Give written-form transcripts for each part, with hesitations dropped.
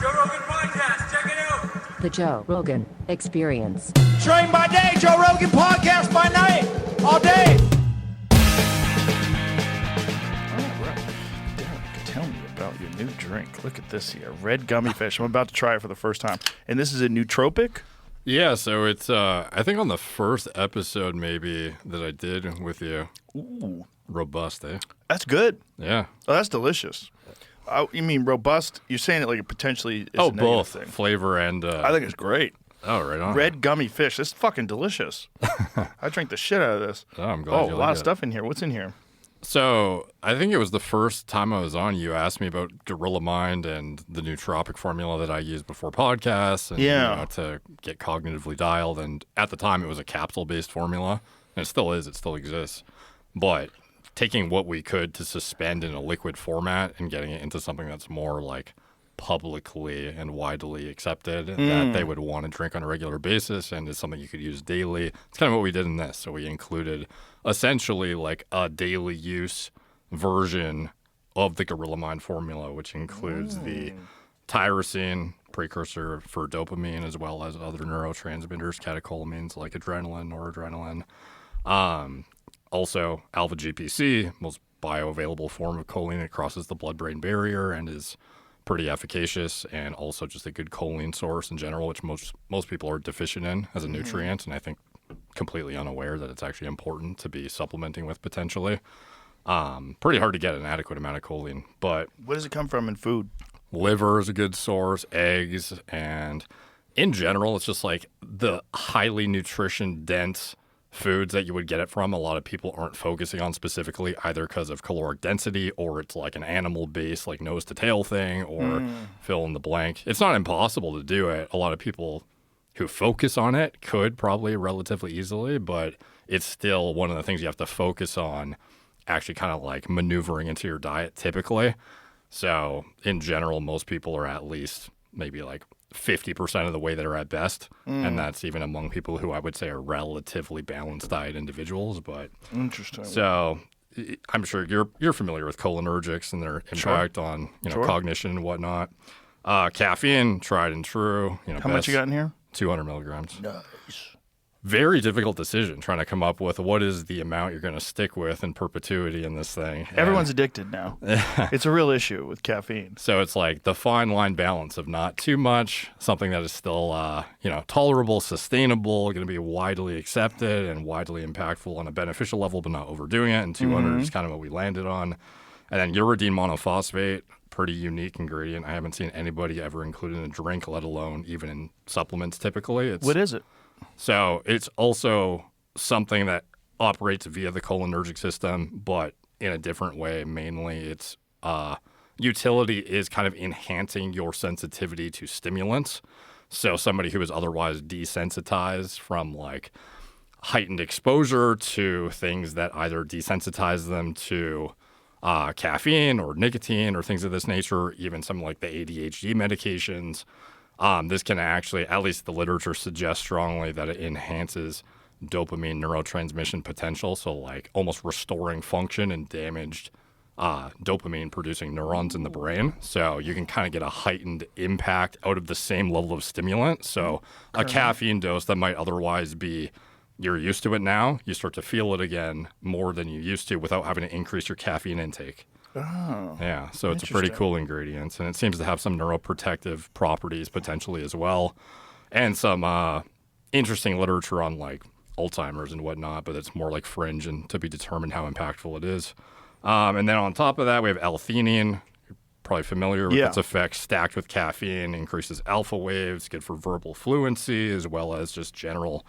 Joe Rogan Podcast. Check it out. The Joe Rogan Experience. Train by day, Joe Rogan Podcast by night, all day. All right. Derek, tell me about your new drink. Look at this here, red gummy fish. I'm about to try it for the first time. And this is a nootropic? Yeah, so it's, I think on the first episode maybe that I did with you. Ooh. Robust, eh? That's good. Yeah. Oh, that's delicious. You mean robust? You're saying it like it potentially is a negative both. thing. Flavor and... I think it's great. Oh, right on. Red gummy fish. This is fucking delicious. I drink the shit out of this. Oh, I'm glad you a like lot of it. stuff in here. What's in here? So I think it was the first time I was on, you asked me about Gorilla Mind and the nootropic formula that I used before podcasts and to get cognitively dialed. And at the time, it was a capsule-based formula. And it still is. It still exists. But taking what we could to suspend in a liquid format and getting it into something that's more like publicly and widely accepted that they would want to drink on a regular basis and is something you could use daily. It's kind of what we did in this. So we included essentially like a daily use version of the Gorilla Mind formula, which includes the tyrosine, precursor for dopamine, as well as other neurotransmitters, catecholamines like adrenaline, noradrenaline. Also, alpha-GPC, most bioavailable form of choline. It crosses the blood-brain barrier and is pretty efficacious, and also just a good choline source in general, which most people are deficient in as a nutrient, and I think completely unaware that it's actually important to be supplementing with potentially. Pretty hard to get an adequate amount of choline, but What does it come from in food? liver is a good source, eggs, and in general, it's just like the highly nutrition-dense foods that you would get it from. A lot of people aren't focusing on specifically either because of caloric density or it's like an animal-based like nose to tail thing or fill in the blank. It's not impossible to do it. A lot of people who focus on it could probably relatively easily, but it's still one of the things you have to focus on actually kind of like maneuvering into your diet typically. So in general, most people are at least maybe like 50% of the way that are at best. And that's even among people who I would say are relatively balanced diet individuals. But Interesting. so I'm sure you're familiar with cholinergics and their impact on cognition and whatnot. Caffeine, tried and true. How much you got in here? 200 milligrams. Nice. Very difficult decision trying to come up with what is the amount you're going to stick with in perpetuity in this thing. Everyone's addicted now. It's a real issue with caffeine. So it's like the fine line balance of not too much, something that is still, tolerable, sustainable, going to be widely accepted and widely impactful on a beneficial level, but not overdoing it. And 200 is kind of what we landed on. And then uridine monophosphate, pretty unique ingredient. I haven't seen anybody ever include in a drink, let alone even in supplements typically. What is it? So it's also something that operates via the cholinergic system, but in a different way. Mainly its utility is kind of enhancing your sensitivity to stimulants. So somebody who is otherwise desensitized from like heightened exposure to things that either desensitize them to caffeine or nicotine or things of this nature, or even some like the ADHD medications. This can actually, at least the literature suggests strongly that it enhances dopamine neurotransmission potential. So like almost restoring function and damaged dopamine producing neurons in the brain. So you can kind of get a heightened impact out of the same level of stimulant. So a caffeine dose that might otherwise be, you're used to it now, you start to feel it again more than you used to without having to increase your caffeine intake. Oh. Yeah, so it's a pretty cool ingredient, and it seems to have some neuroprotective properties potentially as well, and some interesting literature on like Alzheimer's and whatnot, but it's more like fringe and to be determined how impactful it is. And then on top of that, we have L-theanine. You're probably familiar with its effects. Stacked with caffeine, increases alpha waves, good for verbal fluency, as well as just general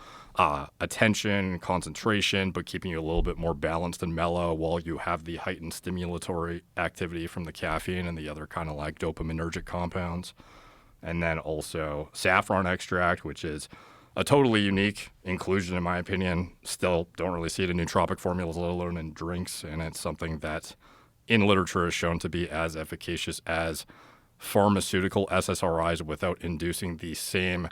attention, concentration, but keeping you a little bit more balanced and mellow while you have the heightened stimulatory activity from the caffeine and the other kind of like dopaminergic compounds. And then also saffron extract, which is a totally unique inclusion in my opinion. Still don't really see it in nootropic formulas, let alone in drinks. And it's something that in literature is shown to be as efficacious as pharmaceutical SSRIs without inducing the same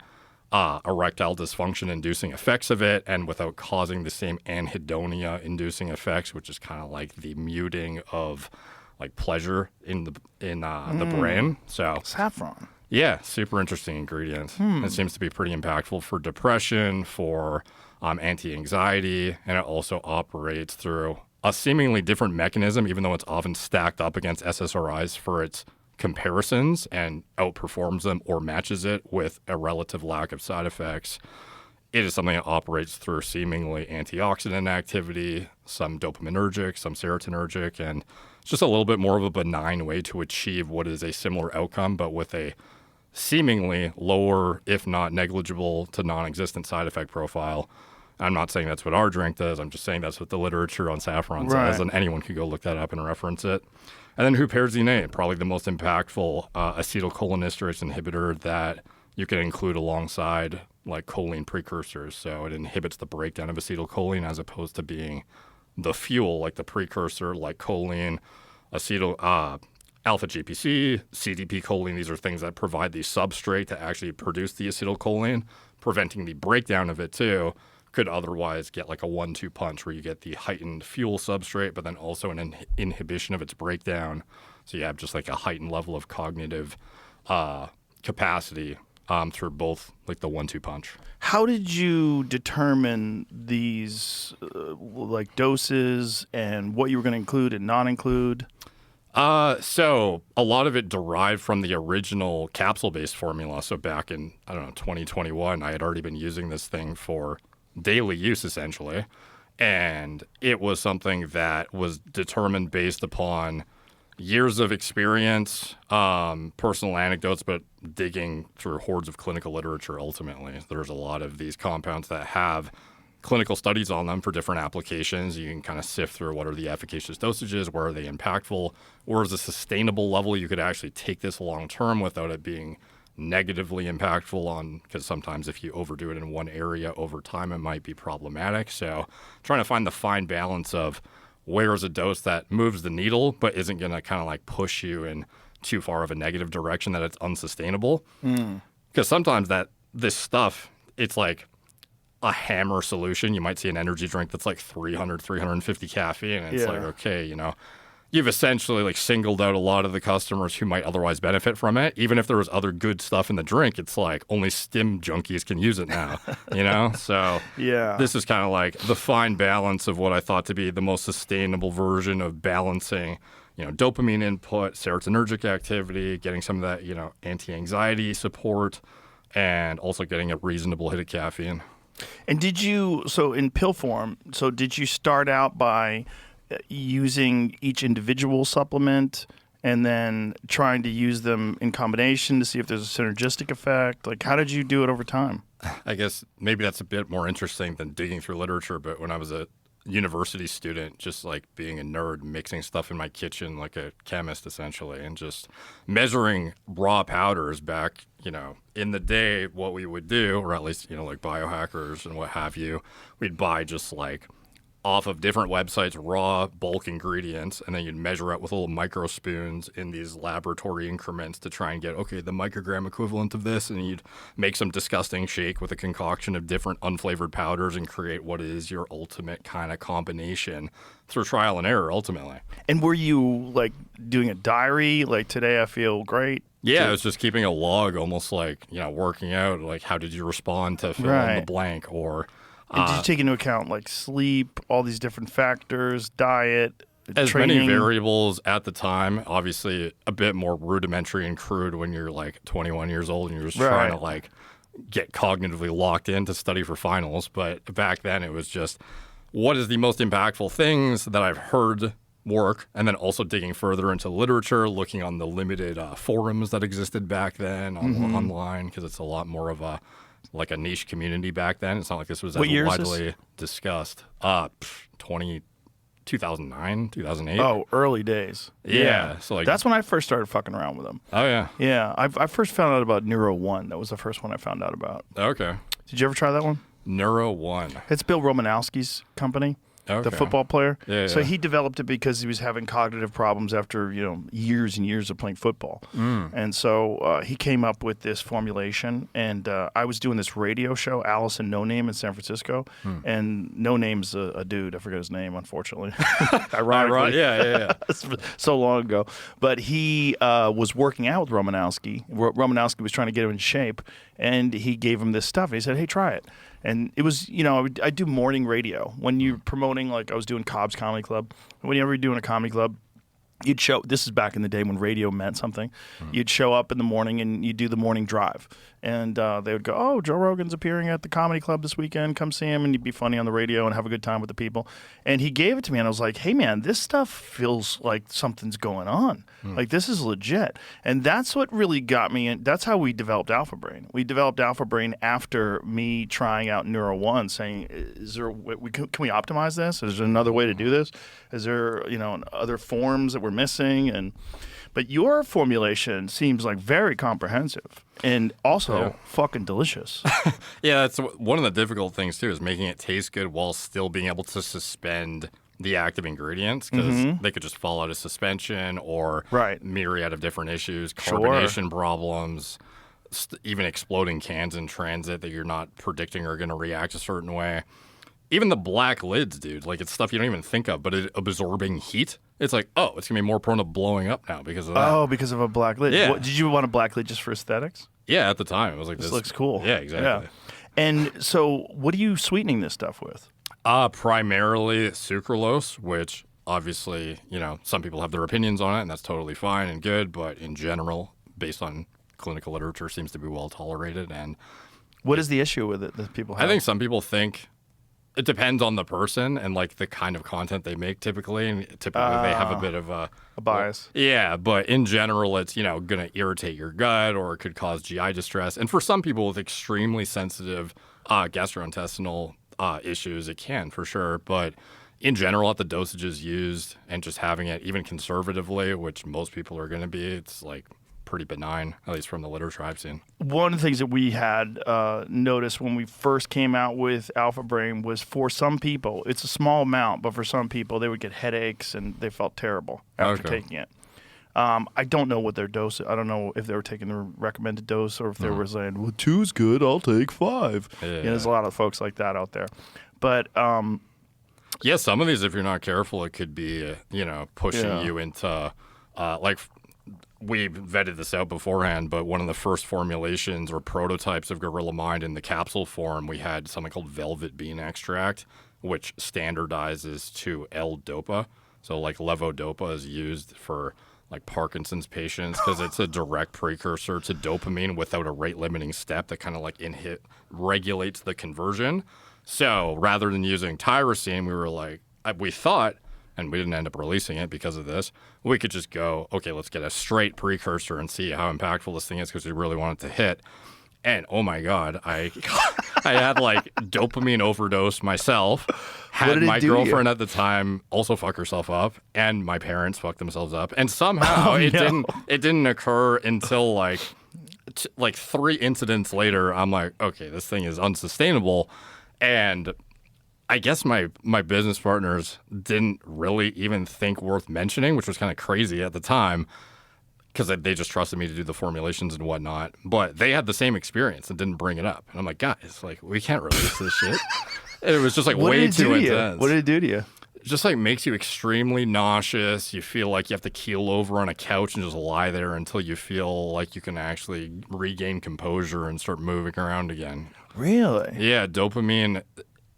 erectile dysfunction-inducing effects of it, and without causing the same anhedonia-inducing effects, which is kind of like the muting of like pleasure in the brain. So Saffron. Yeah, super interesting ingredient. It seems to be pretty impactful for depression, for anti-anxiety, and it also operates through a seemingly different mechanism, even though it's often stacked up against SSRIs for its comparisons and outperforms them or matches it with a relative lack of side effects. It is something that operates through seemingly antioxidant activity, some dopaminergic, some serotonergic, and it's just a little bit more of a benign way to achieve what is a similar outcome, but with a seemingly lower, if not negligible to non-existent side effect profile. I'm not saying that's what our drink does. I'm just saying that's what the literature on saffron says, and anyone could go look that up and reference it. And then huperzine, probably the most impactful acetylcholinesterase inhibitor that you can include alongside like choline precursors. So it inhibits the breakdown of acetylcholine as opposed to being the fuel, like the precursor, like choline, alpha GPC, CDP choline. These are things that provide the substrate to actually produce the acetylcholine, preventing the breakdown of it too. Could otherwise get like a 1-2 punch where you get the heightened fuel substrate, but then also an inhibition of its breakdown. So you have just like a heightened level of cognitive capacity through both like the 1-2 punch. How did you determine these like doses and what you were going to include and not include? So a lot of it derived from the original capsule-based formula. So back in, 2021, I had already been using this thing for daily use essentially. And it was something that was determined based upon years of experience, personal anecdotes, but digging through hordes of clinical literature ultimately. There's a lot of these compounds that have clinical studies on them for different applications. You can kind of sift through what are the efficacious dosages, where are they impactful, where is a sustainable level you could actually take this long term without it being negatively impactful on, because sometimes if you overdo it in one area over time, it might be problematic. So trying to find the fine balance of where is a dose that moves the needle but isn't going to kind of like push you in too far of a negative direction that it's unsustainable. Because sometimes this stuff, it's like a hammer solution. You might see an energy drink that's like 300, 350 caffeine, and it's like, okay, you've essentially like singled out a lot of the customers who might otherwise benefit from it. Even if there was other good stuff in the drink, it's like only stim junkies can use it now, So this is kind of like the fine balance of what I thought to be the most sustainable version of balancing, dopamine input, serotonergic activity, getting some of that, anti-anxiety support, and also getting a reasonable hit of caffeine. And so in pill form, did you start out by using each individual supplement and then trying to use them in combination to see if there's a synergistic effect? Like, how did you do it over time? I guess maybe that's a bit more interesting than digging through literature, but when I was a university student, just like being a nerd, mixing stuff in my kitchen like a chemist essentially, and just measuring raw powders back, in the day, what we would do, or at least, like biohackers and what have you, we'd buy just like off of different websites, raw bulk ingredients, and then you'd measure out with little micro spoons in these laboratory increments to try and get, okay, the microgram equivalent of this, and you'd make some disgusting shake with a concoction of different unflavored powders and create what is your ultimate kind of combination through trial and error, ultimately. And were you like doing a diary, like today I feel great? Yeah, I was just keeping a log, almost like, working out, like how did you respond to fill in the blank, or... And did you take into account like sleep, all these different factors, diet, as training? Many variables at the time? Obviously, a bit more rudimentary and crude when you're like 21 years old and you're just trying to like get cognitively locked in to study for finals. But back then, it was just what is the most impactful things that I've heard work, and then also digging further into literature, looking on the limited forums that existed back then online, because it's a lot more of a like a niche community back then. It's not like this was as widely discussed. 2009, 2008. Oh, early days. Yeah. So like that's when I first started fucking around with them. Oh yeah. Yeah, I first found out about Neuro One. That was the first one I found out about. Okay. Did you ever try that one? Neuro One. It's Bill Romanowski's company. the Okay. football player. Yeah, so yeah. he developed it because he was having cognitive problems after years and years of playing football. And so he came up with this formulation. And I was doing this radio show, Alice and No Name in San Francisco. And No Name's a dude. I forget his name, unfortunately. Ironically. Yeah. So long ago. But he was working out with Romanowski. Romanowski was trying to get him in shape, and he gave him this stuff. He said, hey, try it. And it was, I do morning radio. When you're promoting, like I was doing Cobb's Comedy Club. Whenever you're doing a comedy club, you'd show, this is back in the day when radio meant something. You'd show up in the morning and you'd do the morning drive. And they would go, oh, Joe Rogan's appearing at the comedy club this weekend. Come see him, and you'd be funny on the radio and have a good time with the people. And he gave it to me, and I was like, hey, man, this stuff feels like something's going on. Like, this is legit. And that's what really got me in. That's how we developed Alpha Brain. We developed Alpha Brain after me trying out Neuro One, saying, is there can we optimize this? Is there another way to do this? Is there, other forms that we're missing? But your formulation seems like very comprehensive and also fucking delicious. Yeah, that's one of the difficult things, too, is making it taste good while still being able to suspend the active ingredients, because they could just fall out of suspension or myriad of different issues, carbonation problems, even exploding cans in transit that you're not predicting are going to react a certain way. Even the black lids, dude, like it's stuff you don't even think of, but it absorbing heat. It's like, oh, it's going to be more prone to blowing up now because of that. Oh, because of a black lid. Yeah. Did you want a black lid just for aesthetics? Yeah, at the time. It was like, this looks cool. Yeah, exactly. Yeah. And so what are you sweetening this stuff with? Primarily sucralose, which obviously, some people have their opinions on it, and that's totally fine and good. But in general, based on clinical literature, seems to be well tolerated. And what is the issue with it that people have? I think some people think it depends on the person and like the kind of content they make typically. And typically they have a bit of a bias. Yeah, but in general, it's, going to irritate your gut or it could cause GI distress. And for some people with extremely sensitive gastrointestinal issues, it can for sure. But in general, at the dosages used and just having it even conservatively, which most people are going to be, it's like pretty benign, at least from the literature I've seen. One of the things that we had noticed when we first came out with Alpha Brain was for some people, it's a small amount, but for some people, they would get headaches and they felt terrible after taking it. I don't know what their dose is. I don't know if they were taking the recommended dose or if they were saying, well, 2's good, I'll take 5. Yeah. There's a lot of folks like that out there. But yeah, some of these, if you're not careful, it could be, pushing you into, we vetted this out beforehand, but one of the first formulations or prototypes of Gorilla Mind in the capsule form, we had something called velvet bean extract, which standardizes to L-DOPA. So like levodopa is used for like Parkinson's patients because it's a direct precursor to dopamine without a rate-limiting step that kind of like regulates the conversion. So rather than using tyrosine, we were like, we thought, and we didn't end up releasing it because of this, we could just go, okay, let's get a straight precursor and see how impactful this thing is because we really want it to hit. And oh my God, I had like dopamine overdose myself. Had my girlfriend at the time also fuck herself up, and my parents fucked themselves up. And somehow it didn't occur until like 3 incidents later. I'm like, okay, this thing is unsustainable. And I guess my business partners didn't really even think worth mentioning, which was kind of crazy at the time because they just trusted me to do the formulations and whatnot. But they had the same experience and didn't bring it up. And I'm like, guys, like we can't release this shit. And it was just like way too intense. What did it do to you? It just like makes you extremely nauseous. You feel like you have to keel over on a couch and just lie there until you feel like you can actually regain composure and start moving around again. Really? Yeah, dopamine.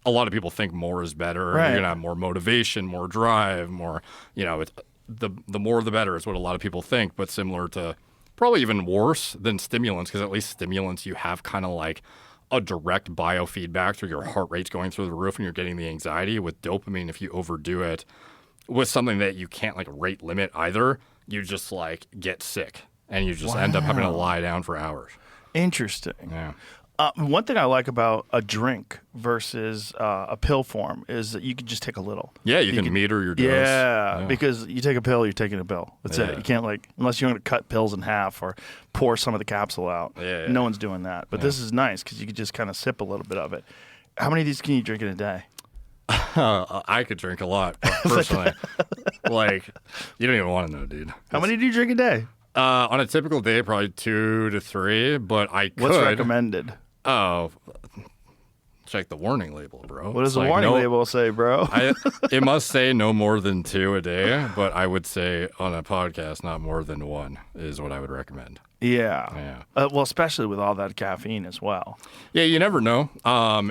A lot of people think more is better. Right. You're going to have more motivation, more drive, more, the more the better is what a lot of people think, but similar to probably even worse than stimulants, because at least stimulants, you have kind of like a direct biofeedback through your heart rate's going through the roof and you're getting the anxiety. With dopamine, if you overdo it with something that you can't like rate limit either, you just like get sick and you just end up having to lie down for hours. Interesting. Yeah. One thing I like about a drink versus a pill form is that you can just take a little. Yeah, you can meter your dose. Yeah, because you take a pill, you're taking a pill. That's it. You can't unless you're going to cut pills in half or pour some of the capsule out. Yeah. No one's doing that. But this is nice because you can just kind of sip a little bit of it. How many of these can you drink in a day? I could drink a lot, personally. Like, you don't even want to know, dude. How many do you drink a day? On a typical day, probably 2 to 3, but I could. What's recommended? Oh, check the warning label, bro. What does the warning label say, bro? It must say no more than 2 a day, but I would say on a podcast, not more than 1 is what I would recommend. Yeah. Well, especially with all that caffeine as well. Yeah, you never know.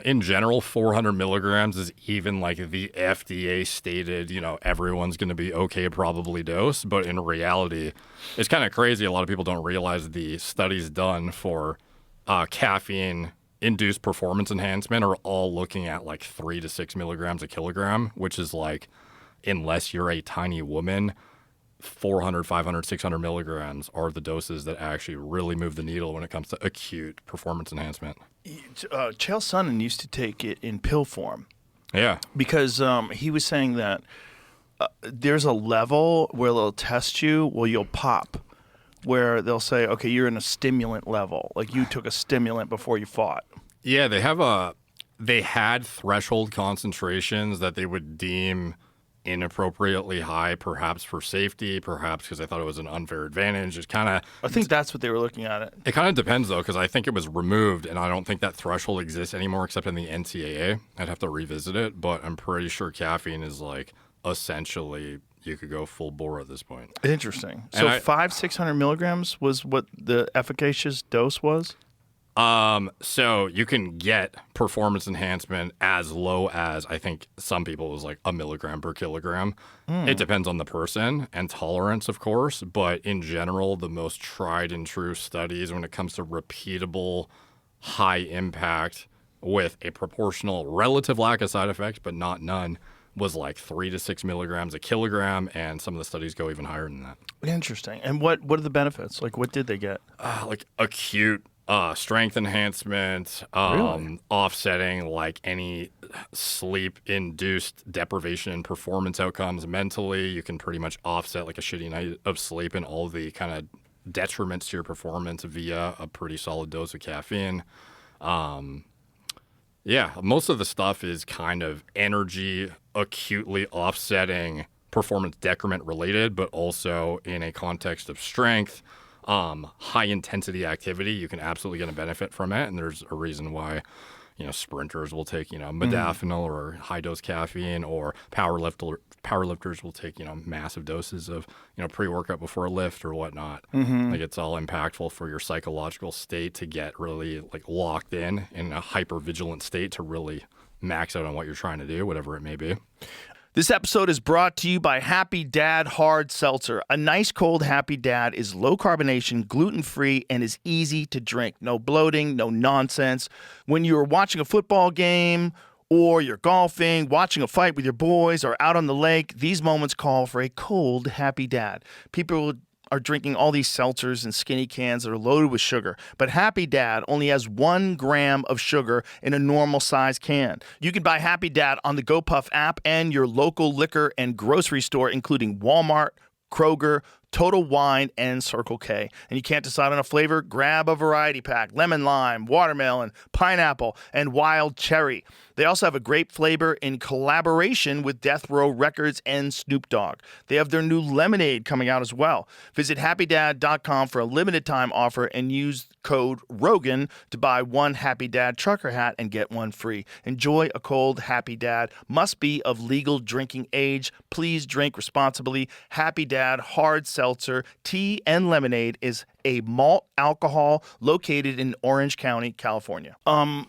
In general, 400 milligrams is even like the FDA stated, everyone's going to be okay probably dose. But in reality, it's kind of crazy. A lot of people don't realize the studies done for caffeine-induced performance enhancement are all looking at like 3 to 6 milligrams a kilogram, which is like, unless you're a tiny woman, 400, 500, 600 milligrams are the doses that actually really move the needle when it comes to acute performance enhancement. Chael Sonnen used to take it in pill form. Yeah. Because he was saying that there's a level where they'll test you, where you'll pop, where they'll say, okay, you're in a stimulant level. Like you took a stimulant before you fought. Yeah, they had threshold concentrations that they would deem inappropriately high, perhaps for safety, perhaps because I thought it was an unfair advantage. I think that's what they were looking at it. It kind of depends though, because I think it was removed, and I don't think that threshold exists anymore except in the NCAA. I'd have to revisit it, but I'm pretty sure caffeine is like essentially you could go full bore at this point. Interesting. So 600 milligrams was what the efficacious dose was? So you can get performance enhancement as low as, I think some people it was like 1 milligram per kilogram. It depends on the person and tolerance, of course, but in general, the most tried and true studies when it comes to repeatable high impact with a proportional relative lack of side effects, but not none, was like 3 to 6 milligrams a kilogram, and some of the studies go even higher than that. Interesting. And what are the benefits? Like, what did they get? Like acute strength enhancement, Really? offsetting like any sleep-induced deprivation in performance outcomes mentally. You can pretty much offset like a shitty night of sleep and all the kind of detriments to your performance via a pretty solid dose of caffeine. Yeah, most of the stuff is kind of energy acutely offsetting performance decrement related, but also in a context of strength. High intensity activity, you can absolutely get a benefit from it. And there's a reason why, sprinters will take, modafinil or high dose caffeine, or powerlifters will take, massive doses of, pre-workout before a lift or whatnot. Like it's all impactful for your psychological state to get really like locked in a hyper vigilant state to really max out on what you're trying to do, whatever it may be. This episode is brought to you by Happy Dad Hard Seltzer. A nice cold Happy Dad is low carbonation, gluten-free, and is easy to drink. No bloating, no nonsense. When you're watching a football game or you're golfing, watching a fight with your boys, or out on the lake, these moments call for a cold Happy Dad. People are drinking all these seltzers and skinny cans that are loaded with sugar. But Happy Dad only has 1 gram of sugar in a normal size can. You can buy Happy Dad on the GoPuff app and your local liquor and grocery store, including Walmart, Kroger, Total Wine, and Circle K. And you can't decide on a flavor? Grab a variety pack: lemon lime, watermelon, pineapple, and wild cherry. They also have a grape flavor in collaboration with Death Row Records and Snoop Dogg. They have their new lemonade coming out as well. Visit happydad.com for a limited time offer and use code Rogan to buy 1 Happy Dad trucker hat and get 1 free. Enjoy a cold Happy Dad. Must be of legal drinking age. Please drink responsibly. Happy Dad Hard Seltzer, Tea, and Lemonade is a malt alcohol located in Orange County, California. I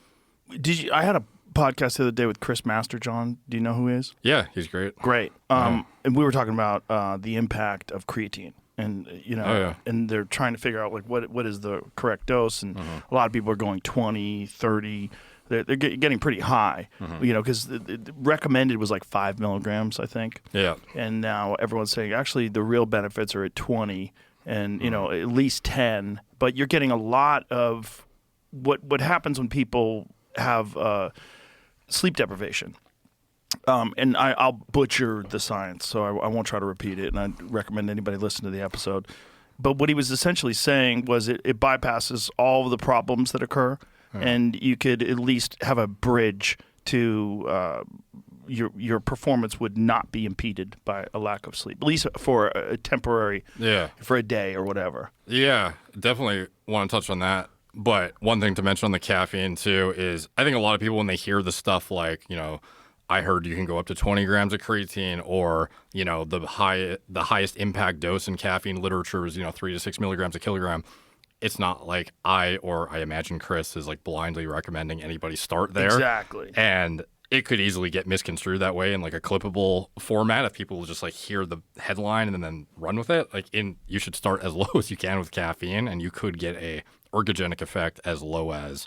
had a podcast the other day with Chris Masterjohn. Do you know who he is? Yeah, he's great. Great. And we were talking about the impact of creatine. And, and they're trying to figure out like what is the correct dose. And a lot of people are going 20, 30. They're getting pretty high, because the recommended was like 5 milligrams, I think. Yeah. And now everyone's saying actually the real benefits are at 20 and, at least 10. But you're getting a lot of what happens when people have sleep deprivation. And I'll butcher the science, so I won't try to repeat it, and I'd recommend anybody listen to the episode. But what he was essentially saying was it bypasses all of the problems that occur, and you could at least have a bridge to your performance would not be impeded by a lack of sleep, at least for a temporary, for a day or whatever. Yeah, definitely want to touch on that. But one thing to mention on the caffeine too is I think a lot of people, when they hear the stuff like, I heard you can go up to 20 grams of creatine, or, the highest impact dose in caffeine literature is, 3 to 6 milligrams a kilogram. It's not like I imagine Chris is like blindly recommending anybody start there. Exactly. And it could easily get misconstrued that way in like a clippable format if people just like hear the headline and then run with it. You should start as low as you can with caffeine, and you could get a ergogenic effect as low as,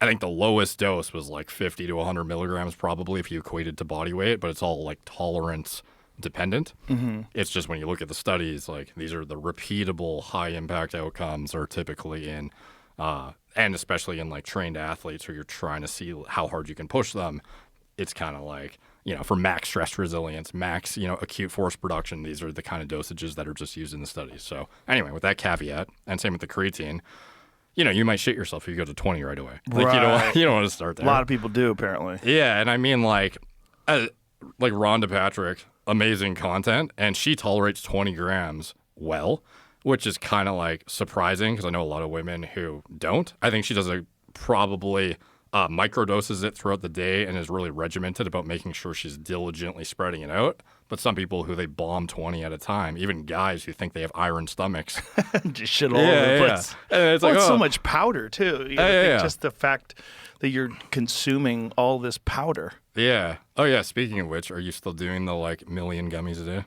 I think the lowest dose was like 50 to 100 milligrams probably if you equated to body weight, but it's all like tolerance dependent. Mm-hmm. It's just when you look at the studies, like these are the repeatable high impact outcomes are typically in, and especially in like trained athletes where you're trying to see how hard you can push them. It's kind of like, for max stress resilience, max, acute force production, these are the kind of dosages that are just used in the studies. So anyway, with that caveat, and same with the creatine, you might shit yourself if you go to 20 right away. Like, right. you don't want to start there. A lot of people do, apparently. Yeah, and I mean, like Rhonda Patrick, amazing content, and she tolerates 20 grams well, which is kind of like surprising because I know a lot of women who don't. I think she does probably microdoses it throughout the day and is really regimented about making sure she's diligently spreading it out. But some people who they bomb 20 at a time, even guys who think they have iron stomachs, just shit all over the place. Yeah. And it's it's so much powder too. Just the fact that you're consuming all this powder. Yeah. Oh yeah. Speaking of which, are you still doing the like million gummies a day?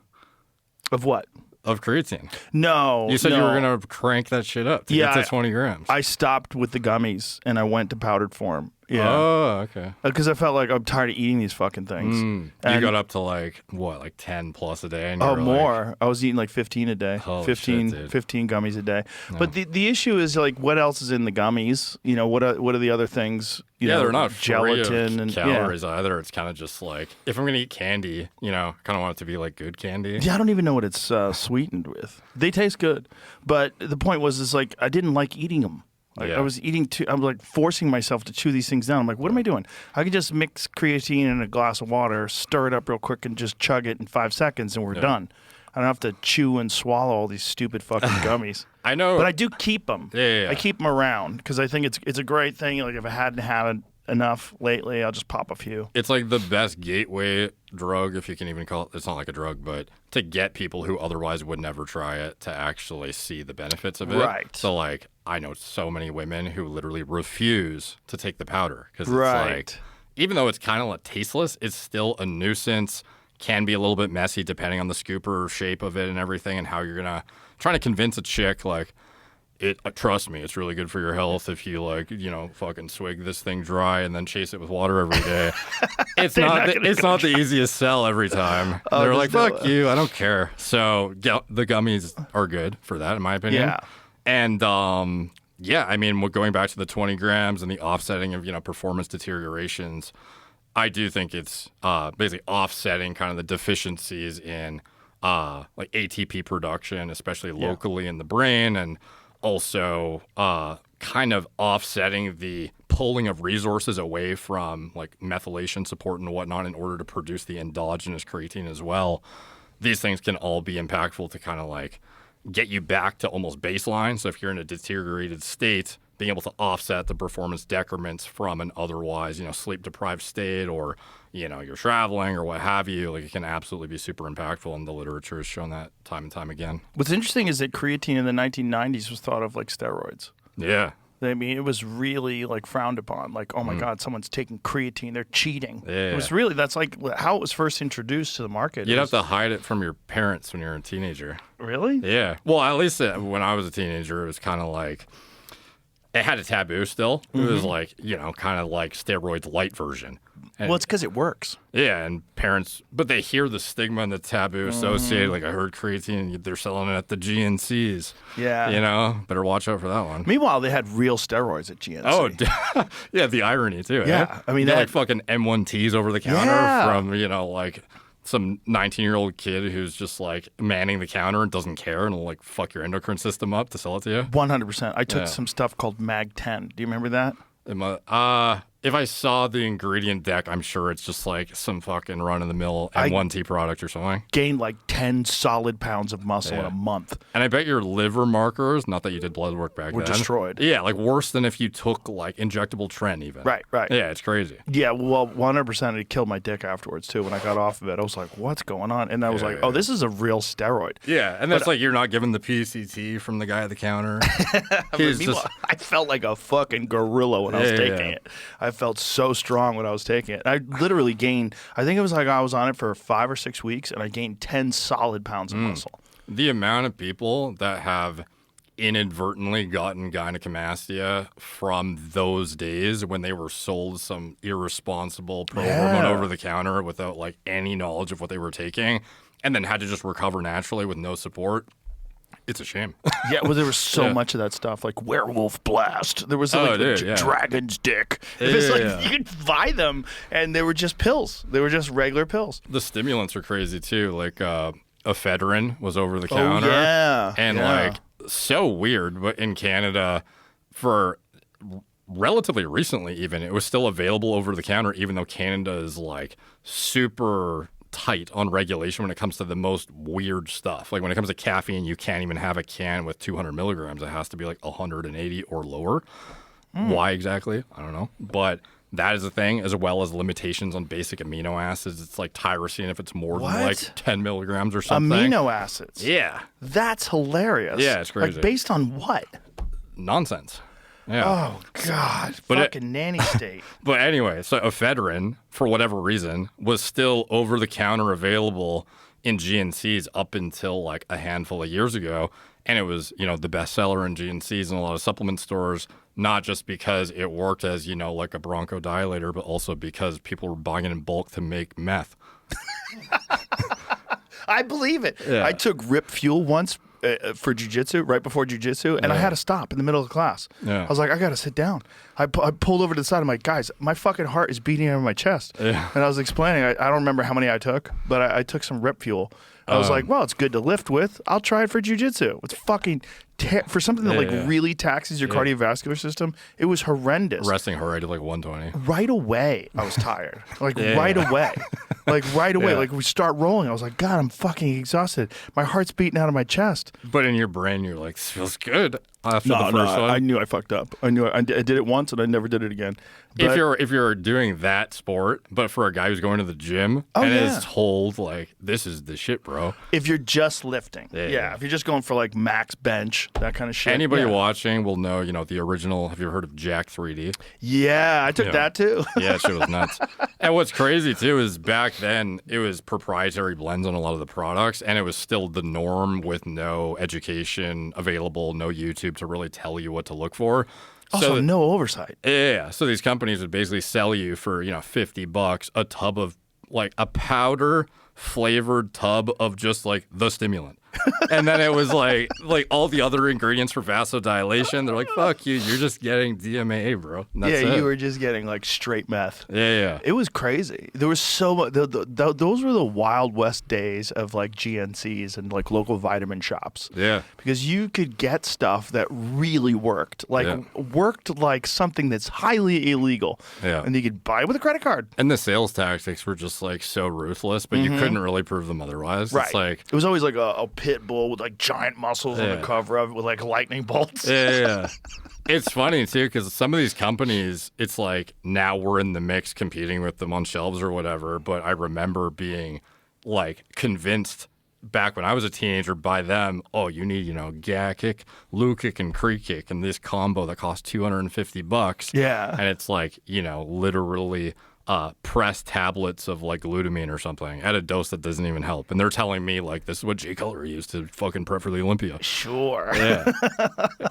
Of what? Of creatine. No. You said you were going to crank that shit up to get to 20 grams. I stopped with the gummies and I went to powdered form. Yeah. Oh, okay. Because I felt like I'm tired of eating these fucking things. You got up to like 10 plus a day? And more. I was eating like 15 a day. 15 gummies a day. No. But the issue is like, what else is in the gummies? What are the other things? They're not gelatin free of and calories either. It's kind of just like, if I'm going to eat candy, kind of want it to be like good candy. Yeah, I don't even know what it's sweetened with. They taste good. But the point was, like, I didn't like eating them. I was eating I'm like forcing myself to chew these things down. I'm like, what am I doing? I could just mix creatine in a glass of water, stir it up real quick, and just chug it in 5 seconds, and we're done. I don't have to chew and swallow all these stupid fucking gummies. I know, but I do keep them. Yeah. I keep them around because I think it's a great thing. Like if I hadn't had enough lately, I'll just pop a few. It's like the best gateway drug, if you can even call it. It's not like a drug, but to get people who otherwise would never try it to actually see the benefits of it. Right. So like, I know so many women who literally refuse to take the powder because it's like, even though it's kind of like tasteless, it's still a nuisance. Can be a little bit messy depending on the scooper shape of it and everything, and how you're trying to convince a chick like, trust me, it's really good for your health if you fucking swig this thing dry and then chase it with water every day. It's not the easiest sell every time. They're like, fuck you, I don't care. So the gummies are good for that, in my opinion. Yeah. And I mean, going back to the 20 grams and the offsetting of performance deteriorations, I do think it's basically offsetting kind of the deficiencies in like ATP production, especially locally in the brain, and also kind of offsetting the pulling of resources away from like methylation support and whatnot in order to produce the endogenous creatine as well. These things can all be impactful to kind of like get you back to almost baseline. So if you're in a deteriorated state, being able to offset the performance decrements from an otherwise, sleep deprived state, or, you're traveling or what have you, like it can absolutely be super impactful. And the literature has shown that time and time again. What's interesting is that creatine in the 1990s was thought of like steroids. Yeah. I mean, it was really like frowned upon. Like, oh my God, someone's taking creatine, they're cheating. Yeah. It was really, that's like how it was first introduced to the market. You'd have to hide it from your parents when you're a teenager. Really? Yeah. Well, at least when I was a teenager, it was kind of like, it had a taboo still. It was like, kind of like steroids light version. And, well, it's because it works. Yeah, and parents, but they hear the stigma and the taboo associated. Like, I heard creatine, they're selling it at the GNCs. Yeah. Better watch out for that one. Meanwhile, they had real steroids at GNC. Oh, yeah, the irony, too. Yeah. I mean, they like fucking M1Ts over the counter from, like some 19-year-old kid who's just like manning the counter and doesn't care and will like fuck your endocrine system up to sell it to you. 100%. I took some stuff called Mag 10. Do you remember that? if I saw the ingredient deck, I'm sure it's just like some fucking run-of-the-mill M1T product or something. Gained like 10 solid pounds of muscle in a month. And I bet your liver markers, not that you did blood work back then. Were destroyed. Yeah, like worse than if you took like injectable Tren even. Right. Yeah, it's crazy. Yeah, well, 100% it killed my dick afterwards too. When I got off of it, I was like, what's going on? And I was like, oh, this is a real steroid. Yeah, and that's like you're not given the PCT from the guy at the counter. I felt like a fucking gorilla when I was taking it. I felt so strong when I was taking it. I literally gained, I think it was like I was on it for 5 or 6 weeks, and I gained 10 solid pounds of muscle. The amount of people that have inadvertently gotten gynecomastia from those days when they were sold some irresponsible pro hormone over the counter without like any knowledge of what they were taking, and then had to just recover naturally with no support. It's a shame. Yeah, well, there was so much of that stuff, like werewolf blast. There was like dragon's dick. It was like you could buy them, and they were just pills. They were just regular pills. The stimulants are crazy too. Like ephedrine was over the counter. And like so weird, but in Canada, for relatively recently, even it was still available over the counter, even though Canada is like super tight on regulation when it comes to the most weird stuff. Like when it comes to caffeine, you can't even have a can with 200 milligrams. It has to be like 180 or lower. Why exactly? I don't know. But that is a thing, as well as limitations on basic amino acids. It's like tyrosine if it's more than like 10 milligrams or something. Amino acids. Yeah. That's hilarious. Yeah, it's crazy. Like based on what? Nonsense. Yeah. Oh, God. Fucking nanny state. But anyway, so ephedrine, for whatever reason, was still over-the-counter available in GNCs up until like a handful of years ago. And it was, you know, the bestseller in GNCs and a lot of supplement stores, not just because it worked as, you know, like a bronchodilator, but also because people were buying it in bulk to make meth. I believe it. Yeah. I took Rip Fuel once for jiu-jitsu, right before jiu-jitsu, and I had to stop in the middle of class. I was like, I got to sit down. I pulled over to the side. I'm like, guys, my fucking heart is beating out of my chest. And I was explaining, I don't remember how many I took, but I took some Rip Fuel. I was like, well, it's good to lift with. I'll try it for jiu-jitsu. It's fucking for something that really taxes your cardiovascular system. It was horrendous. Resting heart rate at like 120. Right away, I was tired. Like right away. Like right away. Like we start rolling. I was like, God, I'm fucking exhausted. My heart's beating out of my chest. But in your brain, you're like, this feels good. After the first one. I knew I fucked up. I knew I did it once and I never did it again. But if you're doing that sport, but for a guy who's going to the gym is told like, this is the shit, bro. If you're just lifting, if you're just going for like max bench, that kind of shit. Anybody watching will know, you know, the original. Have you ever heard of Jack 3D? Yeah, I took that too. Yeah, shit was nuts. And what's crazy too is back then it was proprietary blends on a lot of the products, and it was still the norm with no education available, no YouTube to really tell you what to look for. Also, no oversight. Yeah. So these companies would basically sell you for, you know, $50 a tub of like a powder flavored tub of just like the stimulant. And then it was like all the other ingredients for vasodilation. They're like, fuck you. You're just getting DMAA, bro. And that's it. You were just getting like straight meth. Yeah. It was crazy. There was so much. Those were the Wild West days of like GNCs and like local vitamin shops. Yeah. Because you could get stuff that really worked. Worked like something that's highly illegal. Yeah. And you could buy it with a credit card. And the sales tactics were just like so ruthless, but you couldn't really prove them otherwise. Right. It's like, it was always like a pit bull with like giant muscles on the cover of it with like lightning bolts. Yeah. It's funny too, because some of these companies, it's like now we're in the mix competing with them on shelves or whatever. But I remember being like convinced back when I was a teenager by them, oh, you need, you know, Gakic, Lukic, and Krekic, and this combo that costs $250. Yeah. And it's like, you know, literally pressed tablets of like glutamine or something at a dose that doesn't even help. And they're telling me like, this is what Jay Cutler used to fucking prep for the Olympia. Sure. Yeah.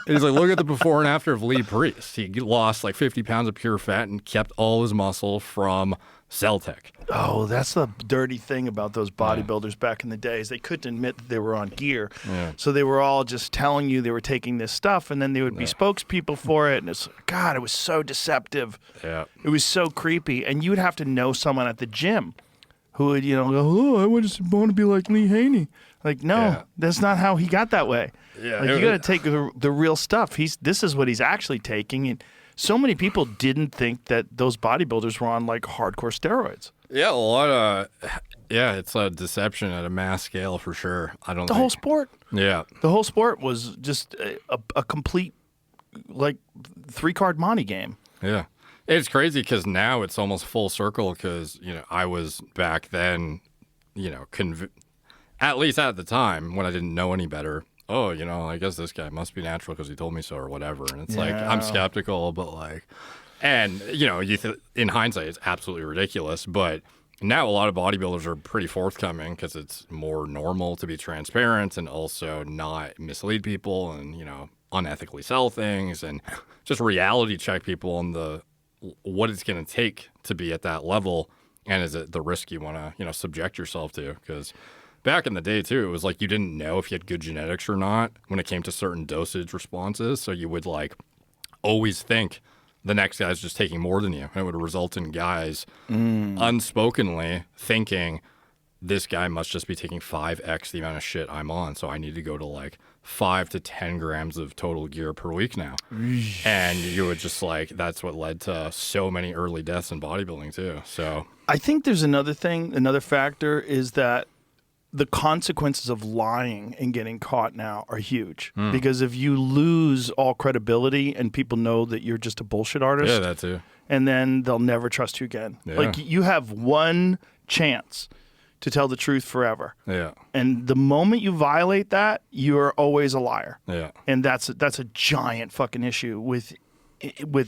He's like, look at the before and after of Lee Priest. He lost like 50 pounds of pure fat and kept all his muscle from Celtec. Oh, that's the dirty thing about those bodybuilders back in the days. They couldn't admit that they were on gear. Yeah. So they were all just telling you they were taking this stuff, and then they would be spokespeople for it. And it's, God, it was so deceptive. Yeah. It was so creepy. And you would have to know someone at the gym who would, you know, go, oh, I just want to be like Lee Haney. Like, no, that's not how he got that way. Yeah. Like, you got to take the real stuff. This is what he's actually taking. And so many people didn't think that those bodybuilders were on like hardcore steroids. Yeah, a lot of it's a deception at a mass scale for sure. I don't The think whole sport. Yeah. The whole sport was just a complete like 3-card monte game. Yeah. It's crazy because now it's almost full circle because, I was back then, at least at the time when I didn't know any better. Oh, I guess this guy must be natural because he told me so or whatever. And it's like, I'm skeptical, but like, and, in hindsight, it's absolutely ridiculous. But now a lot of bodybuilders are pretty forthcoming because it's more normal to be transparent and also not mislead people and, unethically sell things and just reality check people on what it's going to take to be at that level. And is it the risk you want to, subject yourself to? Because back in the day, too, it was like you didn't know if you had good genetics or not when it came to certain dosage responses. So you would like always think the next guy's just taking more than you. And it would result in guys unspokenly thinking this guy must just be taking 5x the amount of shit I'm on. So I need to go to like 5 to 10 grams of total gear per week now. And you would just like, that's what led to so many early deaths in bodybuilding, too. So I think there's another factor is that the consequences of lying and getting caught now are huge. Because if you lose all credibility and people know that you're just a bullshit artist, yeah, that too. And then they'll never trust you again. Yeah. Like you have one chance to tell the truth forever. Yeah. And the moment you violate that, you're always a liar. Yeah. And that's a giant fucking issue with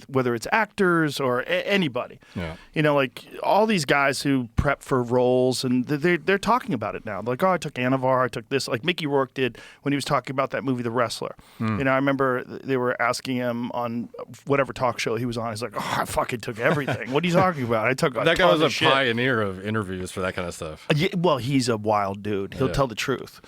whether it's actors or anybody. Yeah. Like all these guys who prep for roles and they're talking about it now. Like, oh, I took Anavar, I took this. Like Mickey Rourke did when he was talking about that movie, The Wrestler. I remember they were asking him on whatever talk show he was on. He's like, oh, I fucking took everything. What are you talking about? I took a that guy ton was a of shit. pioneer of interviews for that kind of stuff. Yeah, well, he's a wild dude. He'll tell the truth.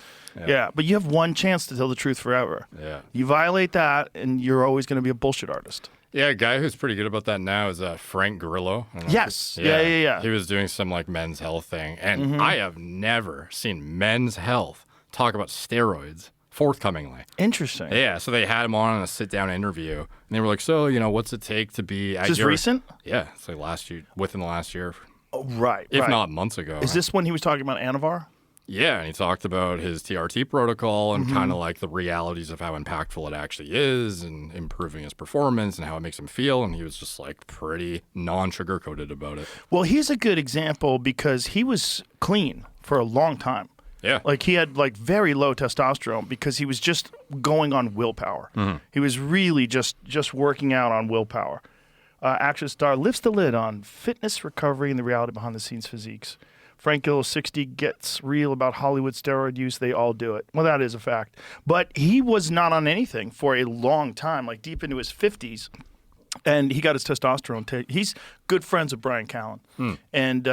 Yeah, but you have one chance to tell the truth forever. Yeah. You violate that, and you're always going to be a bullshit artist. Yeah, a guy who's pretty good about that now is Frank Grillo. Yes. Yeah. He was doing some like men's health thing. And I have never seen men's health talk about steroids forthcomingly. Interesting. Yeah, so they had him on a sit-down interview. And they were like, so, what's it take to be at Is this recent? Yeah, it's like last year, within the last year. Oh, right. If not months ago. Is this when he was talking about Anavar? Yeah, and he talked about his TRT protocol and kind of like the realities of how impactful it actually is and improving his performance and how it makes him feel. And he was just like pretty non-sugar-coated about it. Well, he's a good example because he was clean for a long time. Yeah. Like he had like very low testosterone because he was just going on willpower. He was really just working out on willpower. Action Star lifts the lid on fitness, recovery, and the reality behind the scenes physiques. Frank Grillo 60 gets real about Hollywood steroid use. They all do it. Well, that is a fact. But he was not on anything for a long time, like deep into his 50s. And he got his testosterone. He's good friends with Brian Callen. And,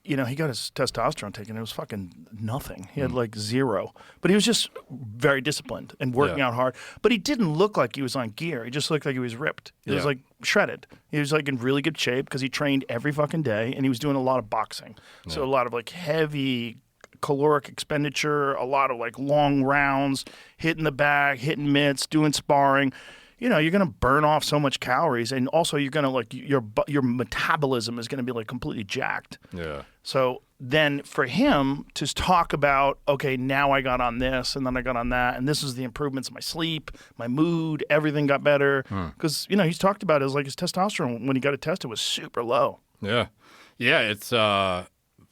he got his testosterone taken. It was fucking nothing. He had like zero. But he was just very disciplined and working out hard. But he didn't look like he was on gear. He just looked like he was ripped. He was like shredded. He was like in really good shape because he trained every fucking day. And he was doing a lot of boxing. So a lot of like heavy caloric expenditure, a lot of like long rounds, hitting the bag, hitting mitts, doing sparring. You're going to burn off so much calories, and also you're going to like your metabolism is going to be like completely jacked. Yeah. So then for him to talk about, okay, now I got on this, and then I got on that, and this is the improvements in my sleep, my mood, everything got better. Because he's talked about his testosterone when he got it tested was super low. Yeah. Yeah, it's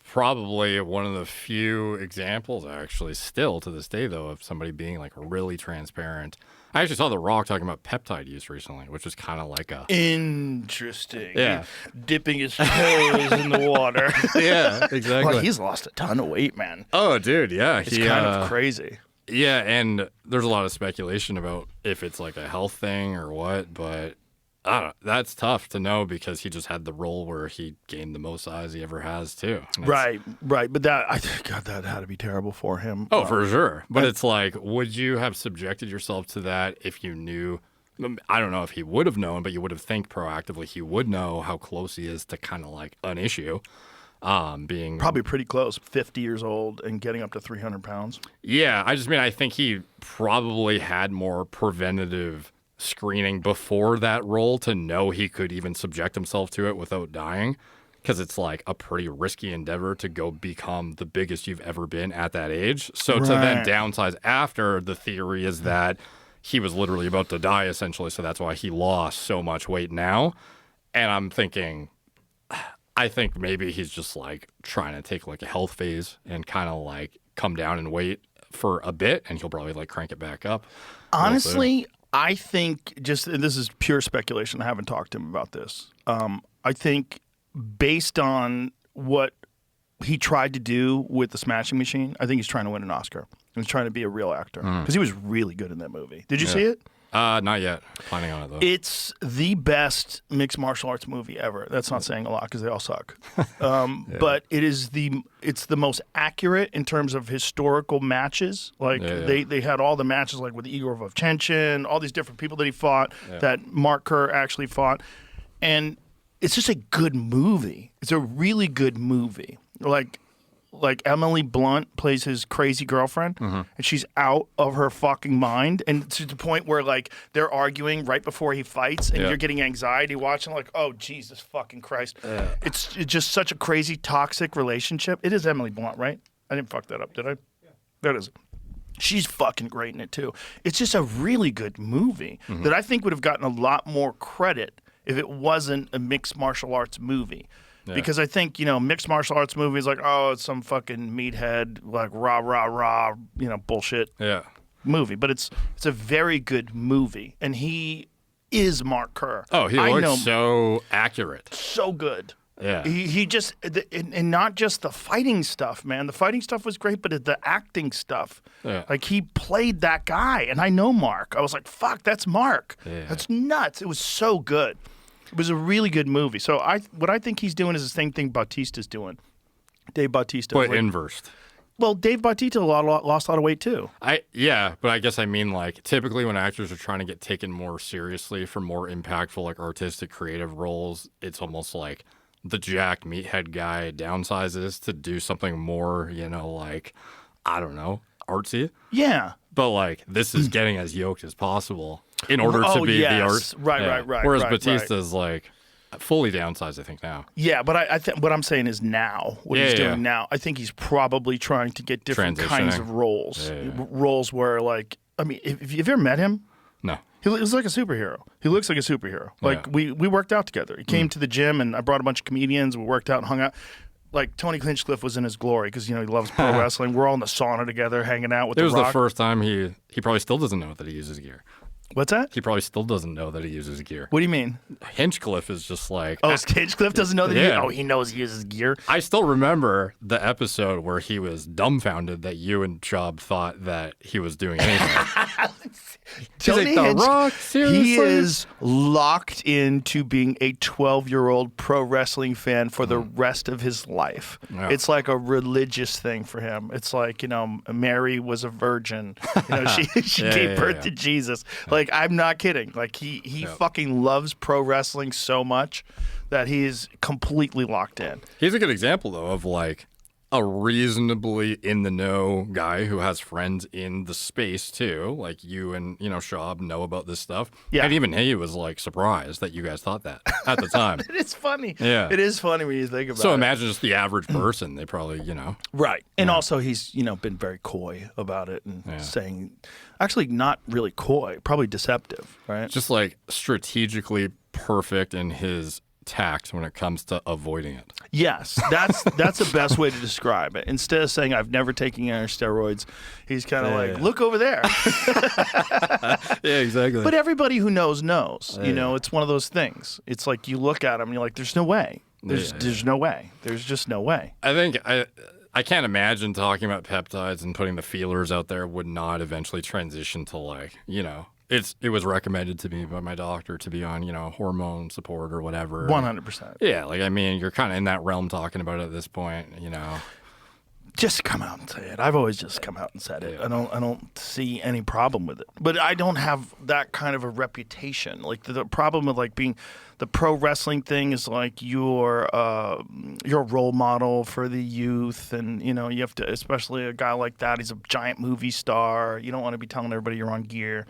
probably one of the few examples, actually, still to this day, though, of somebody being like really transparent. I actually saw The Rock talking about peptide use recently, which was kind of like a... Interesting. Yeah. Dipping his toes in the water. Yeah, exactly. Well, he's lost a ton of weight, man. Oh, dude, yeah. It's kind of crazy. Yeah, and there's a lot of speculation about if it's like a health thing or what, but I don't know. That's tough to know because he just had the role where he gained the most size he ever has, too. Right. But that had to be terrible for him. Oh, for sure. But it's like, would you have subjected yourself to that if you knew? I don't know if he would have known, but you would have think proactively he would know how close he is to kind of like an issue. Being probably pretty close, 50 years old and getting up to 300 pounds. Yeah, I think he probably had more preventative screening before that role to know he could even subject himself to it without dying, because it's like a pretty risky endeavor to go become the biggest you've ever been at that age. So to then downsize after, the theory is that he was literally about to die essentially, so that's why he lost so much weight now. And I'm thinking, I think maybe he's just like trying to take like a health phase and kind of like come down in weight for a bit, and he'll probably like crank it back up. Honestly, I think and this is pure speculation. I haven't talked to him about this. I think based on what he tried to do with the Smashing Machine, I think he's trying to win an Oscar. He's trying to be a real actor because he was really good in that movie. Did you see it? Not yet. Planning on it though. It's the best mixed martial arts movie ever. That's not saying a lot because they all suck. But it's the most accurate in terms of historical matches. Like they had all the matches like with Igor Vovchanchyn, all these different people that he fought that Mark Kerr actually fought, and it's just a good movie. It's a really good movie. Like Emily Blunt plays his crazy girlfriend, and she's out of her fucking mind, and to the point where like they're arguing right before he fights, and you're getting anxiety watching. Like, oh Jesus fucking Christ! It's just such a crazy toxic relationship. It is Emily Blunt, right? I didn't fuck that up, did I? That is. She's fucking great in it too. It's just a really good movie that I think would have gotten a lot more credit if it wasn't a mixed martial arts movie. Yeah. Because I think, mixed martial arts movies like, oh, it's some fucking meathead, like rah, bullshit movie. But it's a very good movie. And he is Mark Kerr. Oh, he looks so accurate. So good. Yeah. He just, and not just the fighting stuff, man. The fighting stuff was great, but the acting stuff. Yeah. Like, he played that guy. And I know Mark. I was like, fuck, that's Mark. Yeah. That's nuts. It was so good. It was a really good movie. So what I think he's doing is the same thing Bautista's doing. Dave Bautista. But inversed. Well, Dave Bautista lost a lot of weight too. But I guess I mean like typically when actors are trying to get taken more seriously for more impactful like artistic creative roles, it's almost like the jacked meathead guy downsizes to do something more, like, I don't know, artsy. Yeah. But like this is getting as yoked as possible in order to be the art. Right. Whereas Bautista's like fully downsized, I think now. Yeah, but I think what I'm saying is now, what he's doing now, I think he's probably trying to get different kinds of roles. Roles where like, I mean, if you've ever met him? No. He looks like a superhero. He looks like a superhero. Like we worked out together. He came to the gym and I brought a bunch of comedians. We worked out and hung out. Like Tony Clinchcliffe was in his glory because he loves pro wrestling. We're all in the sauna together, hanging out with The Rock. It was the first time he probably still doesn't know that he uses gear. What's that? He probably still doesn't know that he uses gear. What do you mean? Hinchcliffe is just like... Oh, Hinchcliffe doesn't know that he knows he uses gear? I still remember the episode where he was dumbfounded that you and Chubb thought that he was doing anything. Tony like, The Rock? Seriously? He is locked into being a 12-year-old pro wrestling fan for the rest of his life. Yeah. It's like a religious thing for him. It's like, Mary was a virgin. She gave birth to Jesus. Like, I'm not kidding. Like, he fucking loves pro wrestling so much that he is completely locked in. He's a good example, though, of like a reasonably in the know guy who has friends in the space too. Like you and Shab know about this stuff. Yeah. And even he was like surprised that you guys thought that at the time. It is funny. Yeah. It is funny when you think about it. So imagine just the average person. They probably, Right. And also he's, been very coy about it and saying, actually not really coy, probably deceptive, right? Just like strategically perfect in his tact when it comes to avoiding it. Yes, that's the best way to describe it. Instead of saying I've never taken any steroids, he's kind of look over there. Yeah, exactly. But everybody who knows. It's one of those things. It's like you look at him and you're like, there's no way. There's no way. There's just no way. I think I can't imagine talking about peptides and putting the feelers out there would not eventually transition to like, it was recommended to me by my doctor to be on, hormone support or whatever. 100%. Yeah, like, I mean, you're kind of in that realm talking about it at this point, Just come out and say it. I've always just come out and said it. I don't see any problem with it. But I don't have that kind of a reputation. Like the problem with like being the pro wrestling thing is like you're a role model for the youth, and you have to, especially a guy like that. He's a giant movie star. You don't want to be telling everybody you're on gear.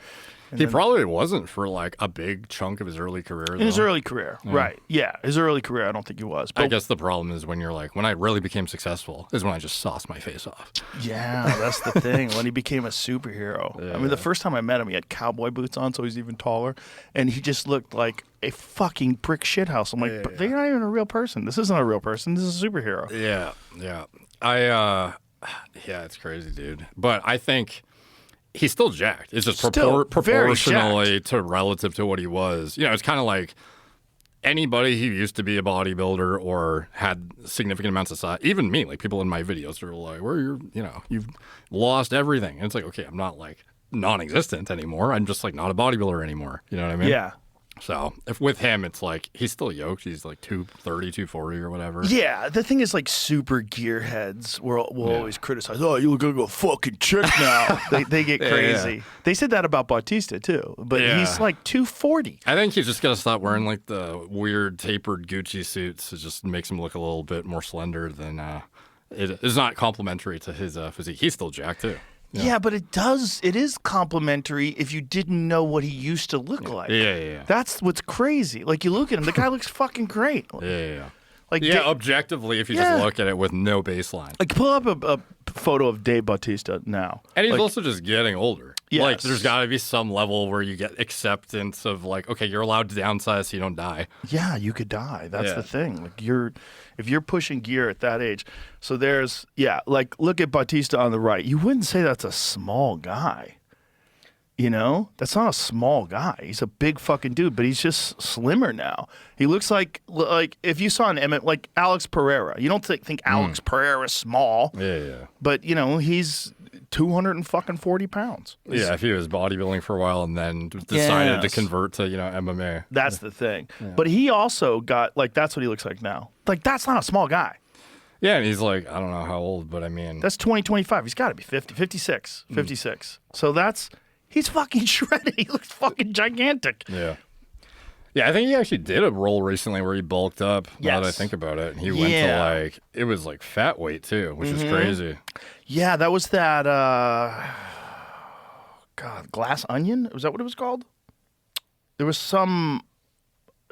He probably wasn't for like a big chunk of his early career. In his early career, right. Yeah, his early career, I don't think he was. But I guess the problem is when I really became successful is when I just sauced my face off. yeah, that's the thing. When he became a superhero. I mean, the first time I met him, he had cowboy boots on, so he's even taller. And he just looked like a fucking brick shithouse. I'm like, but they're not even a real person. This isn't a real person. This is a superhero. Yeah. Yeah, it's crazy, dude. But I think he's still jacked. It's just Still very proportionally to relative to what he was. You know, it's kind of like anybody who used to be a bodybuilder or had significant amounts of size, even me, like people in my videos are like, you've lost everything. And it's like, okay, I'm not like non-existent anymore. I'm just like not a bodybuilder anymore. You know what I mean? Yeah. So if with him, it's like he's still yoked. He's like 230, 240 or whatever. Yeah, the thing is, like, super gearheads will always criticize. Oh, you look like a fucking chick now. they get crazy. Yeah. They said that about Bautista too, but he's like 240. I think he's just got to stop wearing like the weird tapered Gucci suits. It just makes him look a little bit more slender than it is not complimentary to his physique. He's still jacked too. Yeah, but it is complimentary if you didn't know what he used to look like. Yeah. That's what's crazy. Like, you look at him, the guy looks fucking great. Yeah. Like, Objectively, if you just look at it with no baseline. Like, pull up a photo of Dave Bautista now. And he's like, also just getting older. Yes. Like, there's got to be some level where you get acceptance of, like, okay, you're allowed to downsize so you don't die. Yeah, you could die. That's the thing. Like, if you're pushing gear at that age. So there's, like, look at Bautista on the right. You wouldn't say that's a small guy. You know, that's not a small guy. He's a big fucking dude, but he's just slimmer now. He looks like if you saw an Emmett, like Alex Pereira. You don't think Alex Pereira's small. Yeah. But you know, he's 240 pounds. Yeah, if he was bodybuilding for a while and then decided to convert to MMA. That's the thing. Yeah. But he also got that's what he looks like now. Like, that's not a small guy. Yeah, and he's like, I don't know how old, but I mean, that's 2025. He's got to be 50, 56, 56. So he's fucking shredded. He looks fucking gigantic. Yeah. Yeah, I think he actually did a role recently where he bulked up, now that I think about it. And he went to it was like fat weight too, which is crazy. Yeah, that was that, Glass Onion? Was that what it was called? There was some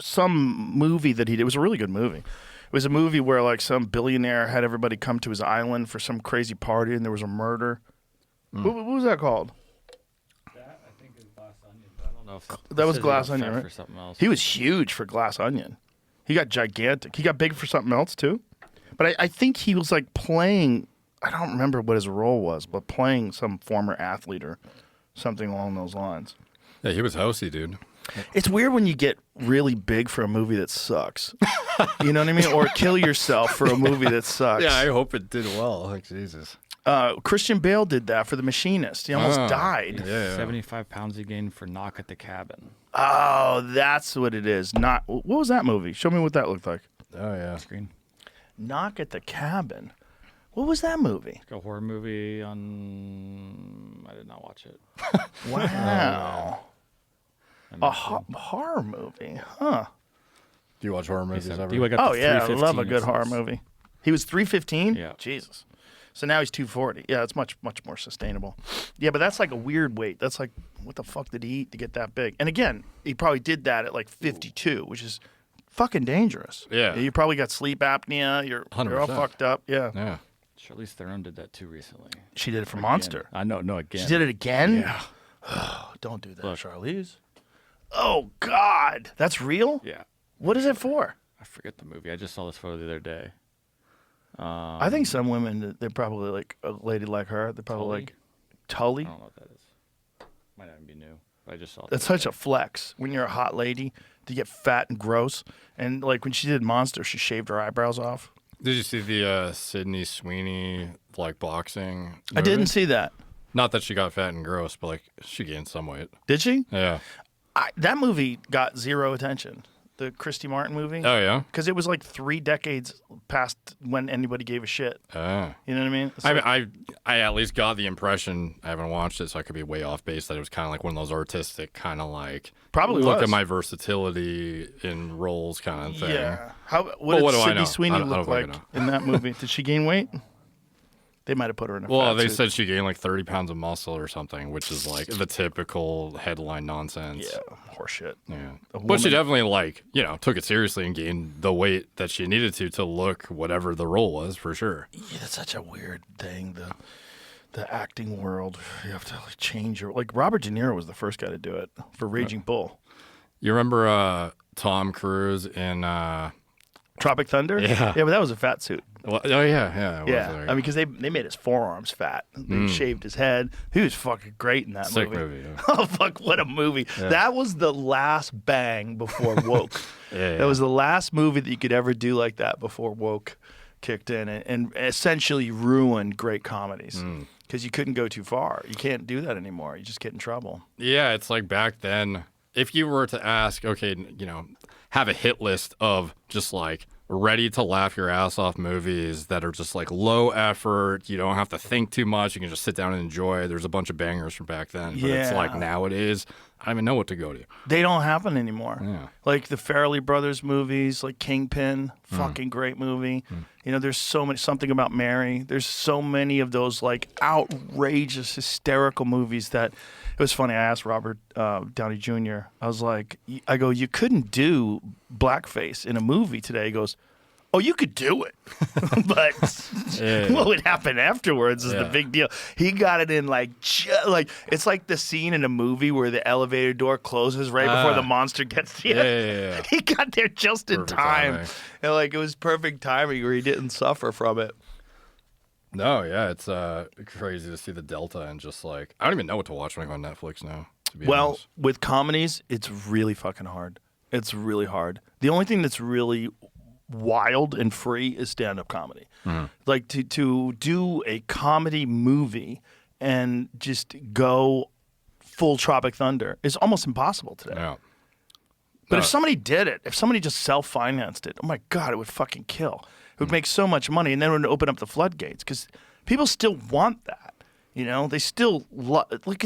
movie that he did. It was a really good movie. It was a movie where like some billionaire had everybody come to his island for some crazy party and there was a murder. What was that called? That was Glass Onion, right? For something else. He was huge for Glass Onion. He got gigantic. He got big for something else too. But I think he was like playing, I don't remember what his role was, but playing some former athlete or something along those lines. Yeah, he was housey, dude. It's weird when you get really big for a movie that sucks. You know what I mean? Or kill yourself for a movie that sucks. Yeah, I hope it did well. Like, Jesus. Christian Bale did that for The Machinist. He almost died. Yeah. 75 pounds he gained for Knock at the Cabin. Oh, that's what it is. What was that movie? Show me what that looked like. Oh, yeah. Screen. Knock at the Cabin. What was that movie? Like a horror movie on... I did not watch it. Wow. A horror movie, huh? Do you watch horror movies ever? Oh, yeah, I love a good horror movie. He was 315? Yeah. Jesus. So now he's 240. Yeah, it's much, much more sustainable. Yeah, but that's like a weird weight. That's like, what the fuck did he eat to get that big? And again, he probably did that at like 52, which is fucking dangerous. Yeah. You probably got sleep apnea. You're all fucked up. Yeah. Yeah. Charlize Theron did that too recently. She did it for Monster. I know, no, again. She did it again? Yeah. Don't do that, Charlize. Oh, God. That's real? Yeah. What is it for? I forget the movie. I just saw this photo the other day. I think some women, they're probably like a lady like her. They're probably Tully? like Tully. I don't know what that is. Might not even be new. But I just saw it. That's such a flex when you're a hot lady to get fat and gross. And like when she did Monster, she shaved her eyebrows off. Did you see the Sydney Sweeney like boxing movie? I didn't see that. Not that she got fat and gross, but like she gained some weight. Did she? Yeah. That movie got zero attention. The Christy Martin movie. Oh, yeah? Because it was like 3 decades past when anybody gave a shit. Oh. You know what I mean? I at least got the impression, I haven't watched it, so I could be way off base, that it was kind of like one of those artistic kind of like, probably look was. at my versatility in roles kind of thing. Yeah. What did do I Sydney know? Sweeney I don't look fucking like know. in that movie? Did she gain weight? They might have put her in a Well, fat they suit. said she gained like 30 pounds of muscle or something, which is like the typical headline nonsense. Yeah, horseshit. Yeah. A But she woman- definitely like, took it seriously and gained the weight that she needed to look whatever the role was for sure. Yeah, that's such a weird thing. The acting world, you have to like change your like. Robert De Niro was the first guy to do it for Raging Bull. You remember Tom Cruise in Tropic Thunder. Yeah. but that was a fat suit. well, oh yeah, it was, Yeah, like, I mean, because they made his forearms fat. They shaved his head. He was fucking great in that sick movie. movie. Yeah. Oh fuck! What a movie! That was the last bang before woke. Yeah. That was the last movie that you could ever do like that before woke kicked in and essentially ruined great comedies because you couldn't go too far. You can't do that anymore. You just get in trouble. Yeah, it's like back then, if you were to ask, okay, have a hit list of just like ready to laugh your ass off movies that are just like low effort, you don't have to think too much, you can just sit down and enjoy. There's a bunch of bangers from back then. But it's like Yeah. nowadays, I don't even know what to go to. They don't happen anymore. Yeah. Like the Farrelly Brothers movies, like Kingpin, fucking great movie. There's so many, Something About Mary. There's so many of those like outrageous, hysterical movies that it was funny. I asked Robert Downey Jr. I was like, you couldn't do blackface in a movie today. He goes, oh, you could do it. But what would happen afterwards is the big deal. He got it in like it's like the scene in a movie where the elevator door closes right before the monster gets to you. Yeah. He got there just in Perfect time. timing. And like it was perfect timing where he didn't suffer from it. No, yeah, it's crazy to see the delta and just like, I don't even know what to watch when I go on Netflix now, to be Well, honest. with comedies, it's really fucking hard. It's really hard. The only thing that's really wild and free is stand-up comedy. Like to do a comedy movie and just go full Tropic Thunder is almost impossible today. Yeah. But if somebody did it, if somebody just self-financed it, oh my God, it would fucking kill. It would make so much money, and then it would open up the floodgates because people still want that. They still like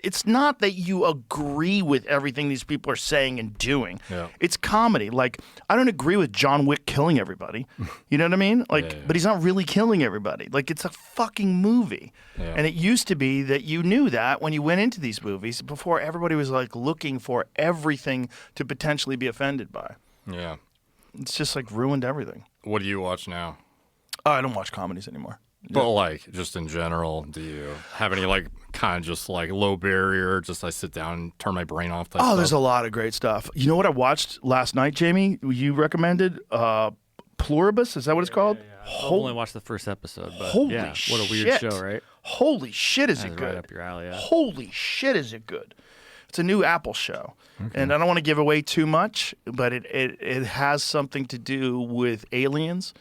it's not that you agree with everything these people are saying and doing. Yeah. It's comedy. Like I don't agree with John Wick killing everybody. You know what I mean? Like, Yeah. but he's not really killing everybody. Like it's a fucking movie. Yeah. And it used to be that you knew that when you went into these movies before everybody was like looking for everything to potentially be offended by. Yeah. It's just like ruined everything. What do you watch now? Oh, I don't watch comedies anymore. But like, just in general, do you have any like kind of just like low barrier? Just I sit down and turn my brain off. Type Oh, there's a stuff? lot of great stuff. You know what I watched last night, Jamie? You recommended Pluribus. Is that what it's called? I've only watched the first episode, but Holy yeah, what a weird shit. show, right? Holy shit, is That's it good? right up your alley. Yeah. Holy shit, is it good? It's a new Apple show. And I don't want to give away too much, but it has something to do with aliens.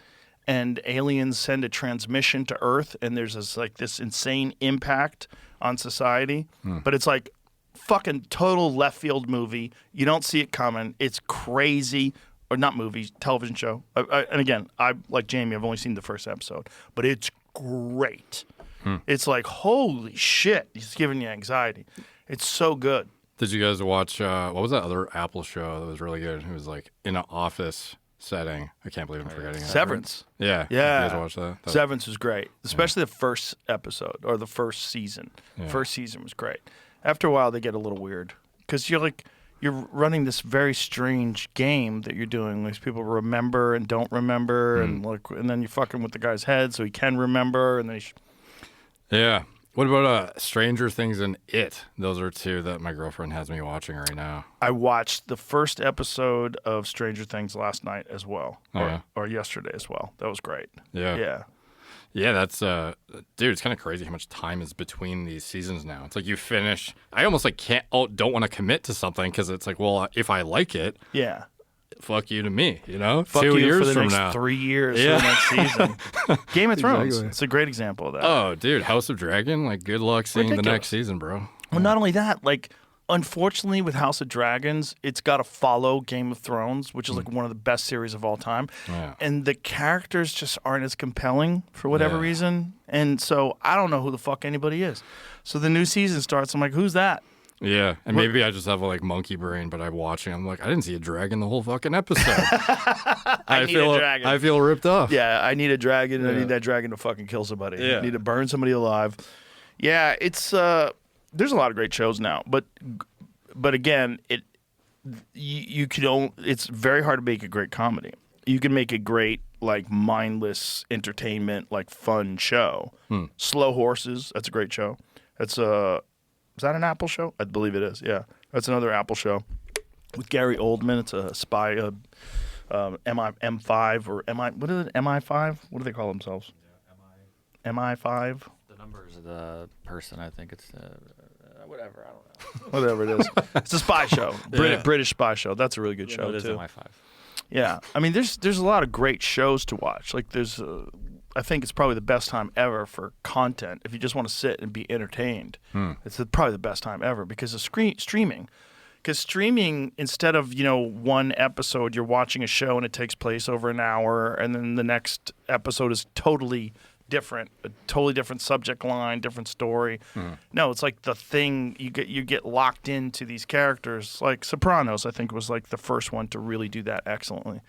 And aliens send a transmission to Earth, and there's this insane impact on society. But it's like fucking total left field movie. You don't see it coming. It's crazy. Or not movie, television show. And again, I like Jamie, I've only seen the first episode, but it's great. It's like, holy shit, he's giving you anxiety. It's so good. Did you guys watch what was that other Apple show that was really good? It was like in an office setting. I can't believe I'm forgetting it. Severance. Yeah. Yeah. You guys watch that? Severance was great, especially the first episode or the first season. First season was great. After a while, they get a little weird because you're running this very strange game that you're doing. These people remember and don't remember, and then you're fucking with the guy's head so he can remember, and then Yeah. What about Stranger Things and It? Those are two that my girlfriend has me watching right now. I watched the first episode of Stranger Things last night as well, or yesterday as well. That was great. Yeah. Yeah. Yeah, that's dude, it's kind of crazy how much time is between these seasons now. It's like you finish, I almost like don't want to commit to something because it's like, well, if I like it, Yeah. fuck you to me, you know? Fuck 2 you years for the from next now. 3 years Yeah. for the next season. Game of Thrones. Exactly. It's a great example of that. Oh, dude, House of Dragon, like good luck seeing the Ridiculous. next season, bro. Well, not only that, like, unfortunately, with House of Dragons, it's got to follow Game of Thrones, which is like one of the best series of all time. Yeah. And the characters just aren't as compelling for whatever Yeah. reason. And so I don't know who the fuck anybody is. So the new season starts. I'm like, who's that? Yeah, and maybe I just have like monkey brain, but I'm watching. I'm like, I didn't see a dragon the whole fucking episode. I need a dragon. I feel ripped off. Yeah, I need a dragon. I need that dragon to fucking kill somebody. Yeah. I need to burn somebody alive. Yeah, it's there's a lot of great shows now, but again, you can only, it's very hard to make a great comedy. You can make a great like mindless entertainment, like fun show. Slow Horses, that's a great show. That's is that an Apple show? I believe it is. Yeah, that's another Apple show with Gary Oldman. It's a spy, M5 or MI. What is it? MI5? What do they call themselves? Yeah, MI5. The numbers of the person, I think it's whatever. I don't know. Whatever it is, it's a spy show. Yeah. British spy show. That's a really good show It is too. MI5. Yeah, I mean, there's a lot of great shows to watch. Like I think it's probably the best time ever for content. If you just want to sit and be entertained, it's probably the best time ever because of streaming. Because streaming, instead of one episode, you're watching a show and it takes place over an hour, and then the next episode is totally different, a totally different subject line, different story. No, it's like the thing you get locked into these characters. Like Sopranos, I think was like the first one to really do that excellently,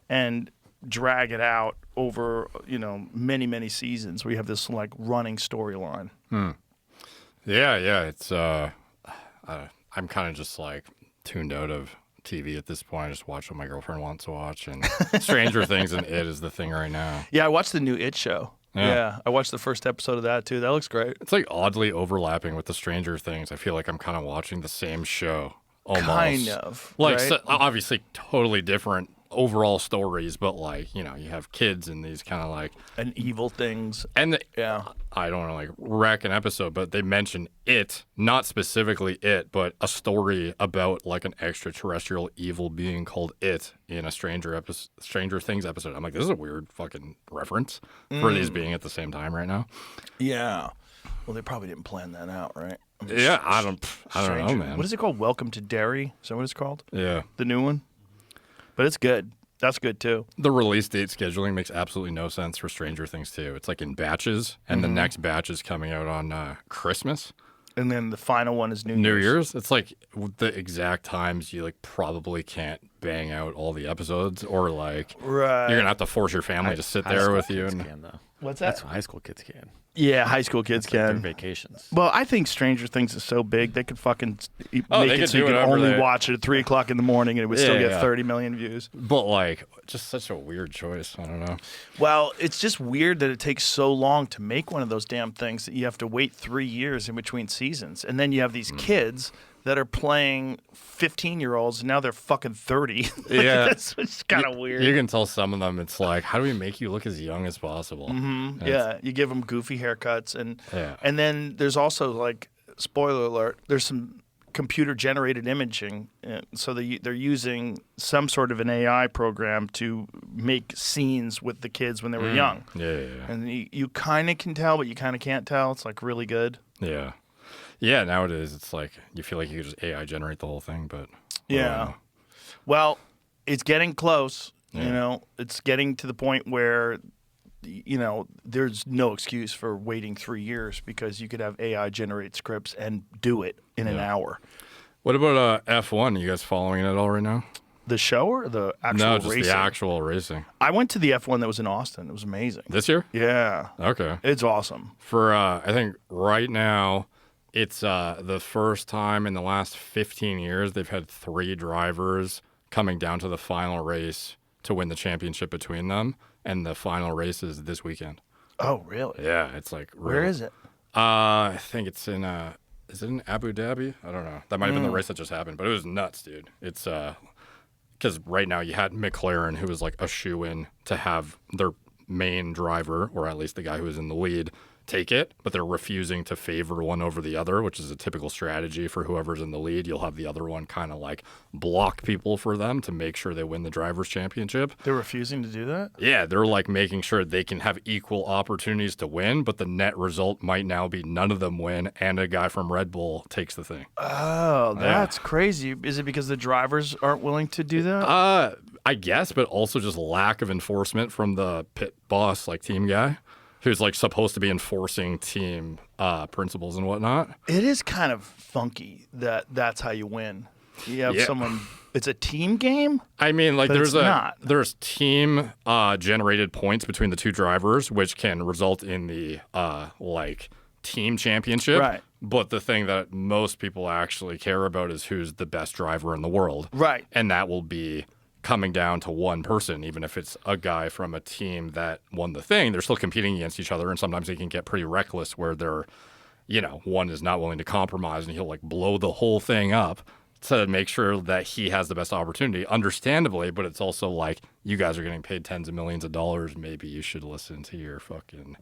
and drag it out over many seasons where you have this like running storyline. Yeah. It's I'm kind of just like tuned out of TV at this point. I just watch what my girlfriend wants to watch, and Stranger Things and It is the thing right now. Yeah, I watched the new It show. Yeah, I watched the first episode of that too. That looks great. It's like oddly overlapping with the Stranger Things. I feel like I'm kind of watching the same show almost. Kind of. Like right? so, obviously totally different overall stories, but like you have kids and these kind of like and evil things. and Yeah. I don't want to like wreck an episode, but they mention it, not specifically it, but a story about like an extraterrestrial evil being called It in a Stranger Things episode. I'm like, this is a weird fucking reference for these being at the same time right now. Yeah. Well, they probably didn't plan that out, right? I mean, Yeah, I don't know, man. What is it called? Welcome to Derry? Is that what it's called? Yeah. The new one? But it's good. That's good too. The release date scheduling makes absolutely no sense for Stranger Things too. It's like in batches, and the next batch is coming out on Christmas. And then the final one is New New Year's. Year's. It's like the exact times you like probably can't bang out all the episodes, or like Right. you're gonna have to force your family to sit there with you. And Can, though. What's that? That's what high school kids can. Yeah, high school kids Their can. vacations. Well, I think Stranger Things is so big they could fucking make they it could so you do could whatever only they- watch it at 3 o'clock in the morning and it would still Yeah, get yeah. 30 million views. but like just such a weird choice. I don't know. Well, it's just weird that it takes so long to make one of those damn things that you have to wait 3 years in between seasons. And then you have these kids that are playing 15-year-olds and now they're fucking 30. Yeah. It's kind of weird. You can tell some of them. It's like, how do we make you look as young as possible? And Yeah, you give them goofy haircuts, and Yeah. and then there's also like spoiler alert. There's some computer generated imaging, so they're using some sort of an AI program to make scenes with the kids when they were young, Yeah. and you kind of can tell, but you kind of can't tell. It's like really good. Yeah. Yeah, nowadays it's like you feel like you could just AI generate the whole thing, but Yeah. Well, it's getting close. Yeah. It's getting to the point where there's no excuse for waiting 3 years because you could have AI generate scripts and do it in an hour. What about F1? You guys following it all right now? The show or the actual No, just racing? the actual racing. I went to the F1 that was in Austin. It was amazing. This year? Yeah. Okay. It's awesome. For I think right now it's the first time in the last 15 years they've had 3 drivers coming down to the final race to win the championship between them, and the final race is this weekend. Oh, really? Yeah, it's like Where is it? I think it's in is it in Abu Dhabi? I don't know. That might have been the race that just happened, but it was nuts, dude. It's because right now you had McLaren, who was like a shoe-in to have their main driver, or at least the guy who was in the lead, take it, but they're refusing to favor one over the other, which is a typical strategy for whoever's in the lead. You'll have the other one kind of like block people for them to make sure they win the drivers' championship. They're refusing to do that? Yeah, they're like making sure they can have equal opportunities to win, but the net result might now be none of them win and a guy from Red Bull takes the thing. Oh, that's crazy. Is it because the drivers aren't willing to do that? I guess, but also just lack of enforcement from the pit boss, like team guy. who's like supposed to be enforcing team principles and whatnot. It is kind of funky that that's how you win. You have someone. It's a team game. I mean, like But there's team generated points between the two drivers, which can result in the like team championship. Right. But the thing that most people actually care about is who's the best driver in the world. Right. And that will be coming down to one person, even if it's a guy from a team that won the thing. They're still competing against each other, and sometimes they can get pretty reckless where they're, one is not willing to compromise, and he'll like blow the whole thing up to make sure that he has the best opportunity, understandably. But it's also like, you guys are getting paid tens of millions of dollars. Maybe you should listen to your fucking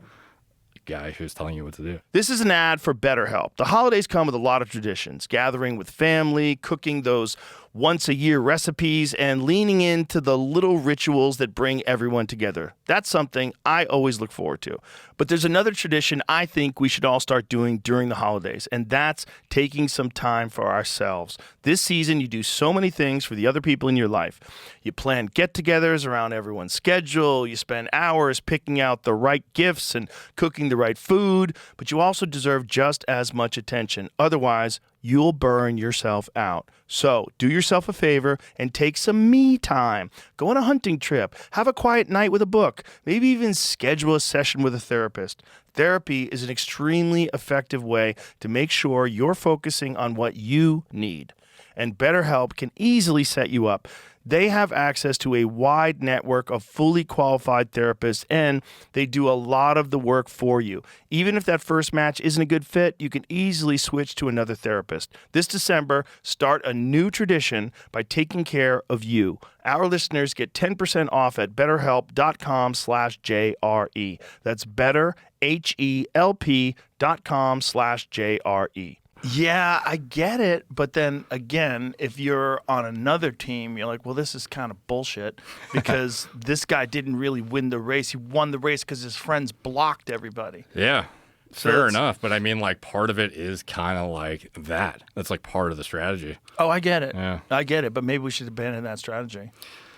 guy who's telling you what to do. This is an ad for BetterHelp. The holidays come with a lot of traditions, gathering with family, cooking those once-a-year recipes, and leaning into the little rituals that bring everyone together. That's something I always look forward to. But there's another tradition I think we should all start doing during the holidays, and that's taking some time for ourselves. This season, you do so many things for the other people in your life. You plan get-togethers around everyone's schedule. You spend hours picking out the right gifts and cooking the right food, but you also deserve just as much attention. Otherwise, you'll burn yourself out. So do yourself a favor and take some me time. Go on a hunting trip. Have a quiet night with a book. Maybe even schedule a session with a therapist. Therapy is an extremely effective way to make sure you're focusing on what you need. And BetterHelp can easily set you up. They have access to a wide network of fully qualified therapists, and they do a lot of the work for you. Even if that first match isn't a good fit, you can easily switch to another therapist. This December, start a new tradition by taking care of you. Our listeners get 10% off at betterhelp.com/JRE. That's betterhelp.com/JRE. Yeah, I get it. But then again, if you're on another team, you're like, well, this is kind of bullshit because this guy didn't really win the race. He won the race because his friends blocked everybody. Yeah, So fair it's- enough. But I mean, like, part of it is kind of like that. That's like part of the strategy. Oh, I get it. Yeah. I get it. But maybe we should abandon that strategy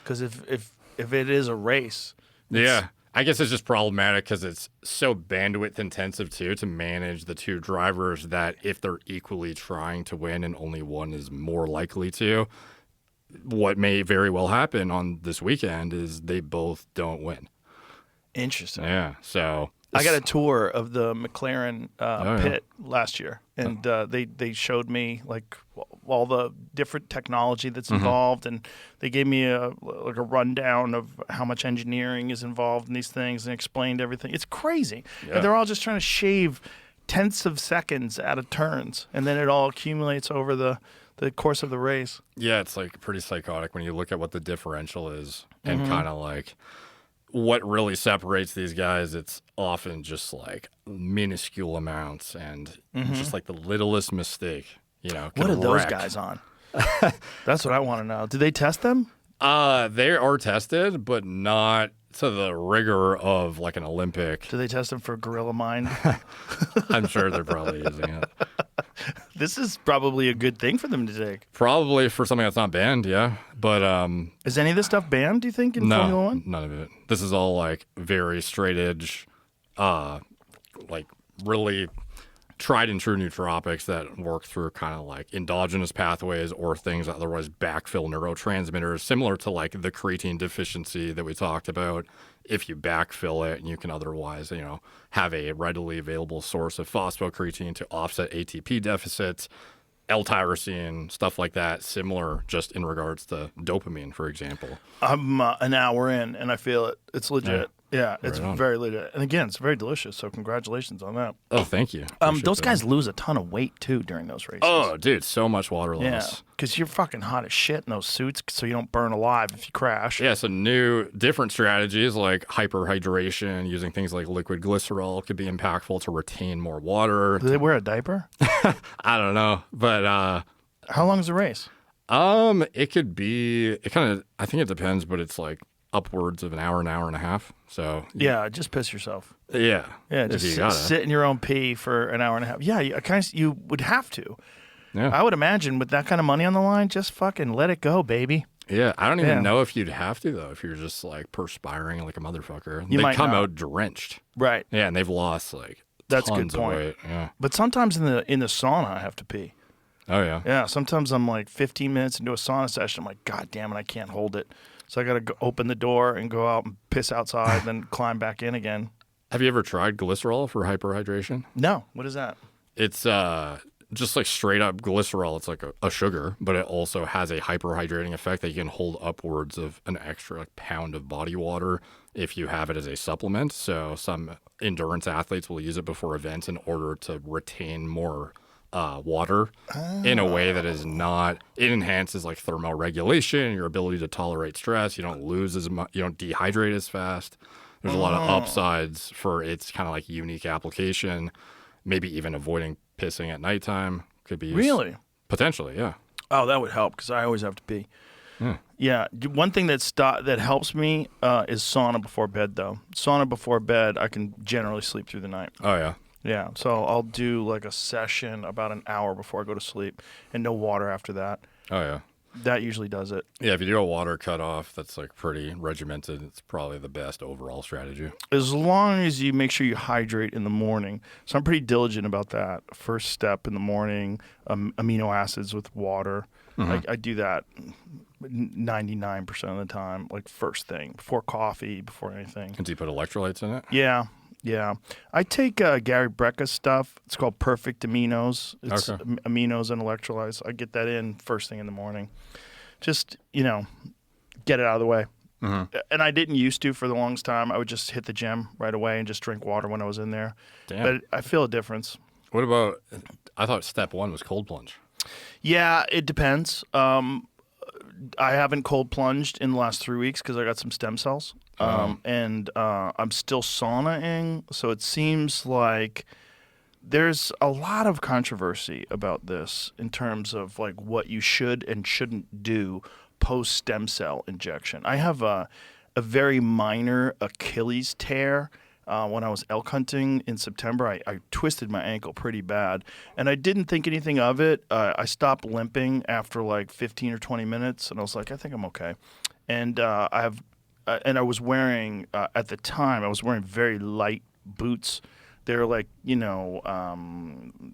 because if it is a race, Yeah. I guess it's just problematic because it's so bandwidth intensive, too, to manage the two drivers that if they're equally trying to win and only one is more likely to, what may very well happen on this weekend is they both don't win. interesting. Yeah. So I got a tour of the McLaren yeah. pit last year, and they showed me like all the different technology that's involved, and they gave me a rundown of how much engineering is involved in these things, and explained everything. It's crazy, Yeah. and they're all just trying to shave tenths of seconds out of turns, and then it all accumulates over the course of the race. Yeah, it's like pretty psychotic when you look at what the differential is and kind of like what really separates these guys. It's often just like minuscule amounts and just like the littlest mistake, What can are those wreck. guys on? That's what I want to know. Do they test them? They are tested, but not to the rigor of like an Olympic. Do they test them for gorilla mind? I'm sure they're probably using it. This is probably a good thing for them to take. Probably for something that's not banned, yeah. But Is any of this stuff banned, do you think, in Formula no, One? none of it. This is all like very straight edge, like really tried and true nootropics that work through kind of like endogenous pathways or things that otherwise backfill neurotransmitters, similar to like the creatine deficiency that we talked about. If you backfill it, and you can otherwise, have a readily available source of phosphocreatine to offset ATP deficits, L-tyrosine, stuff like that, similar just in regards to dopamine, for example. I'm an hour in, and I feel it. It's legit. Yeah, it's Right on. very legit. And again, it's very delicious, so congratulations on that. Oh, thank you. Appreciate Those that. guys lose a ton of weight, too, during those races. Oh, dude, so much water yeah, loss. because you're fucking hot as shit in those suits, so you don't burn alive if you crash. Yeah, so different strategies like hyperhydration, using things like liquid glycerol could be impactful to retain more water. Do they wear a diaper? I don't know, but How long is the race? it could be. I think it depends, but it's like upwards of an hour and a half. So Yeah, just piss yourself. yeah, Yeah, if just you gotta. sit in your own pee for an hour and a half. Yeah, you would have to. Yeah. I would imagine with that kind of money on the line, just fucking let it go, baby. Yeah, I don't even Yeah. know if you'd have to though if you're just like perspiring like a motherfucker. You They might come not. out drenched. Right. Yeah, and they've lost like That's a good tons of point. weight. Yeah. But sometimes in the sauna, I have to pee. Oh yeah. Yeah, sometimes I'm like 15 minutes into a sauna session. I'm like, God damn it, I can't hold it. So I got to go open the door and go out and piss outside, then climb back in again. Have you ever tried glycerol for hyperhydration? No, what is that? It's just like straight up glycerol. It's like a sugar, but it also has a hyperhydrating effect that you can hold upwards of an extra like, pound of body water if you have it as a supplement. So some endurance athletes will use it before events in order to retain more water in a way that is not. It enhances like thermoregulation, your ability to tolerate stress. You don't lose as much. You don't dehydrate as fast. There's a lot of upsides for its kind of like unique application. Maybe even avoiding pissing at nighttime could be used. Really? Potentially, yeah. Oh, that would help because I always have to pee. Yeah. One thing that helps me is sauna before bed, though. Sauna before bed, I can generally sleep through the night. Oh yeah. Yeah. So I'll do like a session about an hour before I go to sleep and no water after that. Oh yeah. That usually does it. Yeah, if you do a water cutoff that's like pretty regimented, it's probably the best overall strategy. As long as you make sure you hydrate in the morning. So I'm pretty diligent about that. First step in the morning, amino acids with water. I do that 99% of the time, like first thing, before coffee, before anything. And do you put electrolytes in it? Yeah. I take Gary Brecka's stuff. It's called Perfect Aminos. It's Okay. aminos and electrolytes. I get that in first thing in the morning. Just, get it out of the way. And I didn't used to for the longest time. I would just hit the gym right away and just drink water when I was in there. Damn. But I feel a difference. What about? I thought step one was cold plunge. Yeah, it depends. I haven't cold plunged in the last 3 weeks because I got some stem cells. And I'm still saunaing. So it seems like there's a lot of controversy about this in terms of like what you should and shouldn't do post stem cell injection. I have a very minor Achilles tear. When I was elk hunting in September, I twisted my ankle pretty bad, and I didn't think anything of it. I stopped limping after like 15 or 20 minutes, and I was like, I think I'm okay. And I was wearing at the time I was wearing very light boots. They're like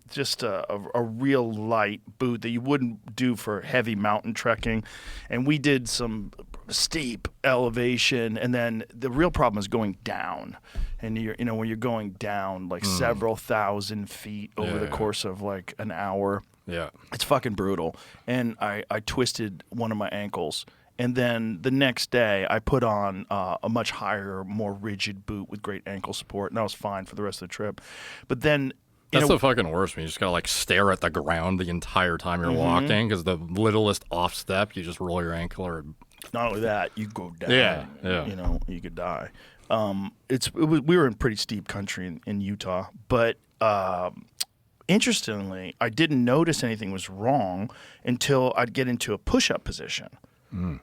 just a real light boot that you wouldn't do for heavy mountain trekking, and we did some steep elevation, and then the real problem is going down, and when you're going down like several thousand feet over the course of like an hour, it's fucking brutal. And I twisted one of my ankles, and then the next day I put on a much higher, more rigid boot with great ankle support, and I was fine for the rest of the trip. But then That's the fucking worst when you just gotta like stare at the ground the entire time you're walking because the littlest off step you just roll your ankle or. not only that, you go down. Yeah. You could die. We were in pretty steep country in Utah, but interestingly, I didn't notice anything was wrong until I'd get into a push-up position,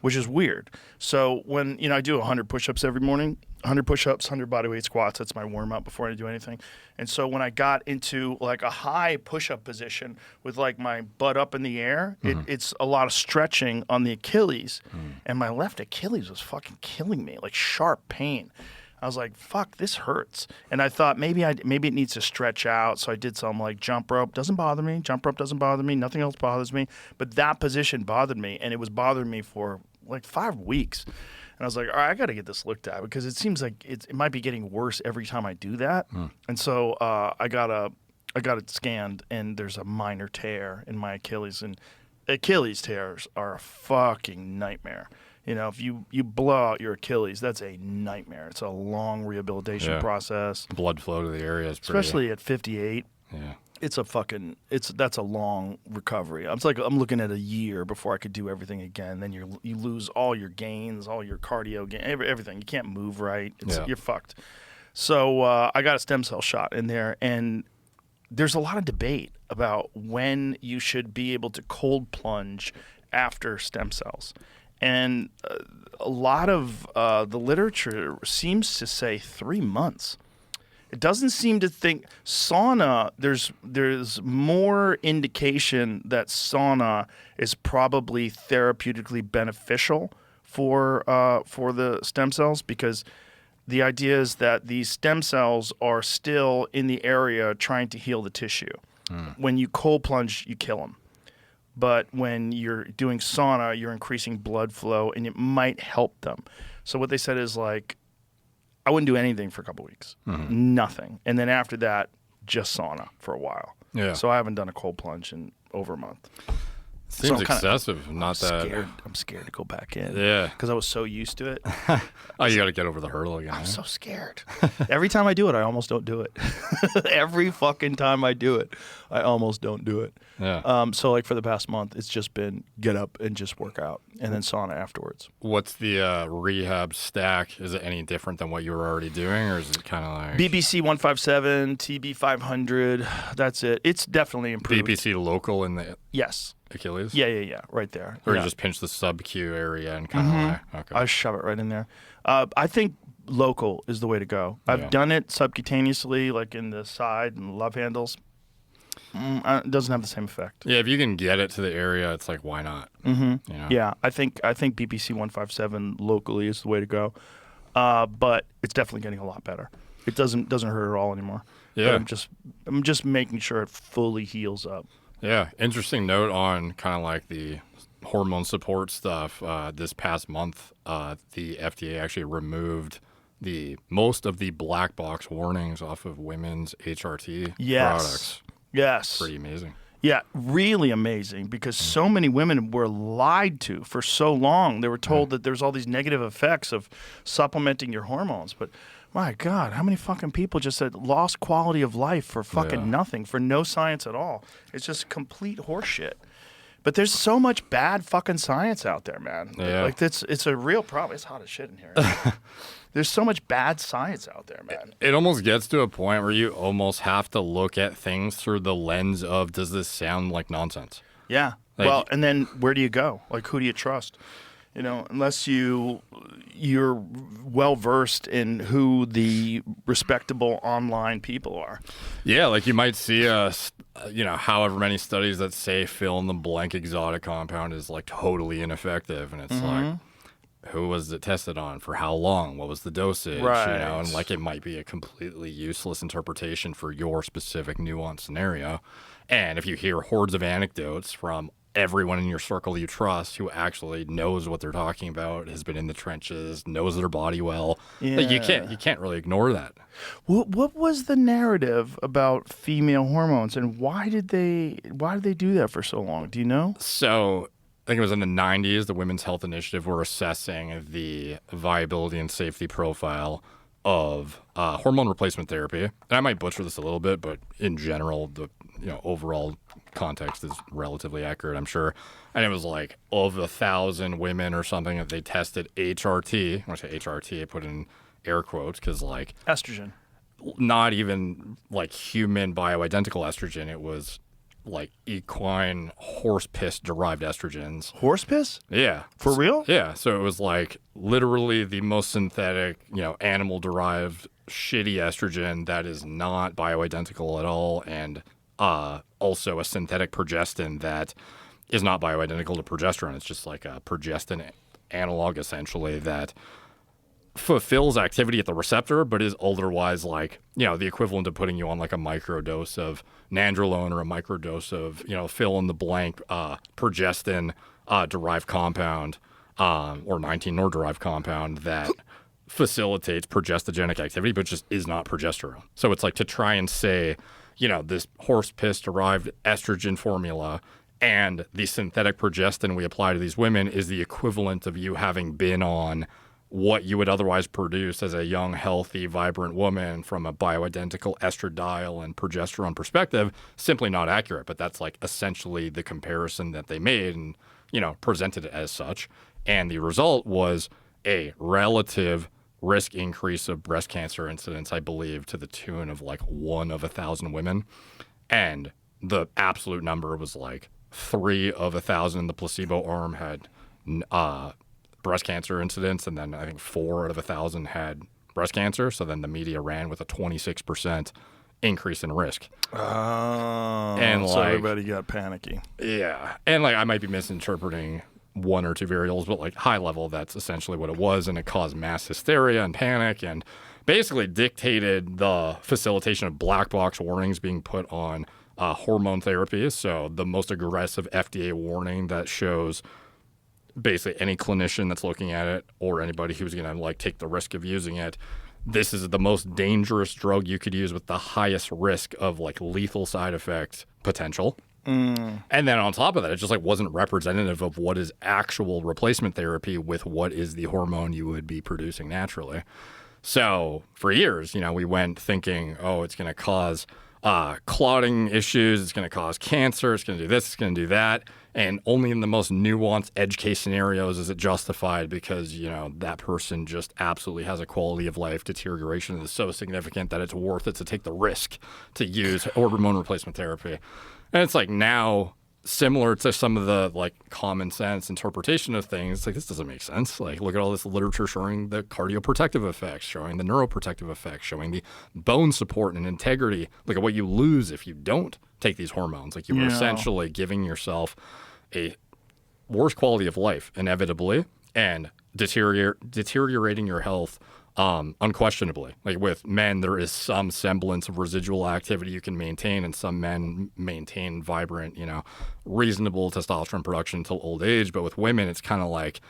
which is weird. So when I do 100 push-ups every morning, 100 push-ups, 100 bodyweight squats. That's my warm-up before I do anything. And so when I got into like a high push-up position with like my butt up in the air, it's a lot of stretching on the Achilles, and my left Achilles was fucking killing me, like sharp pain. I was like, "Fuck, this hurts," and I thought maybe it needs to stretch out. So I did some like jump rope. Doesn't bother me. Jump rope doesn't bother me. Nothing else bothers me. But that position bothered me, and it was bothering me for like 5 weeks. And I was like, all right, I got to get this looked at because it seems like it might be getting worse every time I do that. And so I got it scanned, and there's a minor tear in my Achilles. And Achilles tears are a fucking nightmare. If you blow out your Achilles, that's a nightmare. It's a long rehabilitation process. Blood flow to the area is pretty. Especially at 58. Yeah. That's a long recovery. I'm looking at a year before I could do everything again. Then you lose all your gains, all your cardio gain, everything. You can't move right. You're fucked. So I got a stem cell shot in there, and there's a lot of debate about when you should be able to cold plunge after stem cells. And a lot of the literature seems to say 3 months. It doesn't seem to think sauna. There's more indication that sauna is probably therapeutically beneficial for the stem cells, because the idea is that these stem cells are still in the area trying to heal the tissue. When you cold plunge, you kill them. But when you're doing sauna, you're increasing blood flow, and it might help them. So what they said is like, I wouldn't do anything for a couple weeks, nothing, and then after that, just sauna for a while. Yeah. So I haven't done a cold plunge in over a month. Seems I'm kinda- excessive. Not that. Scared. I'm scared to go back in. Yeah. Because I was so used to it. Oh, you got to get over the hurdle again. I'm so scared. Every time I do it, I almost don't do it. Every fucking time I do it, I almost don't do it. Yeah. So like for the past month, it's just been get up and just work out, and then sauna afterwards. What's the rehab stack? Is it any different than what you were already doing, or is it kind of like BBC 157, TB 500. That's it. It's definitely improved. BBC local in the Yes. Achilles? Yeah. Right there. Or yeah. you just pinch the sub-Q area and kind of like, okay. I shove it right in there. I think local is the way to go. I've done it subcutaneously, like in the side and love handles. It doesn't have the same effect. Yeah, if you can get it to the area, it's like, why not? Mm-hmm. You know? Yeah, I think BBC 157 locally is the way to go. But it's definitely getting a lot better. It doesn't hurt at all anymore. Yeah. But I'm just making sure it fully heals up. Yeah, interesting note on kind of like the hormone support stuff. This past month, the FDA actually removed most of the black box warnings off of women's HRT products. Yes. Pretty amazing. Yeah, really amazing, because so many women were lied to for so long. They were told that there's all these negative effects of supplementing your hormones, but my God, how many fucking people just said lost quality of life for fucking nothing, for no science at all? It's just complete horseshit. But there's so much bad fucking science out there, man. Yeah. Like it's a real problem. It's hot as shit in here. There's so much bad science out there, man. It almost gets to a point where you almost have to look at things through the lens of, does this sound like nonsense? Yeah. Like, well, and then where do you go? Like, who do you trust? You know, unless you're well versed in who the respectable online people are. Yeah, like you might see however many studies that say fill in the blank exotic compound is like totally ineffective, and it's like, who was it tested on, for how long, what was the dosage, Right. you know, and like it might be a completely useless interpretation for your specific nuanced scenario. And if you hear hordes of anecdotes from everyone in your circle you trust who actually knows what they're talking about, has been in the trenches, knows their body well, like you can't really ignore that. What was the narrative about female hormones, and why did they do that for so long? Do you know? So I think it was in the 90s, the Women's Health Initiative were assessing the viability and safety profile of hormone replacement therapy. And I might butcher this a little bit, but in general, the overall context is relatively accurate, I'm sure. And it was like, of 1,000 women or something that they tested HRT. When I say HRT, I put in air quotes because like Estrogen. not even like human bioidentical estrogen. It was like equine horse piss derived estrogens. Horse piss? Yeah. For real? Yeah. So it was like literally the most synthetic, animal derived shitty estrogen that is not bioidentical at all, and also a synthetic progestin that is not bioidentical to progesterone. It's just like a progestin analog essentially that fulfills activity at the receptor, but is otherwise like, the equivalent of putting you on like a microdose of nandrolone or a microdose of, fill in the blank progestin derived compound or 19-nor derived compound that facilitates progestogenic activity, but just is not progesterone. So it's like to try and say, this horse piss derived estrogen formula and the synthetic progestin we apply to these women is the equivalent of you having been on what you would otherwise produce as a young, healthy, vibrant woman from a bioidentical estradiol and progesterone perspective, simply not accurate. But that's like essentially the comparison that they made and, presented it as such. And the result was a relative risk increase of breast cancer incidence, I believe, to the tune of like 1 of 1,000 women. And the absolute number was like 3 of 1,000 in the placebo arm had breast cancer incidents, and then I think 4 out of 1,000 had breast cancer. So then the media ran with a 26% increase in risk. Oh, And, so like, everybody got panicky. Yeah. And like I might be misinterpreting one or two variables, but like high level, that's essentially what it was. And it caused mass hysteria and panic and basically dictated the facilitation of black box warnings being put on hormone therapy. So the most aggressive FDA warning that shows basically any clinician that's looking at it or anybody who's going to like take the risk of using it, this is the most dangerous drug you could use with the highest risk of like lethal side effect potential. And then on top of that, it just like wasn't representative of what is actual replacement therapy with what is the hormone you would be producing naturally. So for years, you know, we went thinking, oh, it's going to cause clotting issues, it's going to cause cancer, it's going to do this, it's going to do that. And only in the most nuanced edge case scenarios is it justified because, you know, that person just absolutely has a quality of life deterioration that is so significant that it's worth it to take the risk to use hormone replacement therapy. And it's like now, similar to some of the like common sense interpretation of things, like this doesn't make sense. Like look at all this literature showing the cardioprotective effects, showing the neuroprotective effects, showing the bone support and integrity. Look at what you lose if you don't take these hormones. Like you are essentially giving yourself a worse quality of life inevitably and deteriorating your health unquestionably. Like with men, there is some semblance of residual activity you can maintain, and some men maintain vibrant, you know, reasonable testosterone production until old age. But with women, it's kind of like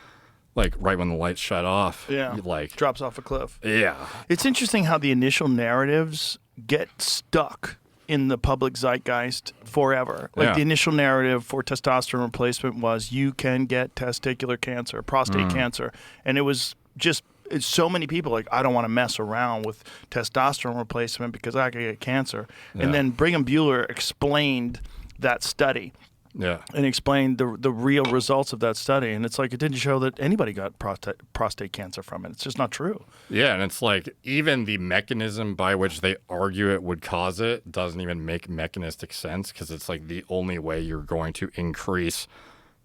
right when the lights shut off, like drops off a cliff. Yeah, it's interesting how the initial narratives get stuck in the public zeitgeist forever. Like the initial narrative for testosterone replacement was you can get testicular cancer, prostate cancer, and it was just. It's so many people like, I don't want to mess around with testosterone replacement because I could get cancer. Yeah. And then Brigham Bueller explained that study. Yeah. And explained the real results of that study. And it's like, it didn't show that anybody got prostate cancer from it. It's just not true. Yeah. And it's like, even the mechanism by which they argue it would cause it doesn't even make mechanistic sense because it's like the only way you're going to increase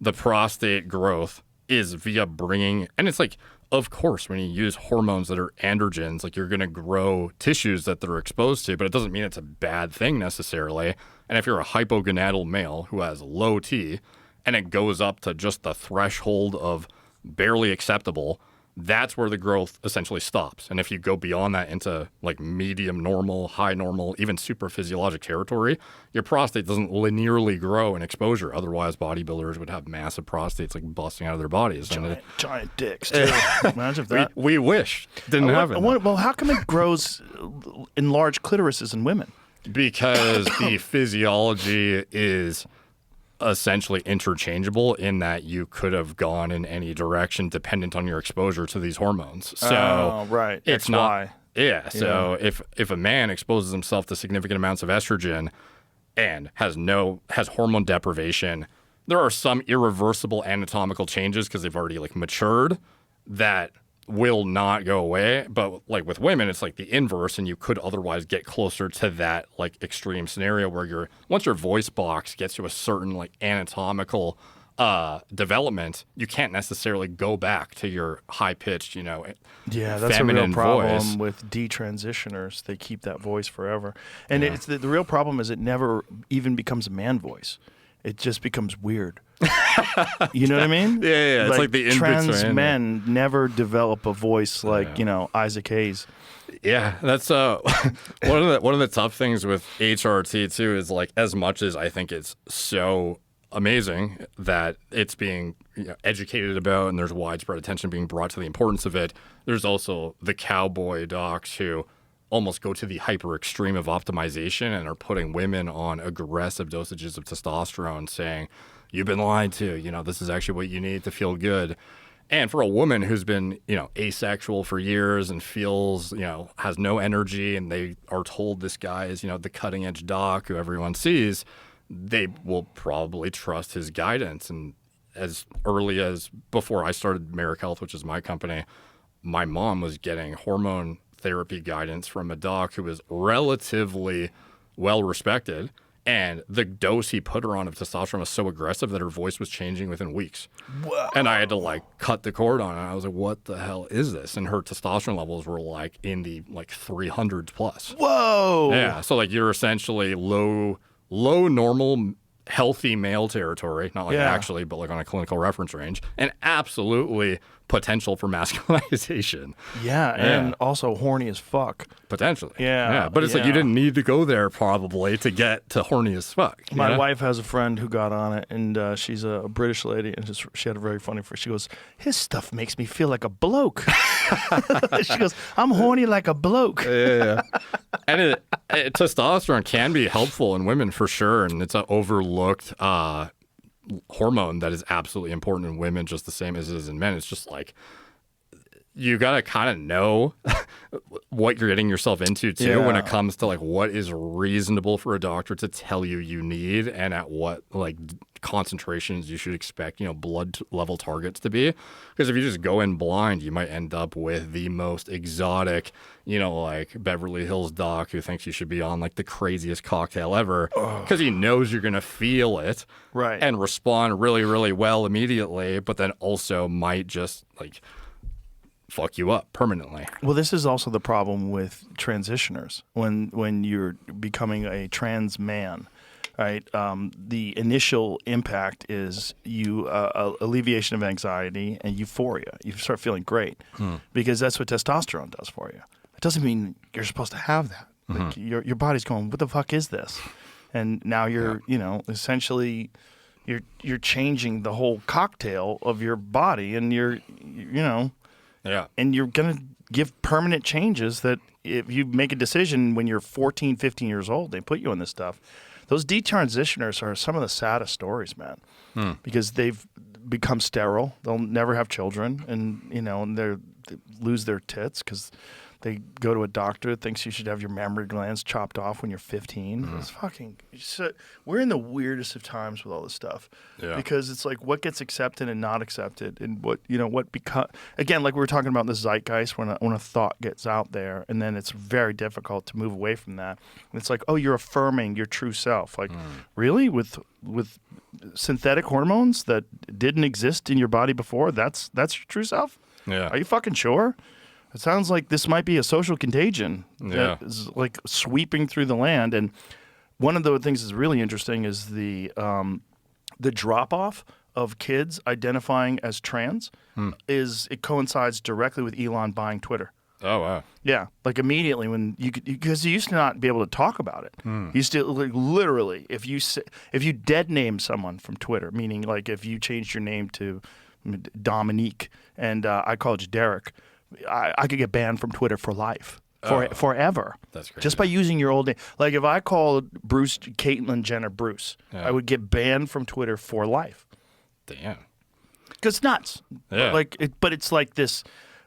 the prostate growth is via bringing, and it's like, of course, when you use hormones that are androgens, like you're going to grow tissues that they're exposed to, but it doesn't mean it's a bad thing necessarily. And if you're a hypogonadal male who has low T and it goes up to just the threshold of barely acceptable, that's where the growth essentially stops. And if you go beyond that into like medium normal, high normal, even super physiologic territory, your prostate doesn't linearly grow in exposure. Otherwise, bodybuilders would have massive prostates like busting out of their bodies. Giant dicks, too. Imagine that. We wish. Didn't have it. Well, how come it grows in large clitorises in women? Because the physiology is essentially interchangeable in that you could have gone in any direction dependent on your exposure to these hormones. So right. It's XY. not. Yeah. So if a man exposes himself to significant amounts of estrogen and has hormone deprivation, there are some irreversible anatomical changes because they've already like matured that will not go away. But like with women, it's like the inverse, and you could otherwise get closer to that like extreme scenario where once your voice box gets to a certain like anatomical development, you can't necessarily go back to your high pitched, that's a feminine real problem voice. with detransitioners. They keep that voice forever, and it's the real problem is it never even becomes a man voice. It just becomes weird. You know what I mean? Yeah. It's like the trans in-between. men never develop a voice like Isaac Hayes. Yeah, that's one of the tough things with HRT too is like as much as I think it's so amazing that it's being educated about and there's widespread attention being brought to the importance of it, there's also the cowboy docs who almost go to the hyper extreme of optimization and are putting women on aggressive dosages of testosterone saying, you've been lied to, this is actually what you need to feel good. And for a woman who's been, asexual for years and feels, has no energy and they are told this guy is, the cutting edge doc who everyone sees, they will probably trust his guidance. And as early as before I started Merrick Health, which is my company, my mom was getting hormone therapy guidance from a doc who was relatively well respected And the dose he put her on of testosterone was so aggressive that her voice was changing within weeks. Whoa. And I had to like cut the cord on it. I was like, what the hell is this? And her testosterone levels were like in the like 300s plus. Whoa. Yeah. So like you're essentially low normal, healthy male territory, not like actually, but like on a clinical reference range, and absolutely potential for masculinization. Yeah, and also horny as fuck. Potentially. Yeah. But it's like you didn't need to go there probably to get to horny as fuck. My wife has a friend who got on it, and she's a British lady, and she had a very funny phrase. She goes, his stuff makes me feel like a bloke. She goes, I'm horny like a bloke. Yeah. And testosterone can be helpful in women for sure, and it's an overlooked hormone that is absolutely important in women just the same as it is in men. It's just like you got to kind of know what you're getting yourself into too when it comes to like what is reasonable for a doctor to tell you need and at what like concentrations you should expect, blood level targets to be. Because if you just go in blind, you might end up with the most exotic, like Beverly Hills doc who thinks you should be on like the craziest cocktail ever because he knows you're going to feel it and respond really, really well immediately, but then also might just like fuck you up permanently. Well, this is also the problem with transitioners when you're becoming a trans man. Right. The initial impact is alleviation of anxiety and euphoria. You start feeling great because that's what testosterone does for you. It doesn't mean you're supposed to have that. Like your body's going, what the fuck is this? And now you're, essentially you're changing the whole cocktail of your body, and and you're going to give permanent changes that if you make a decision when you're 14, 15 years old, they put you on this stuff. Those detransitioners are some of the saddest stories, man, because they've become sterile. They'll never have children, and they lose their tits because they go to a doctor that thinks you should have your mammary glands chopped off when you're 15. It's fucking. We're in the weirdest of times with all this stuff because it's like what gets accepted and not accepted, and what again, like we were talking about the zeitgeist when a thought gets out there, and then it's very difficult to move away from that. And it's like, oh, you're affirming your true self. Like, really, with synthetic hormones that didn't exist in your body before, that's your true self? Yeah. Are you fucking sure? It sounds like this might be a social contagion that is like sweeping through the land. And one of the things that's really interesting is the drop-off of kids identifying as trans it coincides directly with Elon buying Twitter. Oh, wow. Yeah, like immediately when because you used to not be able to talk about it. You used to literally, if you dead name someone from Twitter, meaning like if you changed your name to Dominique and I called you Derek, I could get banned from Twitter for life, forever. That's crazy. Just by using your old name. Like if I called Bruce, Caitlyn Jenner Bruce, I would get banned from Twitter for life. Damn. Because it's nuts. Yeah. But it's like this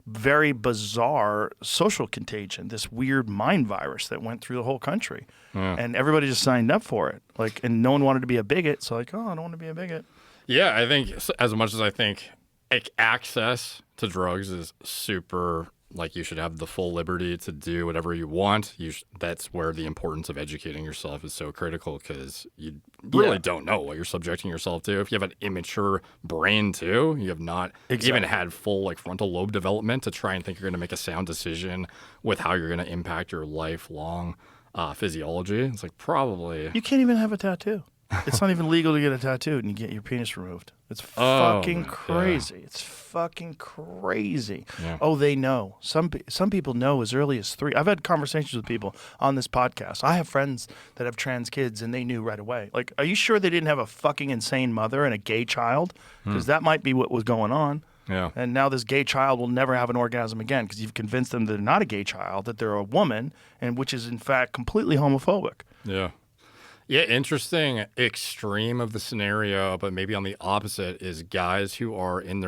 very bizarre social contagion, this weird mind virus that went through the whole country. And everybody just signed up for it. And no one wanted to be a bigot. So I don't want to be a bigot. Yeah, I think as much as I think access to drugs is super, like you should have the full liberty to do whatever you want. That's where the importance of educating yourself is so critical because you really don't know what you're subjecting yourself to. If you have an immature brain too, you have not even had full frontal lobe development to try and think you're going to make a sound decision with how you're going to impact your lifelong physiology. It's probably... You can't even have a tattoo. It's not even legal to get a tattoo and you get your penis removed. It's fucking crazy. Yeah. It's fucking crazy. Yeah. Oh, they know. Some people know as early as 3. I've had conversations with people on this podcast. I have friends that have trans kids and they knew right away. Are you sure they didn't have a fucking insane mother and a gay child? Because that might be what was going on. Yeah. And now this gay child will never have an orgasm again because you've convinced them that they're not a gay child, that they're a woman, and which is in fact completely homophobic. Yeah. Yeah, interesting extreme of the scenario, but maybe on the opposite is guys who are in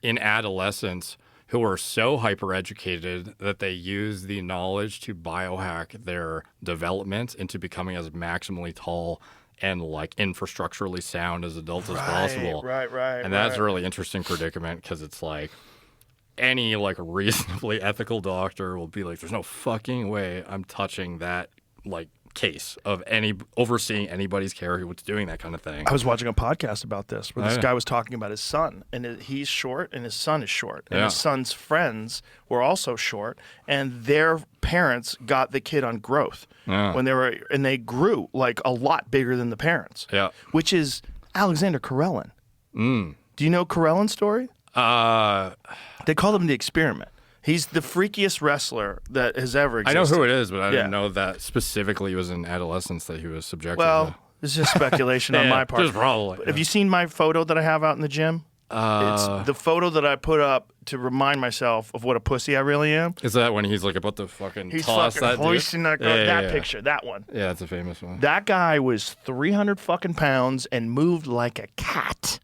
adolescence who are so hyper-educated that they use the knowledge to biohack their development into becoming as maximally tall and infrastructurally sound as adults as possible. Right. And that's a really interesting predicament because it's any reasonably ethical doctor will be there's no fucking way I'm touching that case of overseeing anybody's care who was doing that kind of thing. I was watching a podcast about this where this yeah. guy was talking about his son, and he's short, and his son is short, and Yeah. his son's friends were also short, and their parents got the kid on growth when they grew like a lot bigger than the parents. Yeah. Which is Alexander Karelin. Do you know Karelin's story? They called him the experiment. He's the freakiest wrestler that has ever I existed. know who it is, but I Yeah. didn't know that specifically it was in adolescence that he was subjected Well, to. it's just speculation on Yeah, my part. just probably, Have you seen my photo that I have out in the gym? It's the photo that I put up to remind myself of what a pussy I really am. Is that when he's like about to fucking He's toss fucking that dude? hoisting that picture, that one. Yeah, it's a famous one. That guy was 300 fucking pounds and moved like a cat.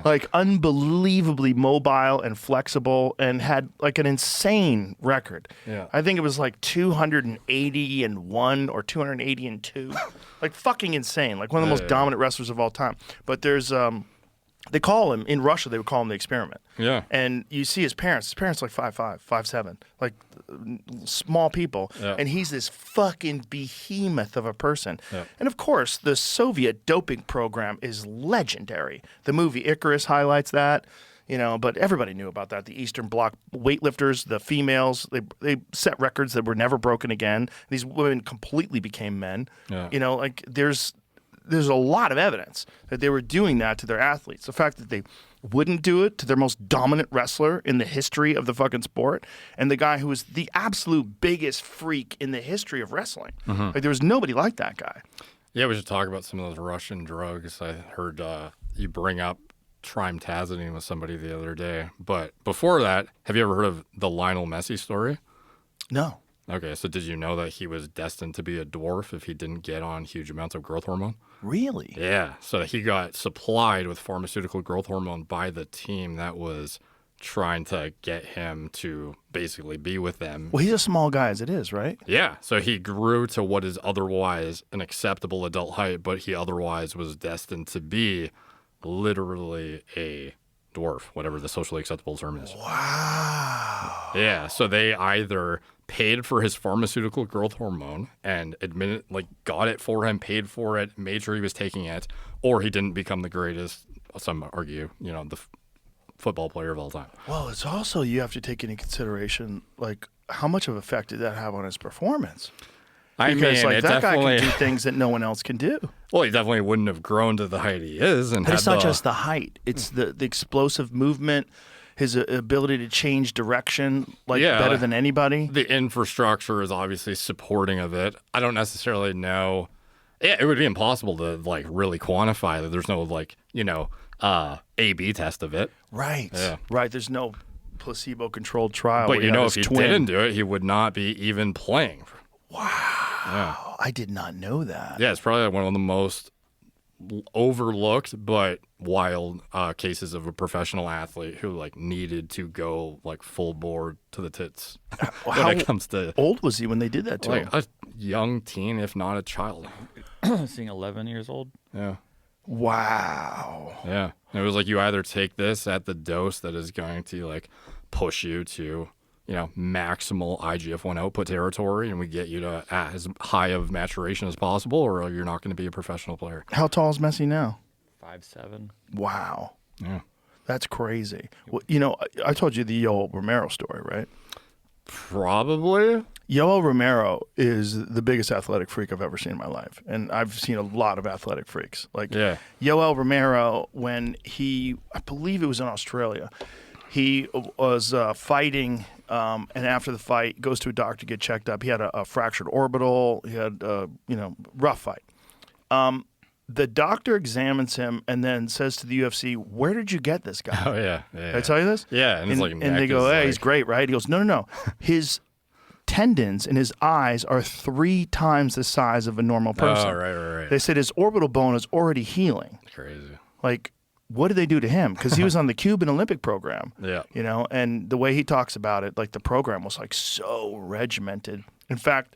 Like unbelievably mobile and flexible and had like an insane record. Yeah. I think it was like 280-1 or 280-2. Like fucking insane. Like one of the most dominant wrestlers of all time. But there's they call him in Russia. They would call him the experiment. Yeah. And you see his parents. His parents like 5'5", 5'7", like small people. Yeah. And he's this fucking behemoth of a person. Yeah. And of course, the Soviet doping program is legendary. The movie Icarus highlights that. But everybody knew about that. The Eastern Bloc weightlifters, the females, they set records that were never broken again. These women completely became men. Yeah. There's a lot of evidence that they were doing that to their athletes. The fact that they wouldn't do it to their most dominant wrestler in the history of the fucking sport, and the guy who was the absolute biggest freak in the history of wrestling. Like there was nobody like that guy. Yeah, we should talk about some of those Russian drugs. I heard you bring up trimethazidine with somebody the other day. But before that, have you ever heard of the Lionel Messi story? No. Okay, so did you know that he was destined to be a dwarf if he didn't get on huge amounts of growth hormone? Really? Yeah, so he got supplied with pharmaceutical growth hormone by the team that was trying to get him to basically be with them. Well, he's a small guy as it is, right? Yeah, so he grew to what is otherwise an acceptable adult height, but he otherwise was destined to be literally a dwarf, whatever the socially acceptable term is. Wow. Yeah, so they either paid for his pharmaceutical growth hormone and got it for him, paid for it, made sure he was taking it, or he didn't become the greatest, some argue, the football player of all time. Well, it's also, you have to take into consideration, like, how much of an effect did that have on his performance? Because that guy can do things that no one else can do. Well, he definitely wouldn't have grown to the height he is. But it's not just the height. It's the explosive movement, his ability to change direction better than anybody. The infrastructure is obviously supporting of it. I don't necessarily know. Yeah, it would be impossible to really quantify that. There's no A/B test of it. Right. Yeah. Right. There's no placebo-controlled trial. But if he didn't do it, he would not be even playing. Wow. Yeah. I did not know that. Yeah, it's probably one of the most overlooked but wild cases of a professional athlete who needed to go full board to the tits when it comes to old was he when they did that to him? A young teen, if not a child. Seeing 11 years old. Yeah. Wow. Yeah. It was you either take this at the dose that is going to push you to maximal IGF-1 output territory, and we get you to as high of maturation as possible, or you're not going to be a professional player. How tall is Messi now? 5'7". Wow. Yeah. That's crazy. Well, I told you the Yoel Romero story, right? Probably. Yoel Romero is the biggest athletic freak I've ever seen in my life. And I've seen a lot of athletic freaks. Yoel Romero, when I believe it was in Australia, he was fighting, and after the fight, goes to a doctor to get checked up. He had a fractured orbital. He had, rough fight. The doctor examines him and then says to the UFC, "Where did you get this guy?" Oh, yeah. Did I tell you this? Yeah. And they go, "Hey, he's great, right?" He goes, "No. His tendons in his eyes are 3 times the size of a normal person." Oh, right. They said his orbital bone is already healing. Crazy. What did they do to him? Because he was on the Cuban Olympic program. Yeah. And the way he talks about it, the program was so regimented. In fact,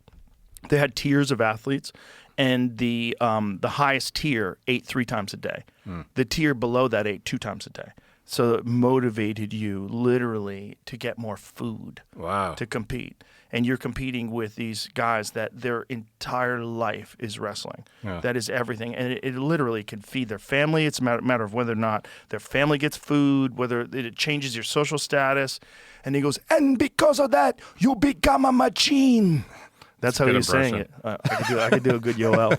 they had tiers of athletes, and the highest tier ate 3 times a day. The tier below that ate 2 times a day. So it motivated you literally to get more food. Wow. To compete. And you're competing with these guys that their entire life is wrestling. Yeah. That is everything. And it literally can feed their family. It's a matter of whether or not their family gets food, whether it changes your social status. And he goes, and because of that, you become a machine. That's how he was saying it. I could do a good Yoel.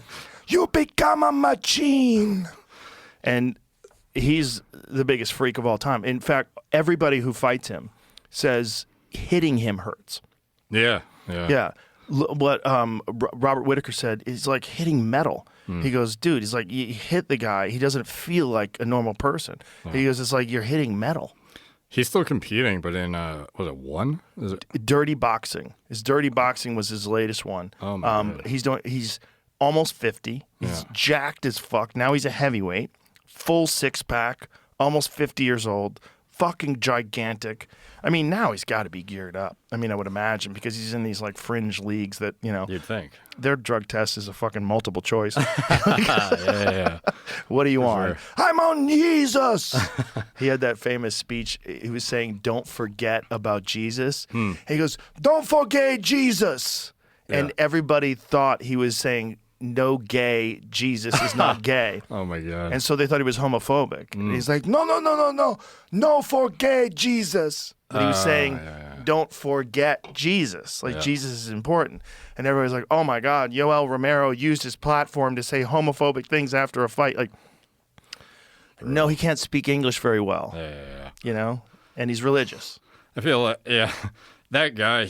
You become a machine. And he's the biggest freak of all time. In fact, everybody who fights him says hitting him hurts. Yeah. What Robert Whitaker said is like hitting metal. He goes, dude, he's like, you hit the guy, he doesn't feel like a normal person. He goes, it's like you're hitting metal. He's still competing, but in, was it one? Is it? Dirty Boxing. His Dirty Boxing was his latest one. Oh, my God. He's almost 50. He's jacked as fuck. Now he's a heavyweight. Full six-pack. Almost 50 years old. Fucking gigantic. I mean, now he's got to be geared up. I mean, I would imagine, because he's in these like fringe leagues that, you know, You'd think. their drug test is a fucking multiple choice. Yeah. What are you on? Sure. I'm on Jesus. He had that famous speech. He was saying, don't forget about Jesus. He goes, don't forget Jesus. And Yeah. everybody thought he was saying, no gay, Jesus is not gay. Oh, my God. And so they thought he was homophobic. And he's like, no forget Jesus. But he was saying, don't forget Jesus. Like, Jesus is important. And everybody's like, oh my God, Yoel Romero used his platform to say homophobic things after a fight. Like, no, he can't speak English very well. Yeah. You know? And he's religious. I feel like, that guy,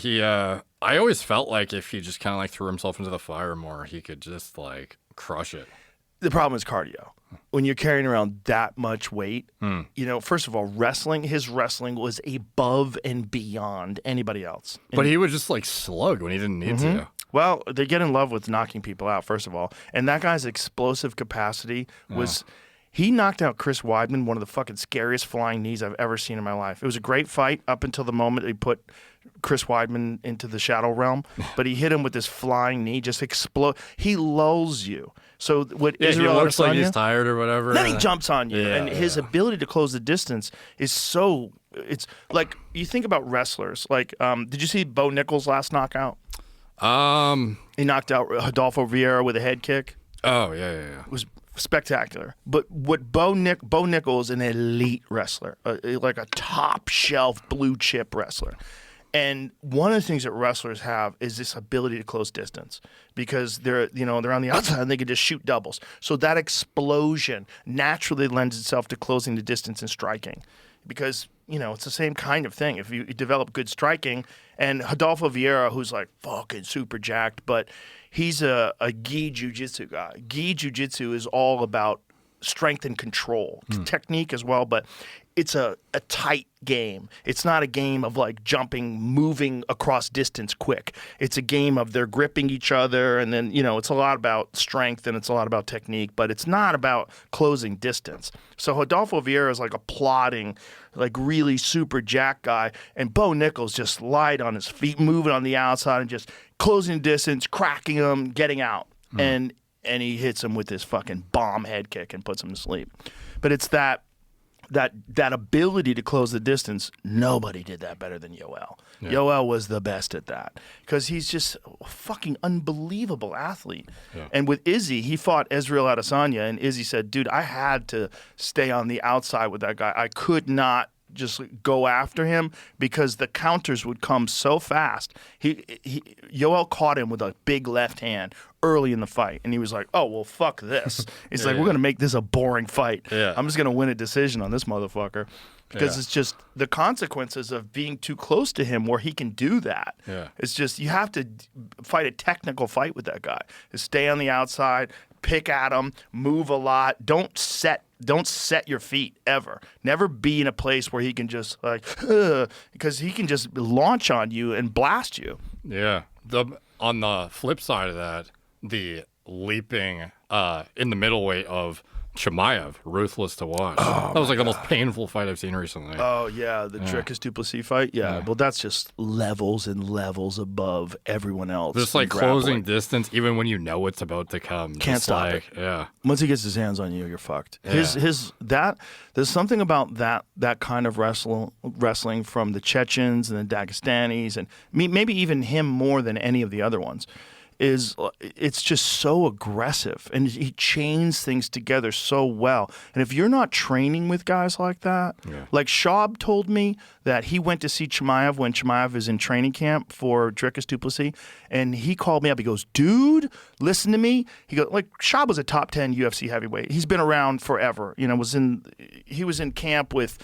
I always felt like if he just kind of like threw himself into the fire more, he could just like crush it. The problem is cardio. When you're carrying around that much weight, you know, first of all, his wrestling was above and beyond anybody else. But he would just like slug when he didn't need to. Well, they get in love with knocking people out, first of all. And that guy's explosive capacity was... He knocked out Chris Weidman, one of the fucking scariest flying knees I've ever seen in my life. It was a great fight up until the moment they put Chris Weidman into the shadow realm. But he hit him with this flying knee, just explode. He lulls you. So what Israel he looks like Adesanya, he's tired or whatever. then he jumps on you. Yeah, and his ability to close the distance is so... It's like, you think about wrestlers. Like, did you see Bo Nichols' last knockout? He knocked out Rodolfo Vieira with a head kick. Oh, yeah. It was spectacular. But what Bo Nichols is an elite wrestler, like a top shelf blue chip wrestler. And one of the things that wrestlers have is this ability to close distance, because they're on the outside and they can just shoot doubles. So that explosion naturally lends itself to closing the distance and striking, because it's the same kind of thing. If you develop good striking, and Rodolfo Vieira, who's like fucking super jacked, but he's a gi jiu-jitsu guy. Gi jiu-jitsu is all about strength and control, technique as well, but it's a tight game. It's not a game of like jumping, moving across distance quick. It's a game of they're gripping each other, and then, it's a lot about strength and it's a lot about technique, but it's not about closing distance. So Rodolfo Vieira is like a plodding, like really super jack guy, and Bo Nichols just light on his feet, moving on the outside and just closing distance, cracking him, getting out. And he hits him with this fucking bomb head kick and puts him to sleep. But it's that ability to close the distance. Nobody did that better than Yoel. Yeah. Yoel was the best at that, because he's just a fucking unbelievable athlete. Yeah. And with Izzy, he fought Israel Adesanya, and Izzy said, dude, I had to stay on the outside with that guy. I could not just go after him because the counters would come so fast. Yoel caught him with a big left hand early in the fight, and he was like, oh, well, fuck this. He's we're going to make this a boring fight. Yeah. I'm just going to win a decision on this motherfucker, because it's just the consequences of being too close to him where he can do that. Yeah. It's just, you have to fight a technical fight with that guy. Just stay on the outside, pick at him, move a lot. Don't set your feet ever. Never be in a place where he can just because he can just launch on you and blast you. Yeah. On the flip side of that, the leaping in the middleweight of Chimaev, ruthless to watch. That was like the most painful fight I've seen recently. Oh, yeah, the Dricus Duplessis fight. Yeah, well, that's just levels and levels above everyone else. Just in like grappling. closing distance, even when you know it's about to come. Can't Just stop like, it. Yeah. Once he gets his hands on you, you're fucked. Yeah. There's something about that kind of wrestling from the Chechens and the Dagestanis, and maybe even him more than any of the other ones. It's just so aggressive, and he chains things together so well. And if you're not training with guys like that, like Schaub told me that he went to see Chimaev when Chimaev is in training camp for Dricus Duplessis, and he called me up. He goes, "Dude, listen to me." He goes, like Schaub was a top 10 UFC heavyweight. He's been around forever. You know, he was in camp with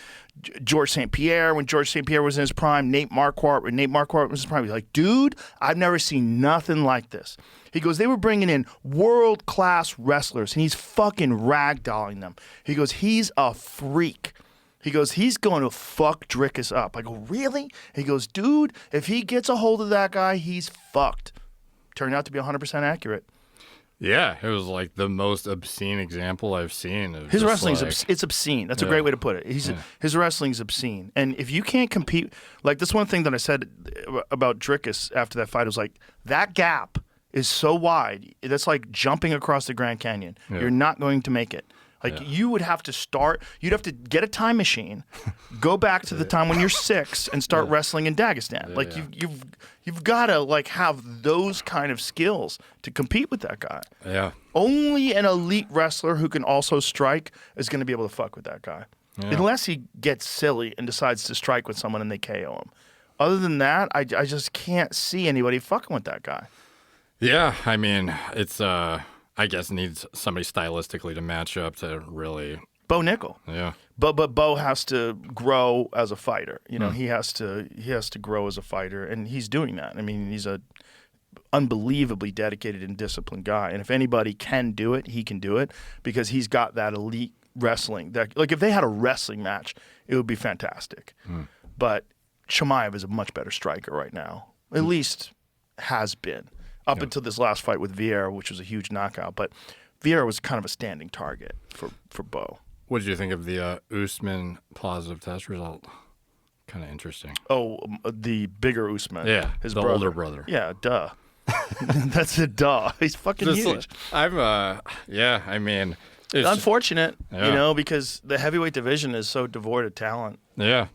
George St. Pierre when George St. Pierre was in his prime, Nate Marquardt when Nate Marquardt was in his prime. He's like, dude, I've never seen nothing like this. He goes, they were bringing in world-class wrestlers, and he's fucking ragdolling them. He goes, he's a freak. He goes, he's going to fuck Dricus up. I go, really? He goes, dude, if he gets a hold of that guy, he's fucked. Turned out to be 100% accurate. Yeah, it was like the most obscene example I've seen. Of His just wrestling's like, it's obscene. That's a great way to put it. His wrestling's obscene, and if you can't compete, like this one thing that I said about Dricus after that fight was like that gap is so wide. That's like jumping across the Grand Canyon. Yeah. You're not going to make it. Like you would have to start. You'd have to get a time machine, go back to the time when you're 6, and start wrestling in Dagestan. Like you've got to like have those kind of skills to compete with that guy. Yeah. Only an elite wrestler who can also strike is going to be able to fuck with that guy. Yeah. Unless he gets silly and decides to strike with someone and they KO him. Other than that, I just can't see anybody fucking with that guy. Yeah, I mean, it's I guess needs somebody stylistically to match up to really. Bo Nickel. Yeah. But Bo has to grow as a fighter. You know, he has to grow as a fighter, and he's doing that. I mean, he's a unbelievably dedicated and disciplined guy. And if anybody can do it, he can do it because he's got that elite wrestling. That, like if they had a wrestling match, it would be fantastic. But Chimaev is a much better striker right now. At least has been. Up until this last fight with Vieira, which was a huge knockout. But Vieira was kind of a standing target for Bo. What did you think of the Usman positive test result? Kind of interesting. Oh, the bigger Usman. Yeah, his the brother. older brother. Yeah, duh. That's a duh. He's fucking huge. Yeah, I mean. It's Unfortunate, Yeah. you know, because the heavyweight division is so devoid of talent. Yeah.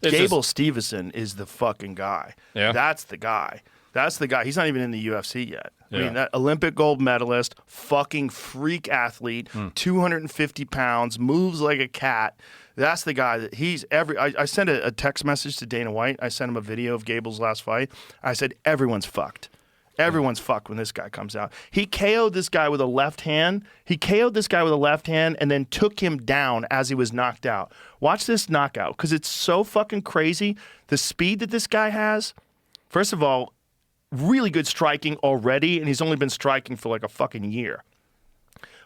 Gable Stevenson is the fucking guy. Yeah. That's the guy. That's the guy. He's not even in the UFC yet. I Yeah. mean, that Olympic gold medalist, fucking freak athlete, 250 pounds, moves like a cat. That's the guy that he's I sent a text message to Dana White. I sent him a video of Gable's last fight. I said, everyone's fucked. Everyone's fucked when this guy comes out. He KO'd this guy with a left hand. And then took him down as he was knocked out. Watch this knockout because it's so fucking crazy. The speed that this guy has. First of all, really good striking already, and he's only been striking for like a fucking year.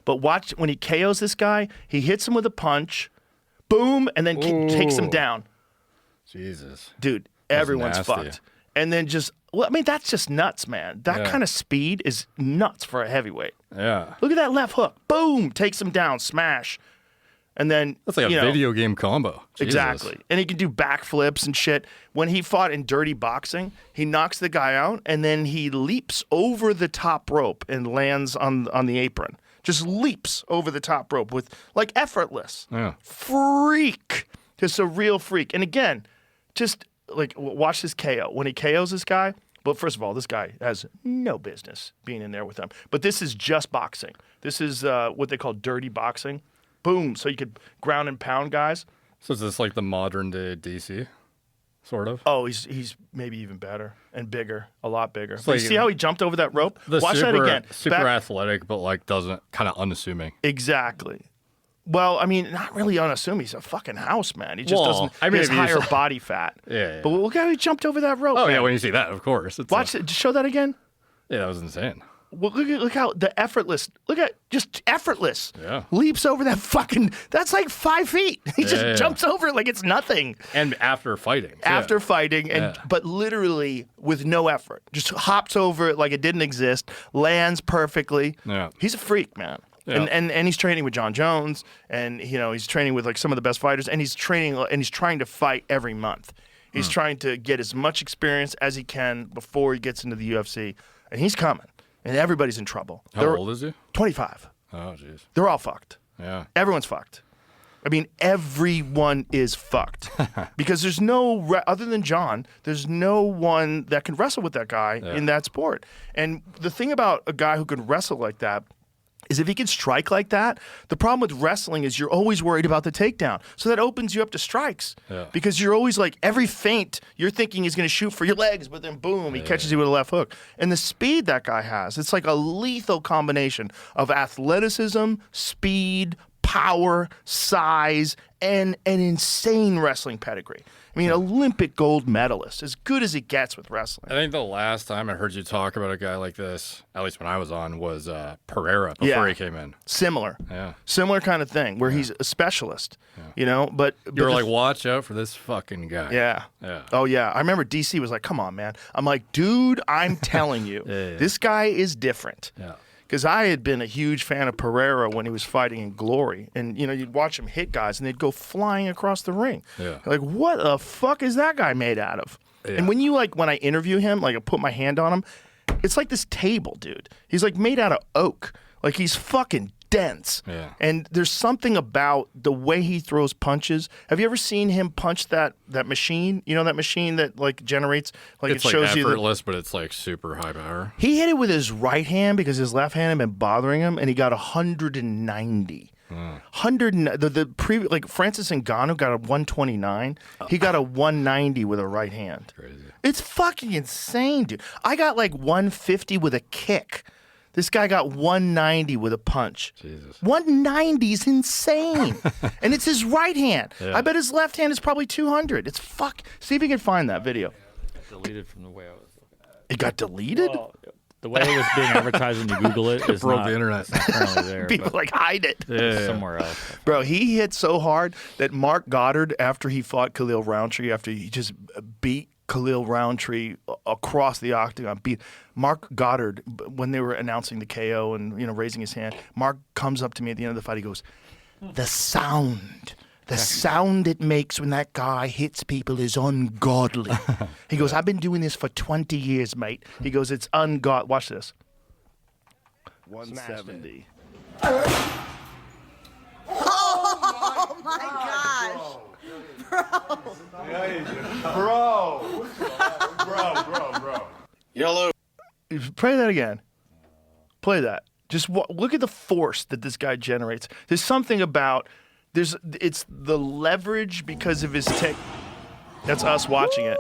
But watch when he KOs this guy, he hits him with a punch, boom, and then takes him down. Jesus. Dude, everyone's nasty. fucked. And then that's just nuts, man. That kind of speed is nuts for a heavyweight. Yeah. Look at that left hook. Boom, takes him down, smash. And then That's like a video game combo. Jesus. Exactly. And he can do backflips and shit. When he fought in dirty boxing, he knocks the guy out and then he leaps over the top rope and lands on the apron. Just leaps over the top rope with like effortless. Yeah. Freak. Just a real freak. And again, just like watch this KO. When he KOs this guy, well, first of all, this guy has no business being in there with them. But this is just boxing. This is what they call dirty boxing. Boom. So you could ground and pound guys. So is this like the modern day DC? Sort of? Oh, he's maybe even better and bigger, a lot bigger. like- You see how he jumped over that rope? Watch that again. Super Back- athletic, but like doesn't, kind of unassuming. Exactly. Well, I mean, not really unassuming. He's a fucking house man. He just Well, doesn't. I mean, he has if he's- higher body fat. Yeah. But look how he jumped over that rope. Oh, yeah, man. when you see that, of course. It's Watch it. Show that again. Yeah, that was insane. Well, look how the effortless. Look at just effortless. Yeah. Leaps over that fucking. That's like 5 feet. He just Yeah. jumps over it like it's nothing. And after fighting. too. After fighting, but literally with no effort, just hops over it like it didn't exist, lands perfectly. Yeah. He's a freak, man. Yeah. And he's training with John Jones, and he's training with like some of the best fighters, and he's trying to fight every month. He's trying to get as much experience as he can before he gets into the UFC, and he's coming. And everybody's in trouble. How old is he? 25. Oh, jeez. They're all fucked. Yeah. Everyone's fucked. I mean, everyone is fucked because there's other than John, there's no one that can wrestle with that guy in that sport. And the thing about a guy who can wrestle like that is if he can strike like that, the problem with wrestling is you're always worried about the takedown. So that opens you up to strikes because you're always like every feint you're thinking he's going to shoot for your legs, but then boom, he catches you with a left hook. And the speed that guy has, it's like a lethal combination of athleticism, speed, power, size, and an insane wrestling pedigree. I mean, Olympic gold medalist, as good as it gets with wrestling. I think the last time I heard you talk about a guy like this, at least when I was on, was Pereira before he came in. Similar. Yeah. Similar kind of thing where he's a specialist, but You were like, watch out for this fucking guy. Yeah. Yeah. Oh, yeah. I remember DC was like, come on, man. I'm like, dude, I'm telling you, this guy is different. Yeah. Because I had been a huge fan of Pereira when he was fighting in Glory. And, you'd watch him hit guys and they'd go flying across the ring. Yeah. Like, what the fuck is that guy made out of? Yeah. And when I interview him, like I put my hand on him, it's like this table, dude. He's like made out of oak. Like he's fucking dense. Yeah. And there's something about the way he throws punches. Have you ever seen him punch that machine? You know that machine that like generates like It's it shows like you effortless, but it's like super high power. He hit it with his right hand because his left hand had been bothering him, and he got 190. 100 like Francis Ngannou got a 129. He got a 190 with a right hand. Crazy. It's fucking insane, dude. I got like 150 with a kick. This guy got 190 with a punch. Jesus. 190 is insane. And it's his right hand. Yeah. I bet his left hand is probably 200. It's See if you can find that video. Deleted from the way I was looking at It got deleted? it. The way it was being advertised when you Google it is Broke not, the internet. it's not currently there. People like hide it. It's somewhere else. Bro, he hit so hard that Mark Goddard, after he fought Khalil Roundtree, after he just beat Khalil Roundtree across the octagon, beat Mark Goddard when they were announcing the KO and raising his hand. Mark comes up to me at the end of the fight. He goes, "The sound it makes when that guy hits people is ungodly." He goes, "I've been doing this for 20 years, mate." He goes, "It's ungodly." Watch this. 170. Oh my gosh. Bro. Yellow. Play that again. Play that. Just look at the force that this guy generates. There's something about it's the leverage because of his tech. That's us watching it.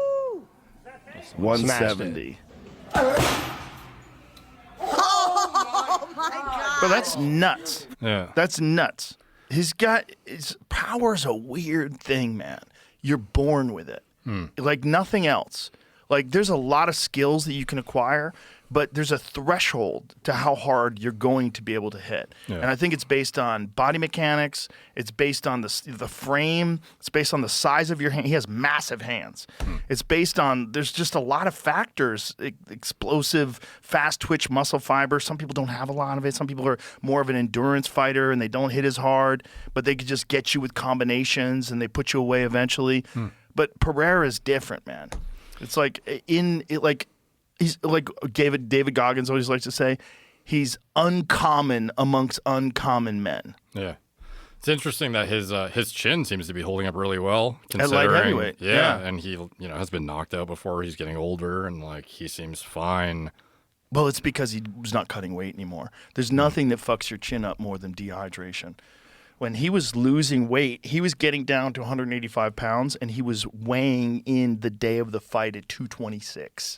170. Oh my god. Bro, that's nuts. Yeah. That's nuts. His power is a weird thing, man. You're born with it. Like nothing else. Like there's a lot of skills that you can acquire, but there's a threshold to how hard you're going to be able to hit. Yeah. And I think it's based on body mechanics. It's based on the frame. It's based on the size of your hand. He has massive hands. It's based on, there's just a lot of factors. Explosive, fast twitch muscle fiber. Some people don't have a lot of it. Some people are more of an endurance fighter and they don't hit as hard, but they could just get you with combinations and they put you away eventually. But Pereira is different, man. It's like he's like David Goggins always likes to say, he's uncommon amongst uncommon men. Yeah. It's interesting that his chin seems to be holding up really well. At light heavyweight. Yeah, and he has been knocked out before. He's getting older, and like he seems fine. Well, it's because he was not cutting weight anymore. There's nothing that fucks your chin up more than dehydration. When he was losing weight, he was getting down to 185 pounds, and he was weighing in the day of the fight at 226.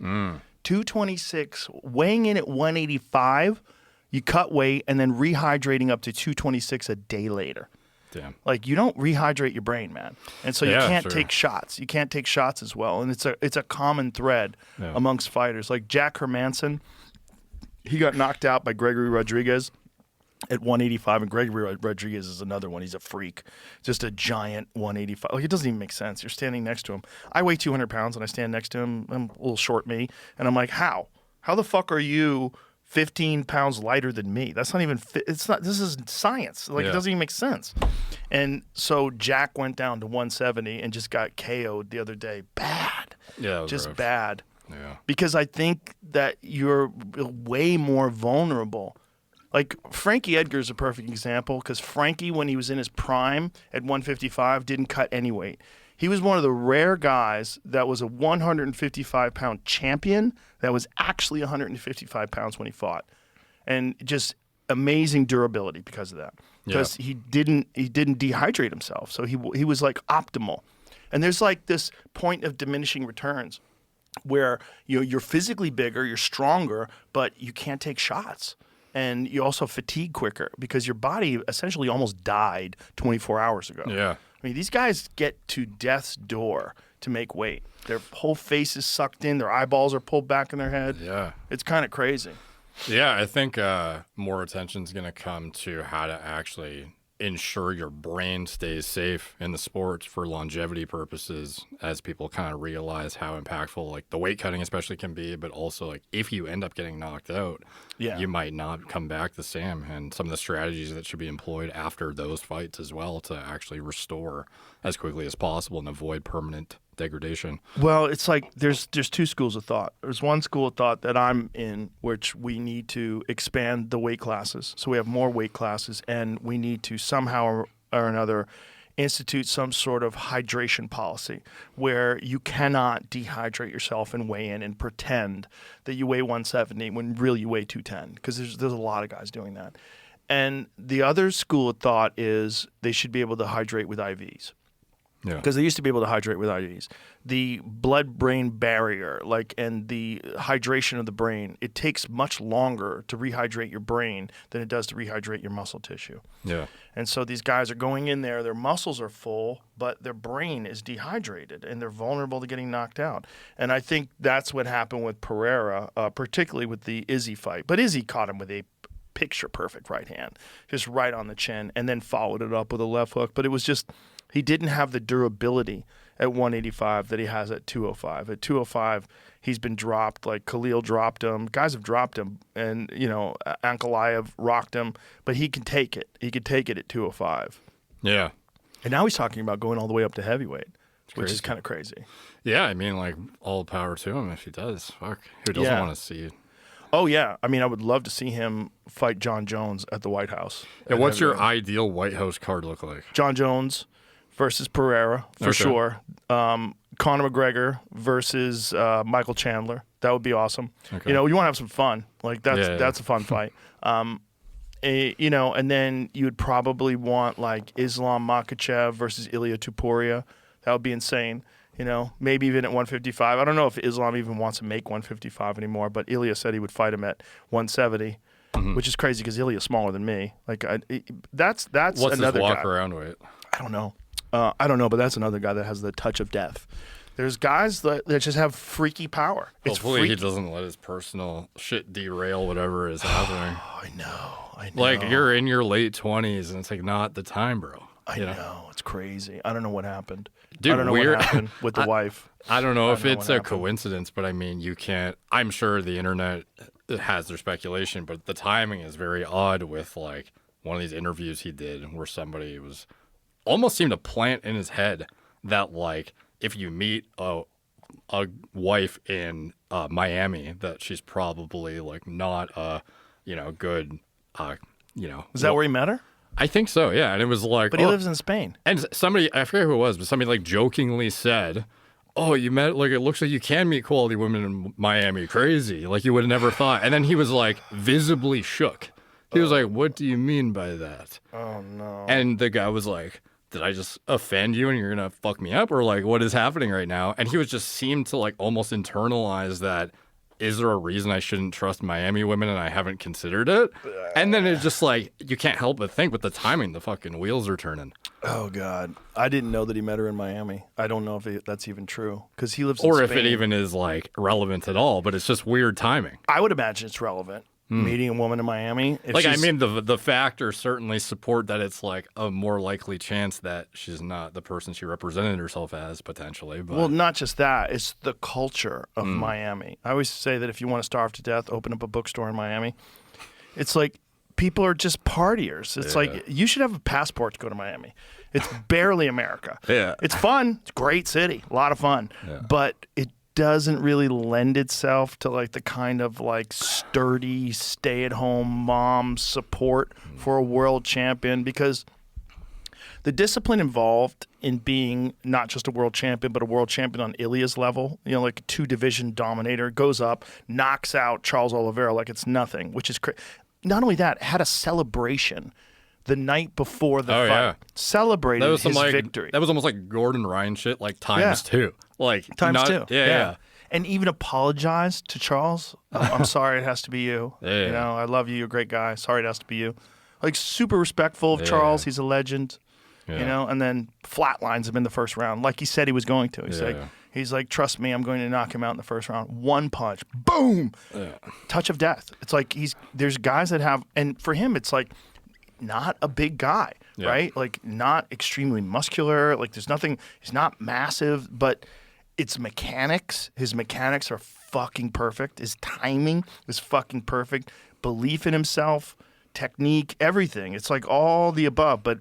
226, weighing in at 185, you cut weight, and then rehydrating up to 226 a day later. Damn. Like, you don't rehydrate your brain, man. And so you Yeah, can't sure. take shots. You can't take shots as well. And it's a common thread amongst fighters. Like Jack Hermanson, he got knocked out by Gregory Rodriguez at 185, and Gregory Rodriguez is another one. He's a freak. Just a giant 185. Like, it doesn't even make sense. You're standing next to him. I weigh 200 pounds, and I stand next to him. I'm a little short me. And I'm like, how? How the fuck are you 15 pounds lighter than me. That's not even it's not. This is science. Like it doesn't even make sense. And so Jack went down to 170 and just got KO'd the other day. Bad. Yeah, just rough. bad. Yeah. Because I think that you're way more vulnerable. Like Frankie Edgar's a perfect example because Frankie, when he was in his prime at 155, didn't cut any weight. He was one of the rare guys that was a 155-pound champion that was actually 155 pounds when he fought, and just amazing durability because of that. Because he didn't dehydrate himself, so he was like optimal. And there's like this point of diminishing returns where you're physically bigger, you're stronger, but you can't take shots. And you also fatigue quicker because your body essentially almost died 24 hours ago. Yeah. I mean, these guys get to death's door to make weight. Their whole face is sucked in. Their eyeballs are pulled back in their head. Yeah. It's kind of crazy. Yeah, I think more attention's going to come to how to actually ensure your brain stays safe in the sports for longevity purposes as people kind of realize how impactful like the weight cutting especially can be, but also like if you end up getting knocked out, you might not come back the same, and some of the strategies that should be employed after those fights as well to actually restore as quickly as possible and avoid permanent degradation. Well, it's like there's two schools of thought. There's one school of thought that I'm in, which we need to expand the weight classes. So we have more weight classes, and we need to somehow or another institute some sort of hydration policy where you cannot dehydrate yourself and weigh in and pretend that you weigh 170 when really you weigh 210, because there's a lot of guys doing that. And the other school of thought is they should be able to hydrate with IVs. Yeah. Because they used to be able to hydrate with IVs. The blood-brain barrier, and the hydration of the brain, it takes much longer to rehydrate your brain than it does to rehydrate your muscle tissue. Yeah. And so these guys are going in there, their muscles are full, but their brain is dehydrated, and they're vulnerable to getting knocked out. And I think that's what happened with Pereira, particularly with the Izzy fight. But Izzy caught him with a picture-perfect right hand, just right on the chin, and then followed it up with a left hook. But it was just... he didn't have the durability at 185 that he has at 205. At 205, he's been dropped. Like Khalil dropped him. Guys have dropped him. And, Ankalaev rocked him. But he can take it. He could take it at 205. Yeah. And now he's talking about going all the way up to heavyweight, which is kind of crazy. Yeah, I mean, like, all power to him if he does. Fuck. Who doesn't want to see it? Oh, yeah. I mean, I would love to see him fight John Jones at the White House. And what's your ideal White House card look like? John Jones versus Pereira, for sure. Conor McGregor versus Michael Chandler. That would be awesome. Okay. You want to have some fun. Like, that's a fun fight. And then you would probably want, like, Islam Makhachev versus Ilia Topuria. That would be insane. Maybe even at 155. I don't know if Islam even wants to make 155 anymore, but Ilia said he would fight him at 170, which is crazy because Ilia's smaller than me. Like, that's What's another his guy. walk around weight? I don't know. But that's another guy that has the touch of death. There's guys that just have freaky power. Hopefully he doesn't let his personal shit derail whatever is happening. I know. Like, you're in your late 20s, and it's like not the time, bro. I know. It's crazy. I don't know what happened. Dude, I don't know what happened with the wife. I don't know if it's a what happened. coincidence, but I mean, you can't. I'm sure the internet has their speculation, but the timing is very odd with, like, one of these interviews he did where somebody was almost seemed to plant in his head that, like, if you meet a wife in Miami, that she's probably, like, not a, good, Is that where he met her? I think so, yeah. And it was like, But he lives in Spain. and somebody, I forget who it was, but somebody, like, jokingly said, oh, you met, like, it looks like you can meet quality women in Miami. Crazy. Like, you would have never thought. And then he was, like, visibly shook. He was like, what do you mean by that? Oh, no. And the guy was like, did I just offend you and you're going to fuck me up? Or, like, what is happening right now? And he was just seemed to, like, almost internalize that, is there a reason I shouldn't trust Miami women and I haven't considered it? And then it's just like, you can't help but think with the timing, the fucking wheels are turning. Oh, God. I didn't know that he met her in Miami. I don't know if that's even true because he lives in Spain. Or if it even is, like, relevant at all, but it's just weird timing. I would imagine it's relevant. meeting a woman in Miami. If Like, I she's- mean, the factors certainly support that it's like a more likely chance that she's not the person she represented herself as potentially. But well, not just that. It's the culture of Miami. I always say that if you want to starve to death, open up a bookstore in Miami. It's like people are just partiers. It's like you should have a passport to go to Miami. It's barely America. Yeah. It's fun. It's a great city. A lot of fun. But it doesn't really lend itself to like the kind of like sturdy stay-at-home mom support for a world champion, because the discipline involved in being not just a world champion, but a world champion on Ilya's level, like a 2-division dominator, goes up, knocks out Charles Oliveira like it's nothing, which is not only that, had a celebration the night before the fight. Yeah. Celebrated that was his like, victory. That was almost like Gordon Ryan shit, like times two. Like Times two. Yeah. And even apologized to Charles. I'm sorry it has to be you. Yeah. I love you. You're a great guy. Sorry it has to be you. Like super respectful of Charles. He's a legend. Yeah. And then flatlines him in the first round, like he said he was going to. He's like, trust me, I'm going to knock him out in the first round. One punch, boom, touch of death. It's like there's guys that have, and for him, it's like not a big guy, right? Like not extremely muscular. Like there's nothing. He's not massive, but it's mechanics. His mechanics are fucking perfect. His timing is fucking perfect. Belief in himself, technique, everything. It's like all the above, but.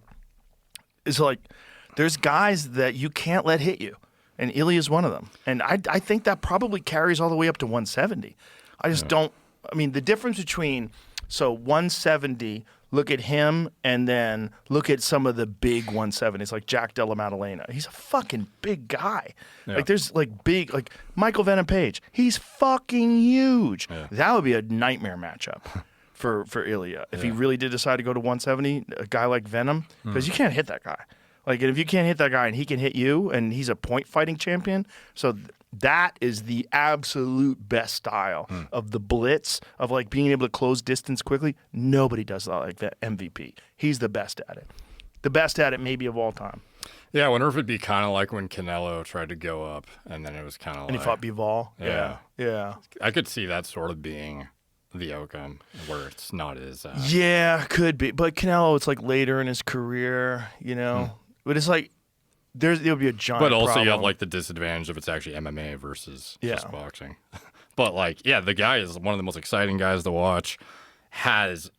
It's like there's guys that you can't let hit you, and Ilya is one of them. And I think that probably carries all the way up to 170. I just don't. I mean, the difference between 170. Look at him, and then look at some of the big 170s like Jack Della Maddalena. He's a fucking big guy. Like there's like big like Michael Venom Page. He's fucking huge. That would be a nightmare matchup. For Ilya, if he really did decide to go to 170, a guy like Venom, because you can't hit that guy. Like, if you can't hit that guy and he can hit you, and he's a point fighting champion, so that is the absolute best style of the blitz, of like being able to close distance quickly. Nobody does that like that. MVP. He's the best at it. The best at it maybe of all time. Yeah, I wonder if it'd be kind of like when Canelo tried to go up, and then it was kind of like... And he fought Bivol. Yeah. I could see that sort of being the outcome where it's not as yeah, could be, but Canelo, it's like later in his career, but it's like there'll be a giant but also problem. you have like the disadvantage of it's actually MMA versus just boxing. But like the guy is one of the most exciting guys to watch.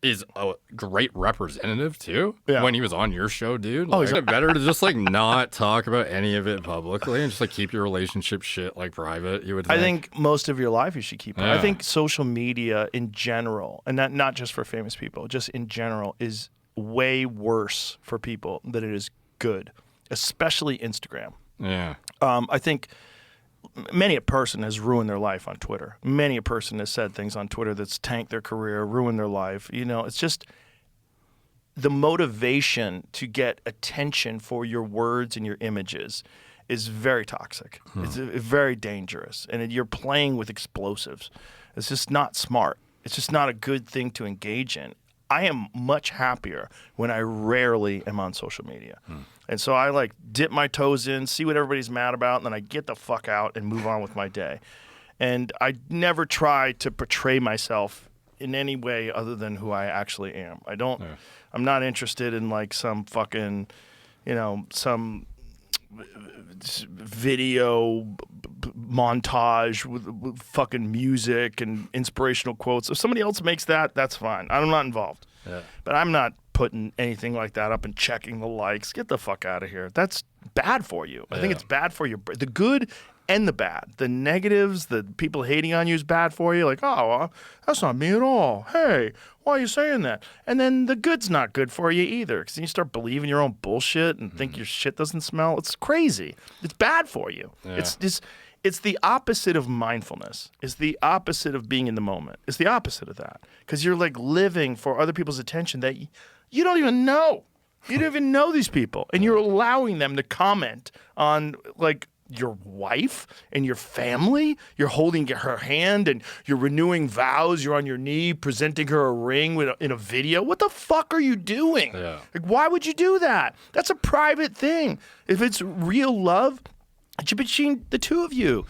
Is a great representative too. When he was on your show, dude. Like, is it better to just like not talk about any of it publicly and just like keep your relationship shit like private? You would think? I think most of your life you should keep it. I think social media in general, and not just for famous people, just in general, is way worse for people than it is good, especially Instagram. Yeah. I think many a person has ruined their life on Twitter. Many a person has said things on Twitter that's tanked their career, ruined their life. It's just the motivation to get attention for your words and your images is very toxic. It's very dangerous. And you're playing with explosives. It's just not smart. It's just not a good thing to engage in. I am much happier when I rarely am on social media. And so I like dip my toes in, see what everybody's mad about, and then I get the fuck out and move on with my day. And I never try to portray myself in any way other than who I actually am. I'm not interested in like some fucking, some video montage with fucking music and inspirational quotes. If somebody else makes that, that's fine. I'm not involved. But I'm not putting anything like that up and checking the likes. Get the fuck out of here. That's bad for you. I think it's bad for you. The good and the bad. The negatives, the people hating on you is bad for you. Like, oh, that's not me at all. Hey, why are you saying that? And then the good's not good for you either, because then you start believing your own bullshit and think your shit doesn't smell. It's crazy. It's bad for you. It's the opposite of mindfulness. It's the opposite of being in the moment. It's the opposite of that, because you're like living for other people's attention that you don't even know. You don't even know these people, and you're allowing them to comment on like your wife and your family. You're holding her hand and you're renewing vows. You're on your knee presenting her a ring in a video. What the fuck are you doing? Like, why would you do that? That's a private thing. If it's real love, it's between the two of you.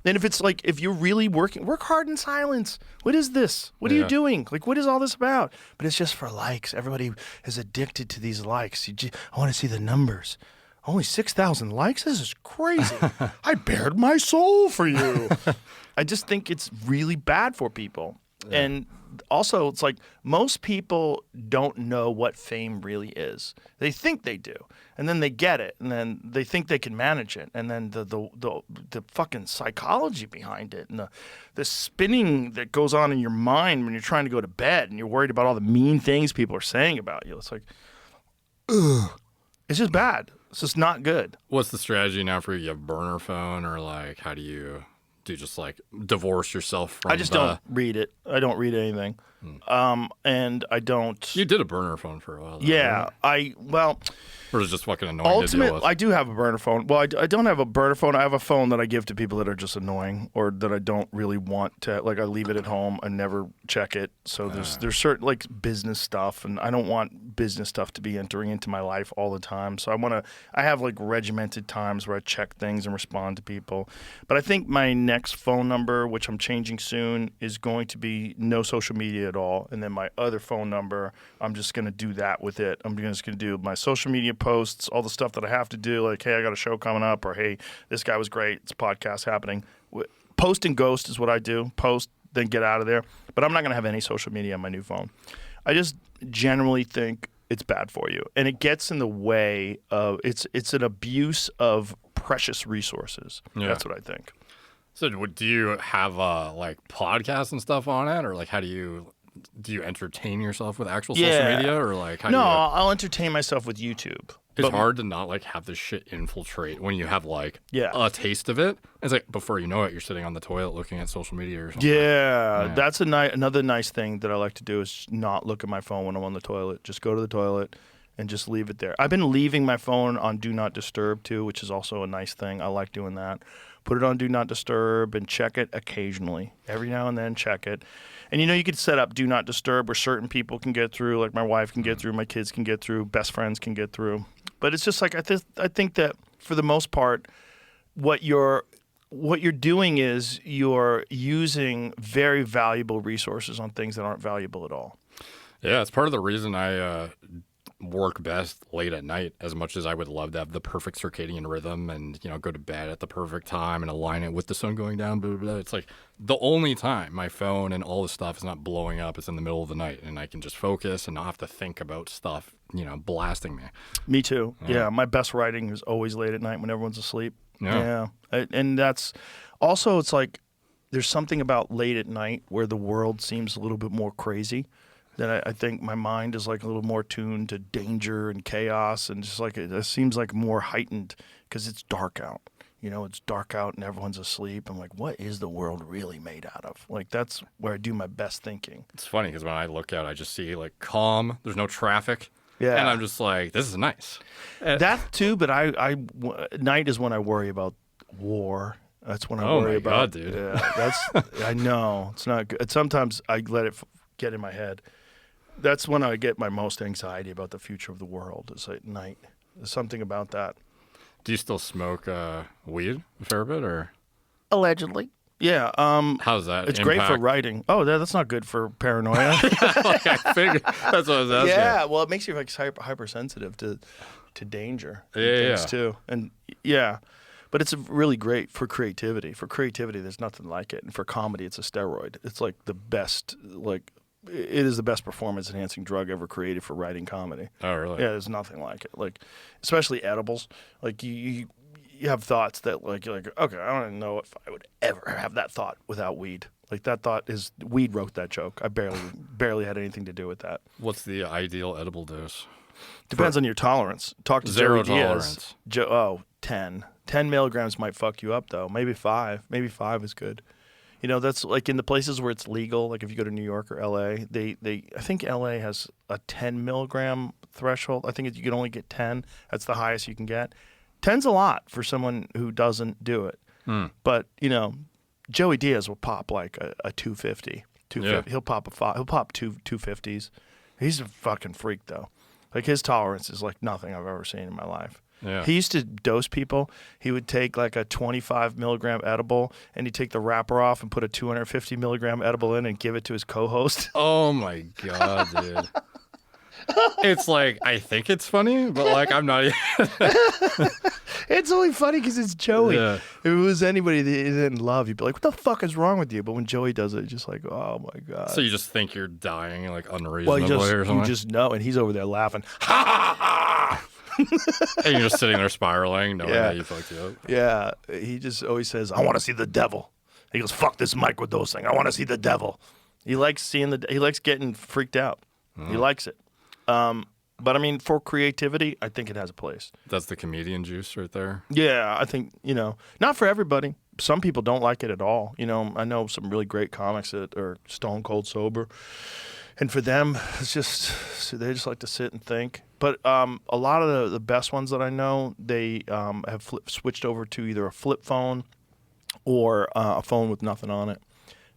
And if it's like, if you're really working, work hard in silence. What is this? What are you doing? Like, what is all this about? But it's just for likes. Everybody is addicted to these likes. I want to see the numbers. Only 6,000 likes? This is crazy. I bared my soul for you. I just think it's really bad for people. Yeah. And also, it's like most people don't know what fame really is. They think they do, and then they get it, and then they think they can manage it, and then the fucking psychology behind it, and the spinning that goes on in your mind when you're trying to go to bed, and you're worried about all the mean things people are saying about you. It's like, ugh, it's just bad. It's just not good. What's the strategy now for you? You have burner phone, or like how do you just like divorce yourself from? I just don't read it. I don't read anything. And I don't. You did a burner phone for a while, though, yeah. right? Or is it just fucking annoying to deal with? I do have a burner phone. Well, I don't have a burner phone. I have a phone that I give to people that are just annoying or that I don't really want to. Like, I leave it at home and never check it. So there's certain, like, business stuff, and I don't want business stuff to be entering into my life all the time. So I have, like, regimented times where I check things and respond to people. But I think my next phone number, which I'm changing soon, is going to be no social media at all. And then my other phone number, I'm just going to do that with it. I'm just going to do my social media posts, all the stuff that I have to do, like, hey, I got a show coming up, or hey, this guy was great, it's a podcast happening. Post and ghost is what I do. Post, then get out of there. But I'm not going to have any social media on my new phone. I just generally think it's bad for you. And it gets in the way of, it's an abuse of precious resources. Yeah. That's what I think. So do you have like podcasts and stuff on it, or like how do you entertain yourself with actual social media, or like how do you... I'll entertain myself with YouTube. It's hard to not like have this shit infiltrate when you have like a taste of it. It's like before you know it, you're sitting on the toilet looking at social media or something. Yeah. That's another nice thing that I like to do is not look at my phone when I'm on the toilet. Just go to the toilet and just leave it there. I've been leaving my phone on Do Not Disturb too, which is also a nice thing. I like doing that. Put it on Do Not Disturb and check it occasionally. Every now and then, check it. And, you could set up Do Not Disturb where certain people can get through, like my wife can get through, my kids can get through, best friends can get through. But it's just like I think that for the most part, what you're doing is you're using very valuable resources on things that aren't valuable at all. Yeah, it's part of the reason I work best late at night, as much as I would love to have the perfect circadian rhythm and go to bed at the perfect time and align it with the sun going down, blah, blah, blah. It's like the only time my phone and all this stuff is not blowing up is in the middle of the night, and I can just focus and not have to think about stuff blasting me. Me too. Yeah, my best writing is always late at night when everyone's asleep. Yeah. And that's also, it's like there's something about late at night where the world seems a little bit more crazy. That I think my mind is like a little more tuned to danger and chaos, and just like it seems like more heightened because it's dark out. It's dark out and everyone's asleep. I'm like, what is the world really made out of? Like, that's where I do my best thinking. It's funny because when I look out, I just see like calm. There's no traffic. Yeah. And I'm just like, this is nice. That too, but night is when I worry about war. That's when I worry about. Oh my God, dude. Yeah, I know it's not good. Sometimes I let it get in my head. That's when I get my most anxiety about the future of the world, is at night. There's something about that. Do you still smoke weed a fair bit, or? Allegedly. Yeah. How's that? It's great for writing. Oh, that's not good for paranoia. Like I figured. That's what I was asking. Yeah, well, it makes you like hypersensitive to danger. Things too. And yeah. But it's really great for creativity. For creativity, there's nothing like it. And for comedy, it's a steroid. It's like the best, it is the best performance-enhancing drug ever created for writing comedy. Oh, really? Yeah, there's nothing like it. Like, especially edibles. Like, you have thoughts that, like, you're like, okay, I don't know if I would ever have that thought without weed. Like, that thought is, weed wrote that joke. I barely had anything to do with that. What's the ideal edible dose? Depends on your tolerance. Talk to Zero Joey tolerance. Diaz. 10. 10 milligrams might fuck you up, though. Maybe 5. Maybe 5 is good. That's like in the places where it's legal, like if you go to New York or LA, I think LA has a 10 milligram threshold. I think you can only get 10. That's the highest you can get. 10's a lot for someone who doesn't do it. But, Joey Diaz will pop like a 250. Yeah. He'll pop a 5. He'll pop 250s. He's a fucking freak, though. Like, his tolerance is like nothing I've ever seen in my life. Yeah. He used to dose people. He would take like a 25 milligram edible, and he'd take the wrapper off and put a 250 milligram edible in and give it to his co-host. Oh my God, dude. It's like, I think it's funny, but like, I'm not. It's only funny because it's Joey. Yeah. If it was anybody that he didn't love, you'd be like, what the fuck is wrong with you? But when Joey does it, it's just like, oh my God. So you just think you're dying like well, unreasonably or something? you just know, and he's over there laughing. Ha ha ha! And you're just sitting there spiraling, knowing Yeah. that you fucked you up. Yeah, he just always says, I want to see the devil. He goes, fuck this microdosing. I want to see the devil. He likes seeing he likes getting freaked out. He likes it. But I mean, for creativity, I think it has a place. That's the comedian juice right there. Yeah, I think, not for everybody. Some people don't like it at all. I know some really great comics that are stone cold sober. And for them, it's just, they just like to sit and think. But a lot of the best ones that I know, they have switched over to either a flip phone or a phone with nothing on it.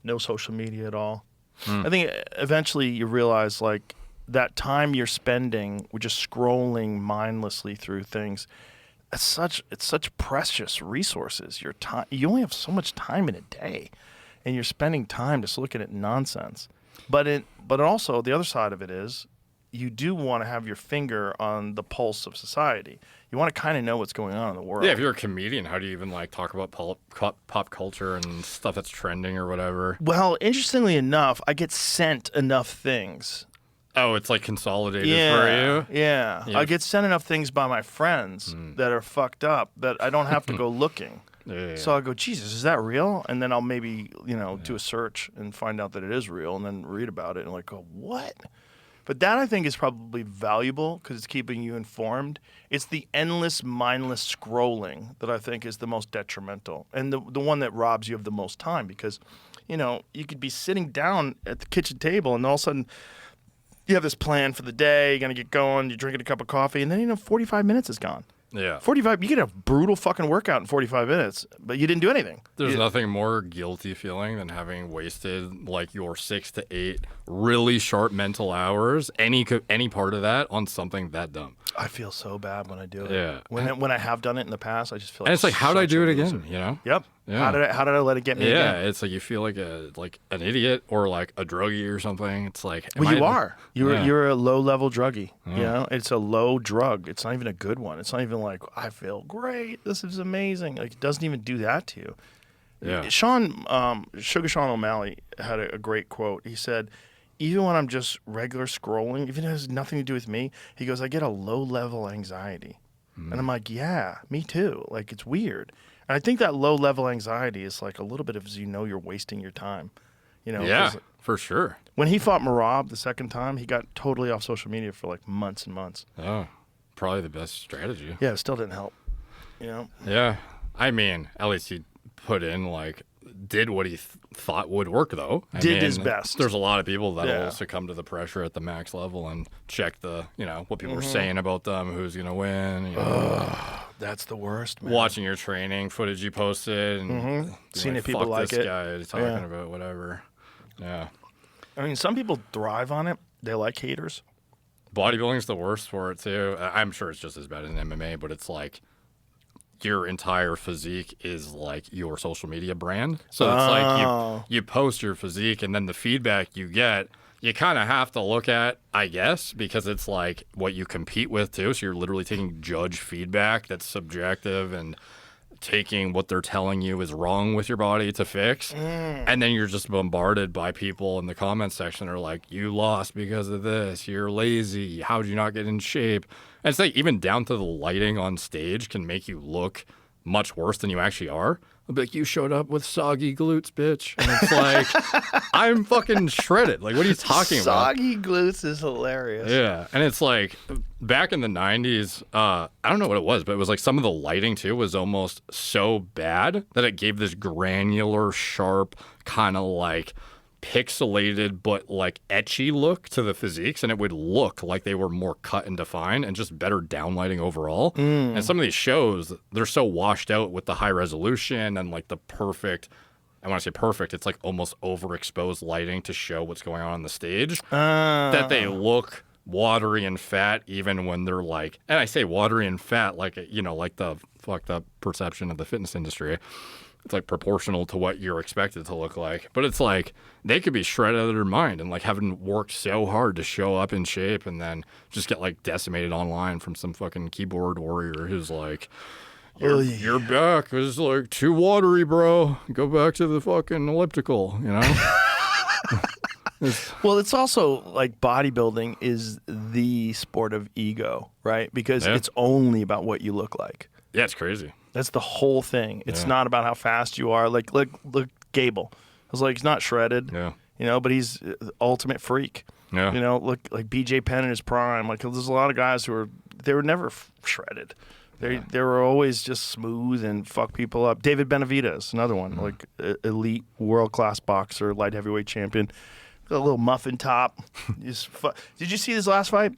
No social media at all. I think eventually you realize, like, that time you're spending with just scrolling mindlessly through things, it's such precious resources. Your time, you only have so much time in a day, and you're spending time just looking at nonsense. But also the other side of it is, you do want to have your finger on the pulse of society. You want to kind of know what's going on in the world. Yeah, if you're a comedian, how do you even like talk about pop culture and stuff that's trending or whatever? Well, interestingly enough, I get sent enough things. Oh, it's like consolidated for you? Yeah. I get sent enough things by my friends that are fucked up that I don't have to go looking. Yeah. So I go, Jesus, is that real? And then I'll maybe, do a search and find out that it is real and then read about it and like go, what? But that I think is probably valuable because it's keeping you informed. It's the endless, mindless scrolling that I think is the most detrimental and the one that robs you of the most time because, you could be sitting down at the kitchen table and all of a sudden you have this plan for the day, you're going to get going, you're drinking a cup of coffee, and then, 45 minutes is gone. Yeah. 45, you get a brutal fucking workout in 45 minutes, but you didn't do anything. There's nothing more guilty feeling than having wasted like your 6 to 8 really sharp mental hours, any part of that on something that dumb. I feel so bad when I do it. Yeah. When I have done it in the past, I just feel like And it's like, how did I such do a it loser. again? Yep. Yeah. How did I let it get me Yeah, again? it's like you feel like an idiot or like a druggie or something. It's like, Well, you are. Yeah. You're a low level druggie. It's a low drug. It's not even a good one. It's not even like I feel great. This is amazing. Like it doesn't even do that to you. Yeah. Sugar Sean O'Malley had a great quote. He said, even when I'm just regular scrolling, even if it has nothing to do with me, he goes, I get a low level anxiety. And I'm like, yeah, me too. Like it's weird. And I think that low level anxiety is like a little bit of you're wasting your time. Yeah, 'cause for sure. when he fought Marab the second time, he got totally off social media for like months and months. Oh, probably the best strategy. Yeah, it still didn't help. Yeah. I mean, at least he put in did what he thought would work though. Did his best. There's a lot of people that Yeah. will succumb to the pressure at the max level and check the, what people are saying about them, who's going to win. That's the worst, man. Watching your training footage you posted and being Seeing if fuck people like this it. guy talking Yeah. about whatever. Yeah. I mean, some people thrive on it. They like haters. Bodybuilding's the worst for it too. I'm sure it's just as bad in MMA, but it's like your entire physique is like your social media brand. So it's like you post your physique and then the feedback you get, you kind of have to look at, I guess, because it's like what you compete with too. So you're literally taking judge feedback that's subjective and taking what they're telling you is wrong with your body to fix. And then you're just bombarded by people in the comment section that are like, you lost because of this, you're lazy, how'd you not get in shape? And it's like even down to the lighting on stage can make you look much worse than you actually are. I'll be like, you showed up with soggy glutes, bitch. And it's like, I'm fucking shredded. Like, what are you talking about? Soggy glutes is hilarious. Yeah. And it's like back in the 90s, I don't know what it was, but it was like some of the lighting too was almost so bad that it gave this granular, sharp, kind of like pixelated but like etchy look to the physiques, and it would look like they were more cut and defined and just better downlighting overall. And some of these shows, they're so washed out with the high resolution and like the perfect, I want to say perfect, it's like almost overexposed lighting to show what's going on the stage, that they look watery and fat, even when they're like, and I say watery and fat, like, like the fucked up perception of the fitness industry. It's like proportional to what you're expected to look like. But it's like they could be shredded out of their mind and like having worked so hard to show up in shape and then just get like decimated online from some fucking keyboard warrior who's like, your back is like too watery, bro. Go back to the fucking elliptical, Well, it's also like bodybuilding is the sport of ego, right? Because it's only about what you look like. Yeah, it's crazy. That's the whole thing. It's not about how fast you are. Like, look, Gable. I was like, he's not shredded, but he's the ultimate freak. Yeah. Look like BJ Penn in his prime. Like, there's a lot of guys who they were never shredded. They were always just smooth and fuck people up. David Benavidez, another one, like elite world class boxer, light heavyweight champion. Got a little muffin top. Did you see his last fight?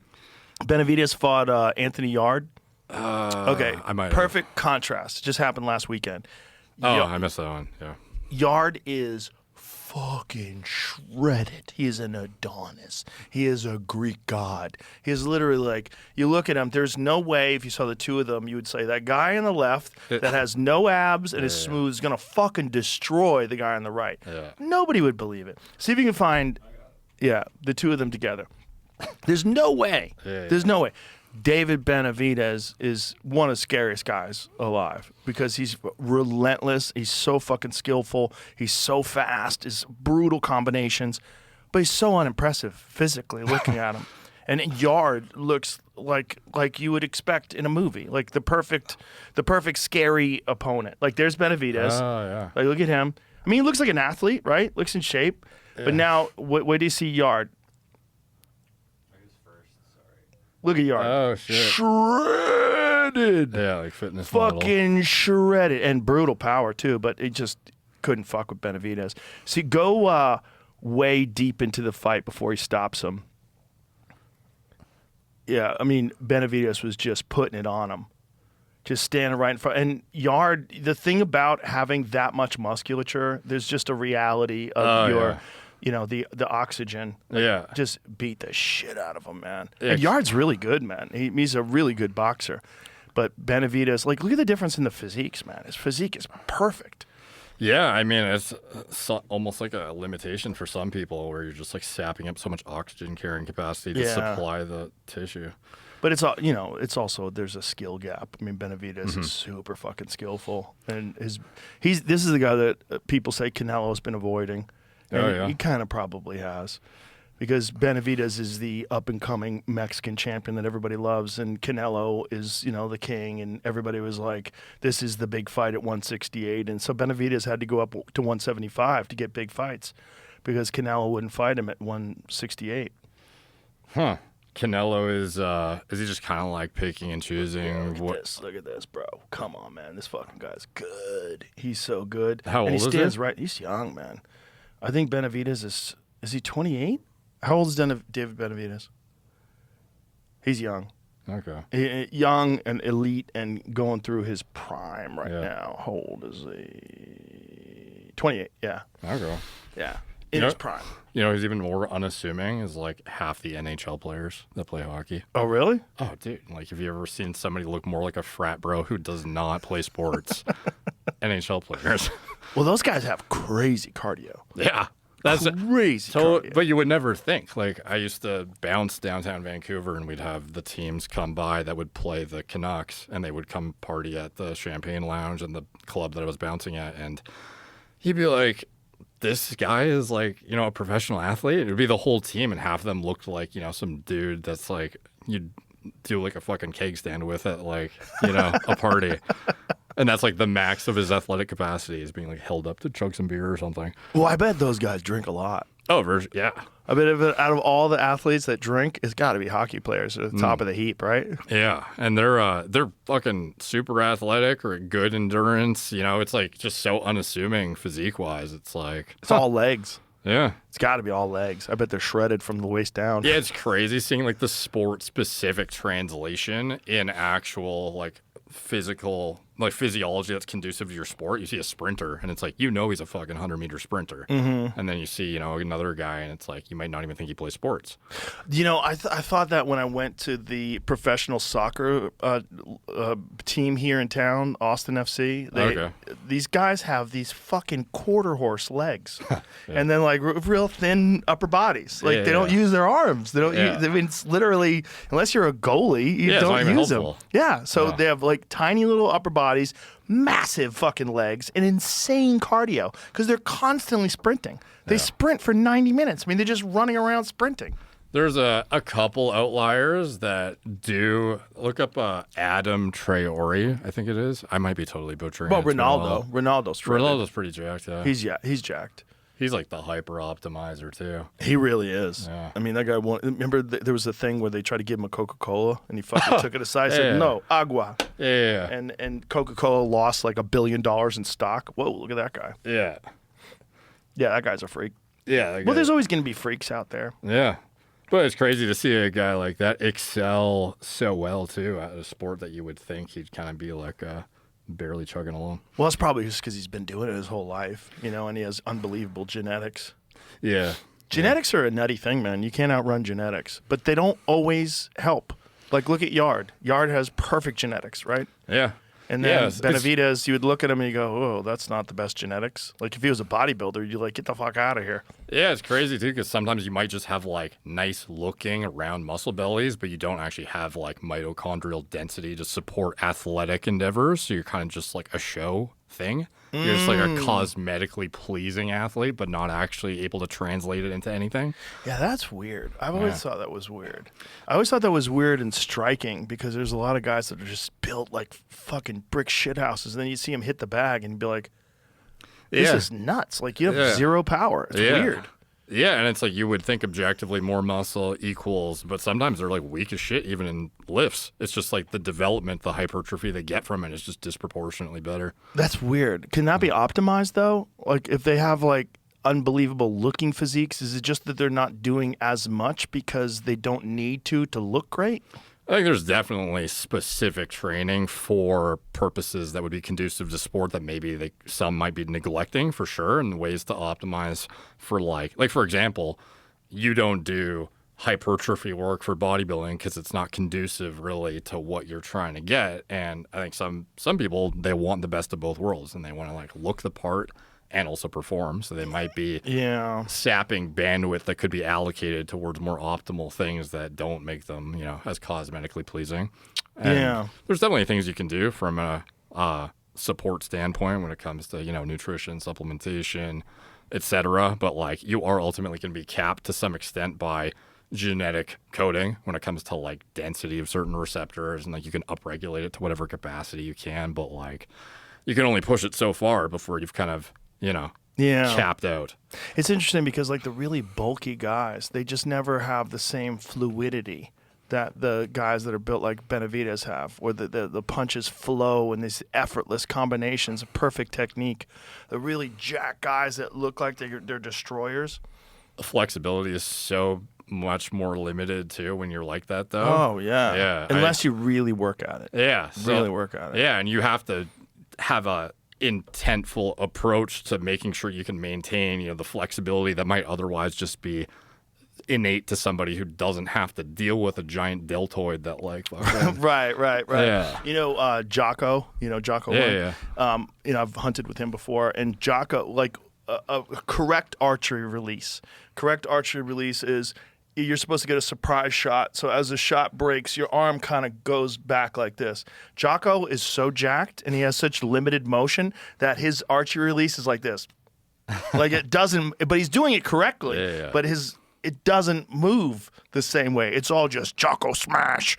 Benavidez fought Anthony Yard. Okay, perfect contrast. Just happened last weekend. I missed that one. Yeah, Yard is fucking shredded. He is an Adonis. He is a Greek god. He is literally like, you look at him, there's no way if you saw the two of them, you would say that guy on the left that has no abs and is smooth is going to fucking destroy the guy on the right. Yeah. Nobody would believe it. See if you can find, the two of them together. There's no way. There's no way. David Benavidez is one of the scariest guys alive because he's relentless. He's so fucking skillful. He's so fast. His brutal combinations, but he's so unimpressive physically looking at him. And Yard looks like you would expect in a movie, like the perfect scary opponent. Like there's Benavidez. Oh yeah. Like look at him. I mean, he looks like an athlete, right? Looks in shape. Yeah. But now, where do you see Yard? Look at Yard. Oh, shit. Shredded. Yeah, like fitness fucking model. Shredded. And brutal power, too, but it just couldn't fuck with Benavidez. See, go way deep into the fight before he stops him. Yeah, I mean, Benavidez was just putting it on him. Just standing right in front. And Yard, the thing about having that much musculature, there's just a reality of the oxygen. Just beat the shit out of him, man. Yeah. And Yard's really good, man. He's a really good boxer. But Benavidez, like, look at the difference in the physiques, man. His physique is perfect. Yeah, I mean, it's almost like a limitation for some people where you're just, like, sapping up so much oxygen carrying capacity to supply the tissue. But it's also there's a skill gap. I mean, Benavidez is super fucking skillful. And this is the guy that people say Canelo's been avoiding. And he kind of probably has, because Benavidez is the up-and-coming Mexican champion that everybody loves, and Canelo is, the king, and everybody was like, this is the big fight at 168, and so Benavidez had to go up to 175 to get big fights, because Canelo wouldn't fight him at 168. Huh. Canelo is he just kind of like picking and choosing? Look at this, bro. Come on, man. This fucking guy's good. He's so good. How old and he is stands he? Right. He's young, man. I think Benavidez is he 28? How old is David Benavidez? He's young. Okay. Young and elite and going through his prime right now. How old is he? 28, yeah. Okay. Yeah, in his prime. Who's even more unassuming is like half the NHL players that play hockey. Oh, really? Oh, dude. Like, have you ever seen somebody look more like a frat bro who does not play sports? NHL players. Well, those guys have crazy cardio. Yeah. That's crazy. But you would never think. Like, I used to bounce downtown Vancouver, and we'd have the teams come by that would play the Canucks, and they would come party at the Champagne Lounge and the club that I was bouncing at, and he'd be like, this guy is like, a professional athlete. It would be the whole team, and half of them looked like, some dude that's like, you'd do like a fucking keg stand with at like, a party. And that's like the max of his athletic capacity is being like held up to chug some beer or something. Well, I bet those guys drink a lot. Oh, yeah. I bet out of all the athletes that drink, it's got to be hockey players at the top of the heap, right? Yeah, and they're fucking super athletic or good endurance. It's like just so unassuming physique wise. It's like it's all legs. Yeah, it's got to be all legs. I bet they're shredded from the waist down. Yeah, it's crazy seeing like the sport specific translation in actual like physical like physiology that's conducive to your sport. You see a sprinter, and it's like he's a fucking 100-meter sprinter, and then you see another guy, and it's like you might not even think he plays sports. I thought that when I went to the professional soccer team here in town, Austin FC. These guys have these fucking quarter horse legs, and then like real thin upper bodies. Like they don't use their arms. They don't. Use, I mean, it's literally unless you're a goalie, you don't use them. Yeah. So they have like tiny little upper bodies, massive fucking legs, and insane cardio because they're constantly sprinting. They sprint for 90 minutes. I mean, they're just running around sprinting. There's a couple outliers that do. Look up Adam Traore, I think it is. I might be totally butchering it. Ronaldo. Ronaldo's pretty jacked, yeah. He's jacked. He's like the hyper optimizer too. He really is. Yeah. I mean, that guy won't. Remember, there was a thing where they tried to give him a Coca-Cola, and he fucking took it aside. Said, "No, agua." Yeah. And Coca-Cola lost like $1 billion in stock. Whoa, look at that guy. Yeah. Yeah, that guy's a freak. Yeah. Well, there's always going to be freaks out there. Yeah. But it's crazy to see a guy like that excel so well too at a sport that you would think he'd kind of be like barely chugging along. Well, it's probably just because he's been doing it his whole life, and he has unbelievable genetics. Yeah. Genetics are a nutty thing, man. You can't outrun genetics, but they don't always help. Like, look at Yard. Yard has perfect genetics, right? Yeah. And then Benavidez, you would look at him and you go, "Oh, that's not the best genetics." Like if he was a bodybuilder, you'd like, "Get the fuck out of here." Yeah, it's crazy too because sometimes you might just have like nice looking round muscle bellies, but you don't actually have like mitochondrial density to support athletic endeavors. So you're kind of just like a show thing. You're just like a cosmetically pleasing athlete, but not actually able to translate it into anything. Yeah, that's weird. I've always thought that was weird. I always thought that was weird and striking because there's a lot of guys that are just built like fucking brick shit houses. And then you see them hit the bag and you'd be like, this is nuts. Like you have zero power. It's weird. Yeah, and it's like you would think objectively more muscle equals, but sometimes they're like weak as shit even in lifts. It's just like the development, the hypertrophy they get from it is just disproportionately better. That's weird. Can that be optimized though? Like if they have like unbelievable looking physiques, is it just that they're not doing as much because they don't need to look great? I think there's definitely specific training for purposes that would be conducive to sport that maybe some might be neglecting for sure, and ways to optimize for like for example, you don't do hypertrophy work for bodybuilding because it's not conducive really to what you're trying to get. And I think some people, they want the best of both worlds and they want to like look the part and also perform. So they might be sapping bandwidth that could be allocated towards more optimal things that don't make them, as cosmetically pleasing. And there's definitely things you can do from a support standpoint when it comes to, nutrition, supplementation, etc. But like you are ultimately going to be capped to some extent by genetic coding when it comes to like density of certain receptors, and like you can upregulate it to whatever capacity you can, but like you can only push it so far before you've kind of capped out. It's interesting because like the really bulky guys, they just never have the same fluidity that the guys that are built like Benavidez have, where the punches flow and these effortless combinations of perfect technique. The really jacked guys that look like they're destroyers. The flexibility is so much more limited too when you're like that though. Oh yeah. Yeah. Unless you really work at it. Yeah. Really work at it. Yeah, and you have to have a intentful approach to making sure you can maintain, the flexibility that might otherwise just be innate to somebody who doesn't have to deal with a giant deltoid that like fucking... right. Yeah. Jocko, Jocko. Yeah. I've hunted with him before, and Jocko, like a correct archery release. Correct archery release is you're supposed to get a surprise shot. So as the shot breaks, your arm kind of goes back like this. Jocko is so jacked and he has such limited motion that his archery release is like this. Like it doesn't, but he's doing it correctly. Yeah. But it doesn't move the same way. It's all just Jocko smash.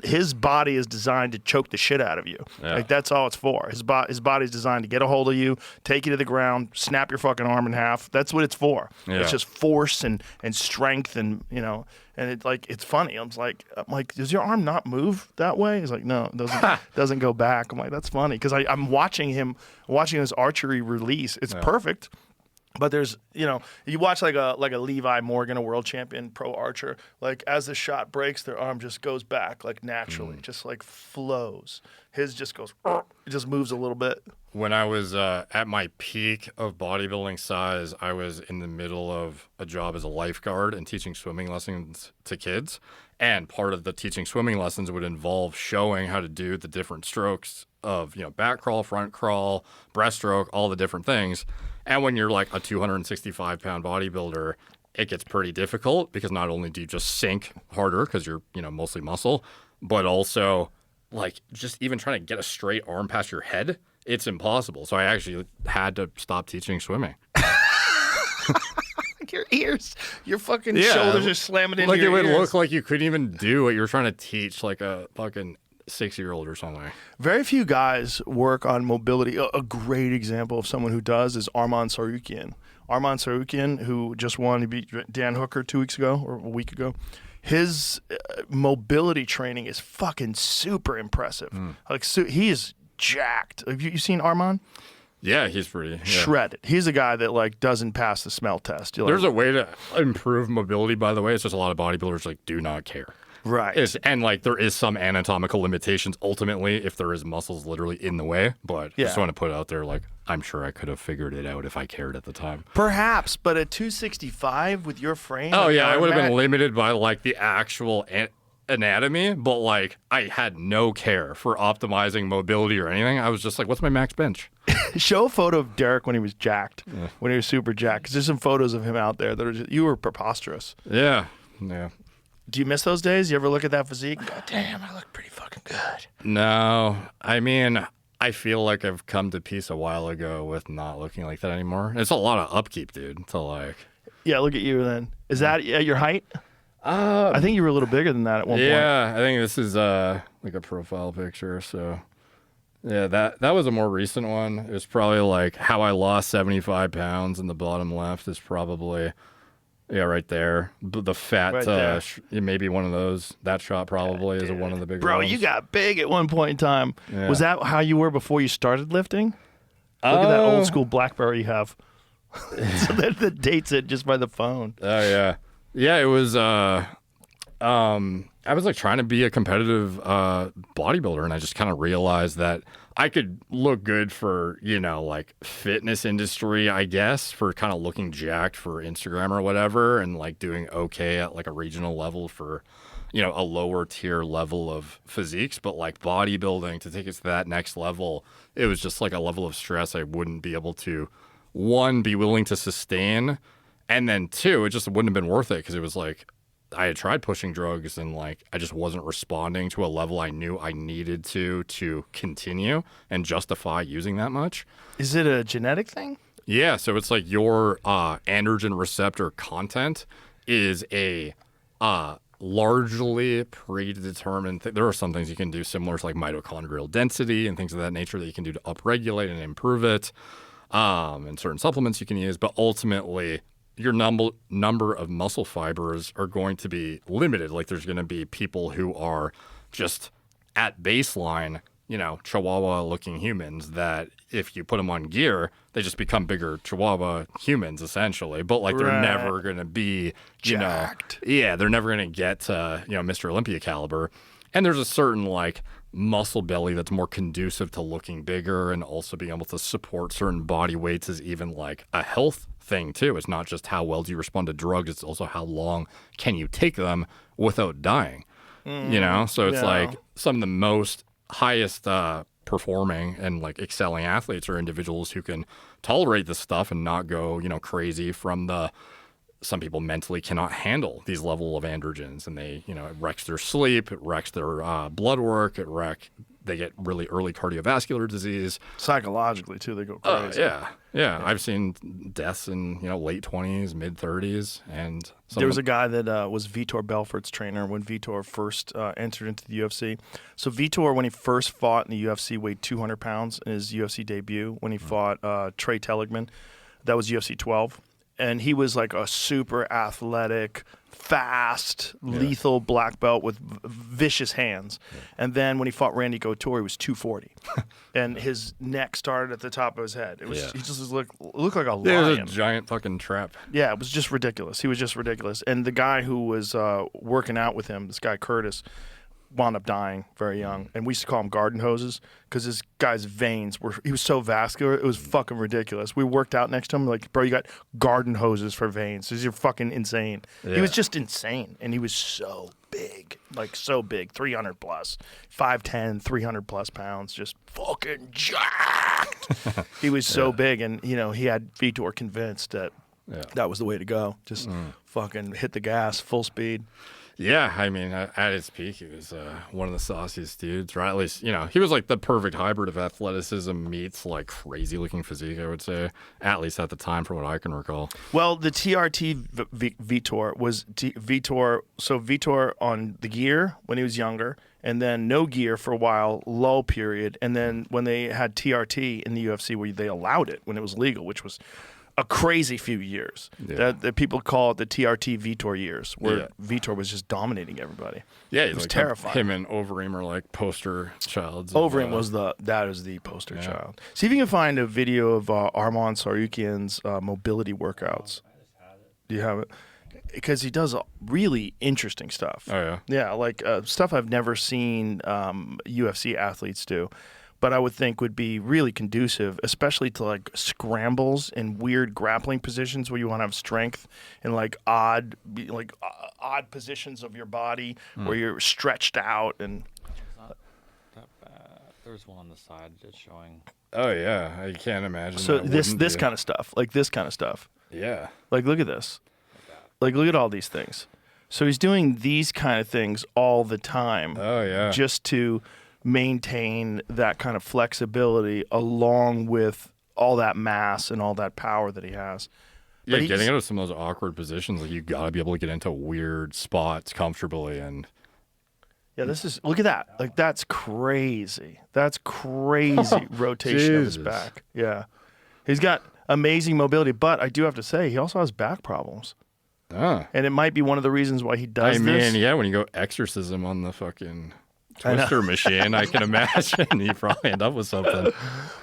His body is designed to choke the shit out of you. Yeah. Like that's all it's for. His body's designed to get a hold of you, take you to the ground, snap your fucking arm in half. That's what it's for. Yeah. It's just force and strength and and it's funny. I'm like, does your arm not move that way? He's like, no, it doesn't go back. I'm like, that's funny because I'm watching his archery release. It's perfect. But there's, you watch like a Levi Morgan, a world champion pro archer, like as the shot breaks, their arm just goes back like naturally, just like flows. His just goes, it just moves a little bit. When I was at my peak of bodybuilding size, I was in the middle of a job as a lifeguard and teaching swimming lessons to kids. And part of the teaching swimming lessons would involve showing how to do the different strokes of, back crawl, front crawl, breaststroke, all the different things. And when you're like a 265-pound bodybuilder, it gets pretty difficult because not only do you just sink harder because you're, mostly muscle, but also like just even trying to get a straight arm past your head, it's impossible. So I actually had to stop teaching swimming. Your ears, your fucking shoulders are slamming into your ears. Like it would look like you couldn't even do what you're trying to teach like a fucking 6-year-old or something. Very few guys work on mobility. A great example of someone who does is Arman Sarukian. Arman Sarukian, who just won, he beat Dan Hooker 2 weeks ago or a week ago. His mobility training is fucking super impressive. Like he is jacked. Have you seen Arman? Yeah, he's pretty shredded. He's a guy that like doesn't pass the smell test. There's a way to improve mobility, by the way. It's just a lot of bodybuilders like do not care. Right. And like there is some anatomical limitations ultimately if there is muscles literally in the way. But I just want to put it out there, like I'm sure I could have figured it out if I cared at the time. Perhaps, but at 265 with your frame. Oh yeah, I would have been limited by like the actual anatomy, but like I had no care for optimizing mobility or anything. I was just like, what's my max bench? Show a photo of Derek when he was jacked, when he was super jacked. Because there's some photos of him out there that are just, you were preposterous. Yeah. Do you miss those days? You ever look at that physique and go, damn, I look pretty fucking good? No. I mean, I feel like I've come to peace a while ago with not looking like that anymore. It's a lot of upkeep, dude, to like... Yeah, look at you then. Is that at your height? I think you were a little bigger than that at one point. Yeah, I think this is like a profile picture, so... Yeah, that was a more recent one. It was probably like how I lost 75 pounds, and the bottom left is probably... Yeah, right there. The fat, right there. Maybe one of those. That shot probably is one of the bigger ones. Bro, you got big at one point in time. Yeah. Was that how you were before you started lifting? Look at that old school BlackBerry you have. So that dates it just by the phone. Oh, yeah. Yeah, it was, I was like trying to be a competitive bodybuilder, and I just kind of realized that I could look good for, like fitness industry, I guess, for kind of looking jacked for Instagram or whatever, and like doing okay at like a regional level for, a lower tier level of physiques. But like bodybuilding, to take it to that next level, it was just like a level of stress I wouldn't be able to, one, be willing to sustain, and then two, it just wouldn't have been worth it because it was like, I had tried pushing drugs and like I just wasn't responding to a level I knew I needed to continue and justify using that much. Is it a genetic thing? Yeah, so it's like your androgen receptor content is a largely predetermined thing. There are some things you can do similar to like mitochondrial density and things of that nature that you can do to upregulate and improve it, and certain supplements you can use, but ultimately your number of muscle fibers are going to be limited. Like there's going to be people who are just at baseline, Chihuahua looking humans that if you put them on gear, they just become bigger Chihuahua humans essentially. But like they're never going to be, jacked. They're never going to get to, Mr. Olympia caliber. And there's a certain like muscle belly that's more conducive to looking bigger and also being able to support certain body weights is even like a health thing too. It's not just how well do you respond to drugs, it's also how long can you take them without dying. So it's like some of the most highest performing and like excelling athletes are individuals who can tolerate this stuff and not go crazy from the some people mentally cannot handle these level of androgens, and they, it wrecks their sleep, it wrecks their blood work, they get really early cardiovascular disease. Psychologically too, they go crazy. Yeah. I've seen deaths in late 20s, mid 30s, and there was a guy that was Vitor Belfort's trainer when Vitor first entered into the UFC. So Vitor, when he first fought in the UFC, weighed 200 pounds in his UFC debut. When he fought Trey Telligman, that was UFC 12. and he was like a super athletic, fast, lethal black belt with vicious hands. And then when he fought Randy Couture, he was 240, and his neck started at the top of his head. It was he just looked like a lion. It was a giant fucking trap. Yeah, it was just ridiculous. He was just ridiculous. And the guy who was working out with him, this guy Curtis, wound up dying very young. And we used to call him garden hoses because this guy's veins he was so vascular. It was fucking ridiculous. We worked out next to him like, bro, you got garden hoses for veins. You're fucking insane. Yeah. He was just insane. And he was so big, like so big, 300 plus, 5'10", 300 plus pounds, just fucking jacked. He was so big. And, you know, he had Vitor convinced that that was the way to go. Just fucking hit the gas, full speed. Yeah, I mean, at his peak, he was one of the sauciest dudes, right? At least, you know, he was like the perfect hybrid of athleticism meets like crazy-looking physique, I would say, at least at the time, from what I can recall. Well, the TRT Vitor was Vitor. So Vitor on the gear when he was younger, and then no gear for a while, lull period, and then when they had TRT in the UFC, where they allowed it when it was legal, which was a crazy few years. That people call it the TRT Vitor years, where Vitor was just dominating everybody. Yeah, it was like terrifying. Him and Overeem are like poster childs. Overeem was the poster child. See if you can find a video of Arman Sarukian's mobility workouts. Do you have it? Because he does really interesting stuff. Oh yeah, yeah, like stuff I've never seen UFC athletes do. But I would think would be really conducive, especially to like scrambles and weird grappling positions where you want to have strength in like odd positions of your body where you're stretched out and. Not that bad. There's one on the side just showing. Oh yeah, I can't imagine. So this kind of stuff, like this kind of stuff. Yeah. Like look at this. Like look at all these things. So he's doing these kind of things all the time. Oh yeah. Just to maintain that kind of flexibility along with all that mass and all that power that he has. Yeah, getting out of some of those awkward positions, like you got to be able to get into weird spots comfortably. And yeah, look at that. Like that's crazy. That's crazy rotation of his back. Yeah. He's got amazing mobility, but I do have to say he also has back problems. And it might be one of the reasons why he does this. I mean, yeah, when you go exorcism on the fucking twister machine, I can imagine you probably end up with something.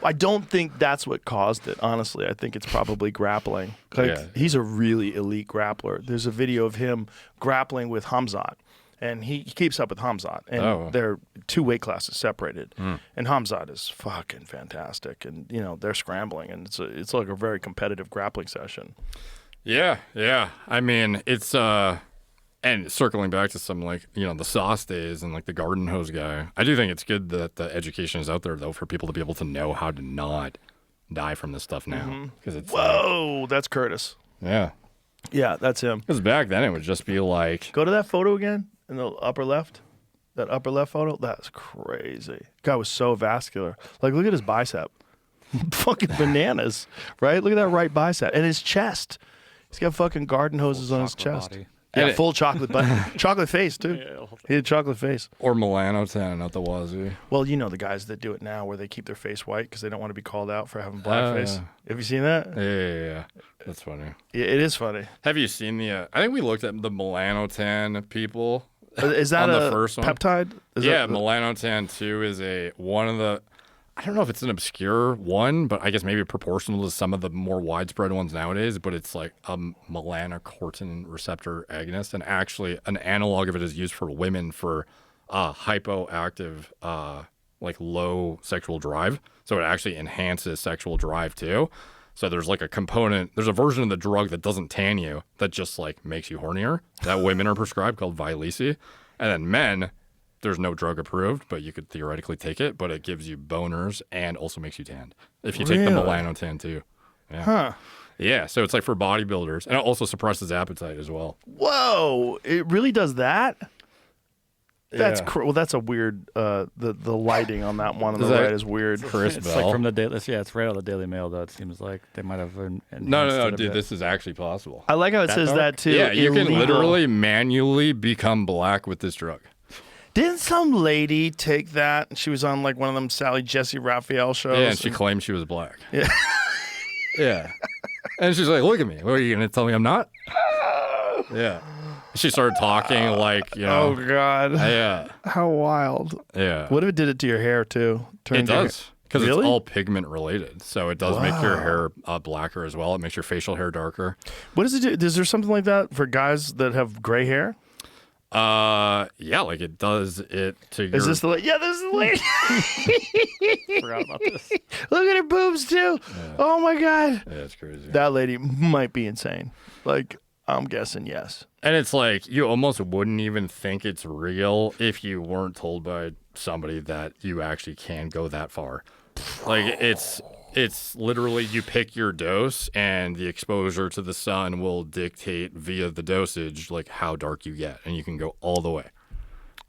I don't think that's what caused it, honestly. I think it's probably grappling. He's a really elite grappler. There's a video of him grappling with Hamzat, and he keeps up with Hamzat, and they're 2 weight classes separated. And Hamzat is fucking fantastic, and you know they're scrambling, and it's like a very competitive grappling session. Yeah. I mean, it's and circling back to some like, you know, the sauce days and like the garden hose guy, I do think it's good that the education is out there though for people to be able to know how to not die from this stuff now. Because it's that's Curtis. Yeah, that's him. Because back then it would just be like, go to that photo again in the upper left. That upper left photo, that's crazy. Guy was so vascular. Like look at his bicep, fucking bananas, right? Look at that right bicep and his chest. He's got fucking garden hoses on his chest. Body. Yeah, full chocolate, but chocolate face too. He had chocolate face. Or Milano tan out the wazoo. Well, you know the guys that do it now, where they keep their face white because they don't want to be called out for having blackface. Have you seen that? Yeah. That's funny. Yeah, it is funny. Have you seen the? I think we looked at the Milano tan people. Is that on the first one? Peptide? Milano tan 2 is one of the. I don't know if it's an obscure one, but I guess maybe proportional to some of the more widespread ones nowadays. But it's like a melanocortin receptor agonist, and actually an analog of it is used for women for hypoactive, like low sexual drive. So it actually enhances sexual drive too. So there's like a component, there's a version of the drug that doesn't tan you, that just like makes you hornier, that women are prescribed called Vyleesi. And then men, there's no drug approved, but you could theoretically take it, but it gives you boners and also makes you tanned if you take the melanotan too. Yeah. Huh. Yeah, so it's like for bodybuilders, and it also suppresses appetite as well. Whoa, it really does that? That's well. That's a weird. The lighting on that one on the right is weird. Chris Bell. Like from the Daily. Yeah, it's right on the Daily Mail. Though it seems like they might have. No, dude. This is actually possible. I like how it says that too. Yeah, you can literally manually become black with this drug. Didn't some lady take that? And she was on like one of them Sally Jesse Raphael shows. Yeah, and she claimed she was black. Yeah. Yeah. And she's like, look at me. What are you going to tell me I'm not? Yeah. She started talking like, you know. Oh, God. Yeah. How wild. Yeah. What if it did it to your hair, too? It does. Because Really? it's all pigment related. So it does make your hair blacker as well. It makes your facial hair darker. What does it do? Is there something like that for guys that have gray hair? Yeah, like it does it to your... Is this the lady? Yeah, this is the lady. Forgot about this. Look at her boobs, too. Yeah. Oh, my God. Yeah, it's crazy. That lady might be insane. Like, I'm guessing yes. And it's like, you almost wouldn't even think it's real if you weren't told by somebody that you actually can go that far. Like, it's literally you pick your dose and the exposure to the sun will dictate via the dosage, like, how dark you get. And you can go all the way.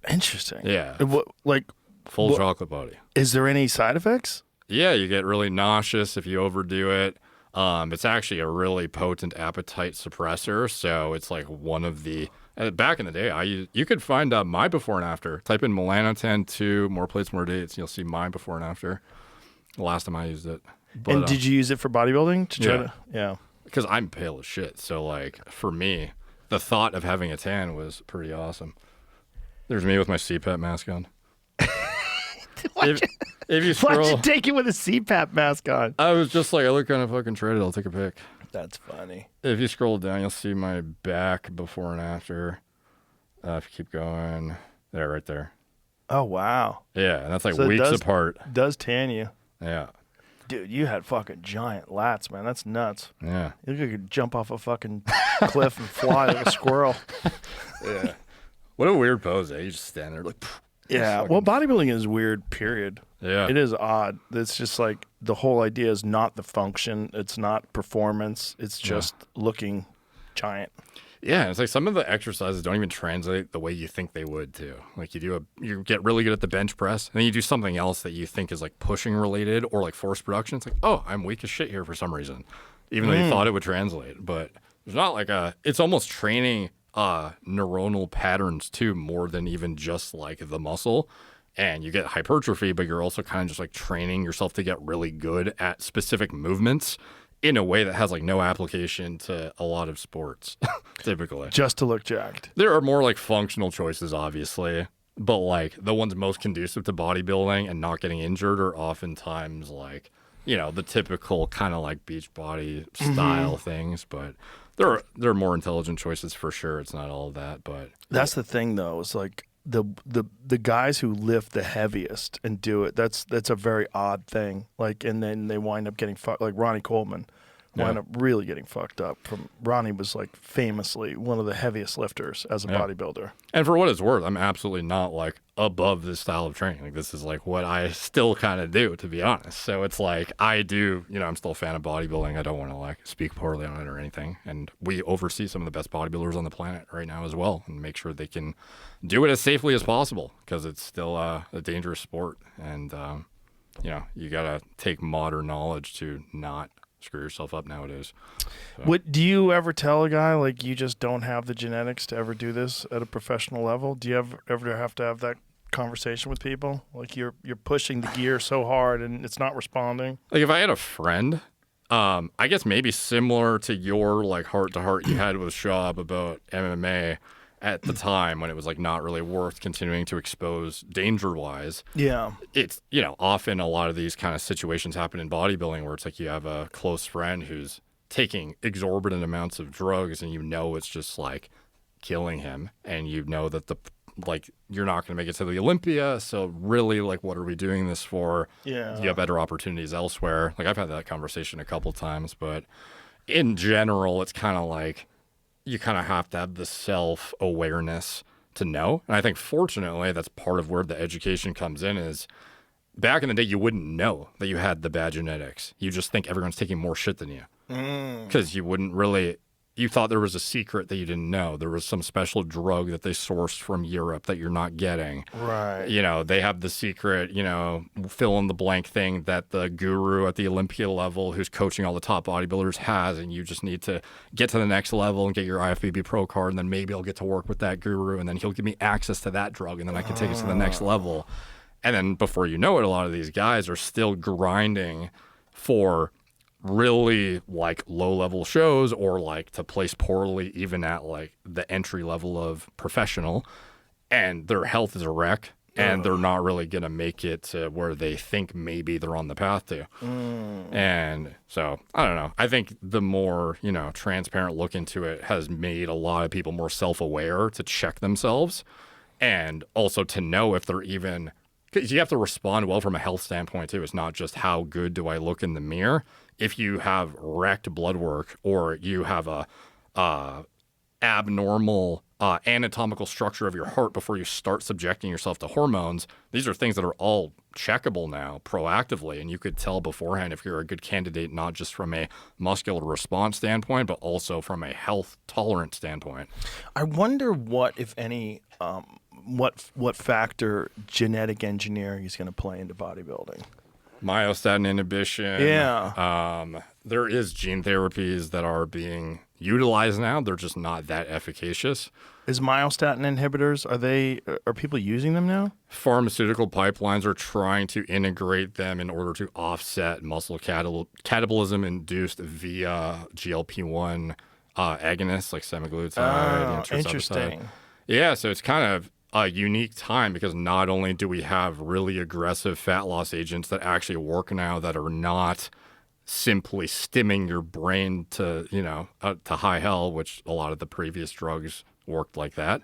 Interesting. Yeah. And what, like, Full chocolate body. is there any side effects? Yeah, you get really nauseous if you overdo it. It's actually a really potent appetite suppressor. So it's like one of the back in the day, you could find my before and after. Type in melanotan 2 more plates, more dates, and you'll see my before and after. The last time I used it. But, And did you use it for bodybuilding to try yeah. to? Yeah. Because I'm pale as shit. So like for me, the thought of having a tan was pretty awesome. There's me with my CPAP mask on. if you Why'd scroll, you take it with a CPAP mask on? I was just like, I look kind of fucking shredded. I'll take a pic. That's funny. If you scroll down, you'll see my back before and after. If you keep going, there, right there. Oh, wow. Yeah, and that's like So it weeks does- apart. Does tan you. Yeah, Dude, you had fucking giant lats, man. That's nuts. yeah, You look like you could jump off a fucking cliff and fly like a squirrel. yeah. What a weird pose, eh? You just stand there like, Yeah. Well, bodybuilding is weird, period. yeah. It is odd. It's just like the whole idea is not the function. It's not performance. It's just looking giant. Yeah, it's like some of the exercises don't even translate the way you think they would too. Like you get really good at the bench press, and then you do something else that you think is like pushing related or like force production. It's like, oh, I'm weak as shit here for some reason, even though you thought it would translate. But there's not like it's almost training neuronal patterns too, more than even just like the muscle. And you get hypertrophy, but you're also kind of just like training yourself to get really good at specific movements in a way that has like no application to a lot of sports, typically. Just to look jacked. There are more like functional choices, obviously, but like the ones most conducive to bodybuilding and not getting injured are oftentimes like, you know, the typical kind of like beach body style things. But there are more intelligent choices for sure. It's not all of that, but That's the thing, though. It's like the guys who lift the heaviest and do it. That's a very odd thing. Like, and then they wind up getting fucked. Like Ronnie Coleman wound up really getting fucked up. Ronnie was like famously one of the heaviest lifters as a bodybuilder. And for what it's worth, I'm absolutely not like above this style of training. Like this is like what I still kind of do, to be honest. So it's like I do, you know, I'm still a fan of bodybuilding. I don't want to like speak poorly on it or anything. And we oversee some of the best bodybuilders on the planet right now as well, and make sure they can do it as safely as possible because it's still a dangerous sport. And you know, you gotta take modern knowledge to not screw yourself up nowadays. So. What do you ever tell a guy like you just don't have the genetics to ever do this at a professional level? Do you ever have to have that conversation with people? Like you're pushing the gear so hard and it's not responding? Like if I had a friend, I guess maybe similar to your like heart to heart you had with Shab about MMA at the time when it was like not really worth continuing to expose danger wise. Yeah. It's, you know, often a lot of these kind of situations happen in bodybuilding where it's like you have a close friend who's taking exorbitant amounts of drugs and you know it's just like killing him and you know that like you're not going to make it to the Olympia, so really like what are we doing this for? Yeah. You have better opportunities elsewhere. Like I've had that conversation a couple times, but in general it's kind of like you kind of have to have the self-awareness to know. And I think fortunately that's part of where the education comes in is back in the day you wouldn't know that you had the bad genetics. You just think everyone's taking more shit than you. Because you wouldn't really, you thought there was a secret that you didn't know. There was some special drug that they sourced from Europe that you're not getting. Right. You know, they have the secret, you know, fill in the blank thing that the guru at the Olympia level who's coaching all the top bodybuilders has, and you just need to get to the next level and get your IFBB Pro card, and then maybe I'll get to work with that guru, and then he'll give me access to that drug, and then I can take it to the next level. And then before you know it, a lot of these guys are still grinding for really like low level shows or like to place poorly even at like the entry level of professional, and their health is a wreck. And they're not really going to make it to where they think maybe they're on the path to. And so, I don't know. I think the more, transparent look into it has made a lot of people more self-aware to check themselves and also to know if they're even... Because you have to respond well from a health standpoint, too. It's not just how good do I look in the mirror. If you have wrecked blood work or you have a abnormal... anatomical structure of your heart before you start subjecting yourself to hormones. These are things that are all checkable now proactively, and you could tell beforehand if you're a good candidate, not just from a muscular response standpoint, but also from a health tolerant standpoint. I wonder what, if any, what factor genetic engineering is going to play into bodybuilding. Myostatin inhibition. Yeah. There is gene therapies that are being utilized now. They're just not that efficacious. Is myostatin inhibitors, are people using them now? Pharmaceutical pipelines are trying to integrate them in order to offset muscle catabolism induced via GLP-1 agonists like semaglutide. Interesting. Yeah, so it's kind of a unique time because not only do we have really aggressive fat loss agents that actually work now that are not simply stimming your brain to, to high hell, which a lot of the previous drugs worked like that.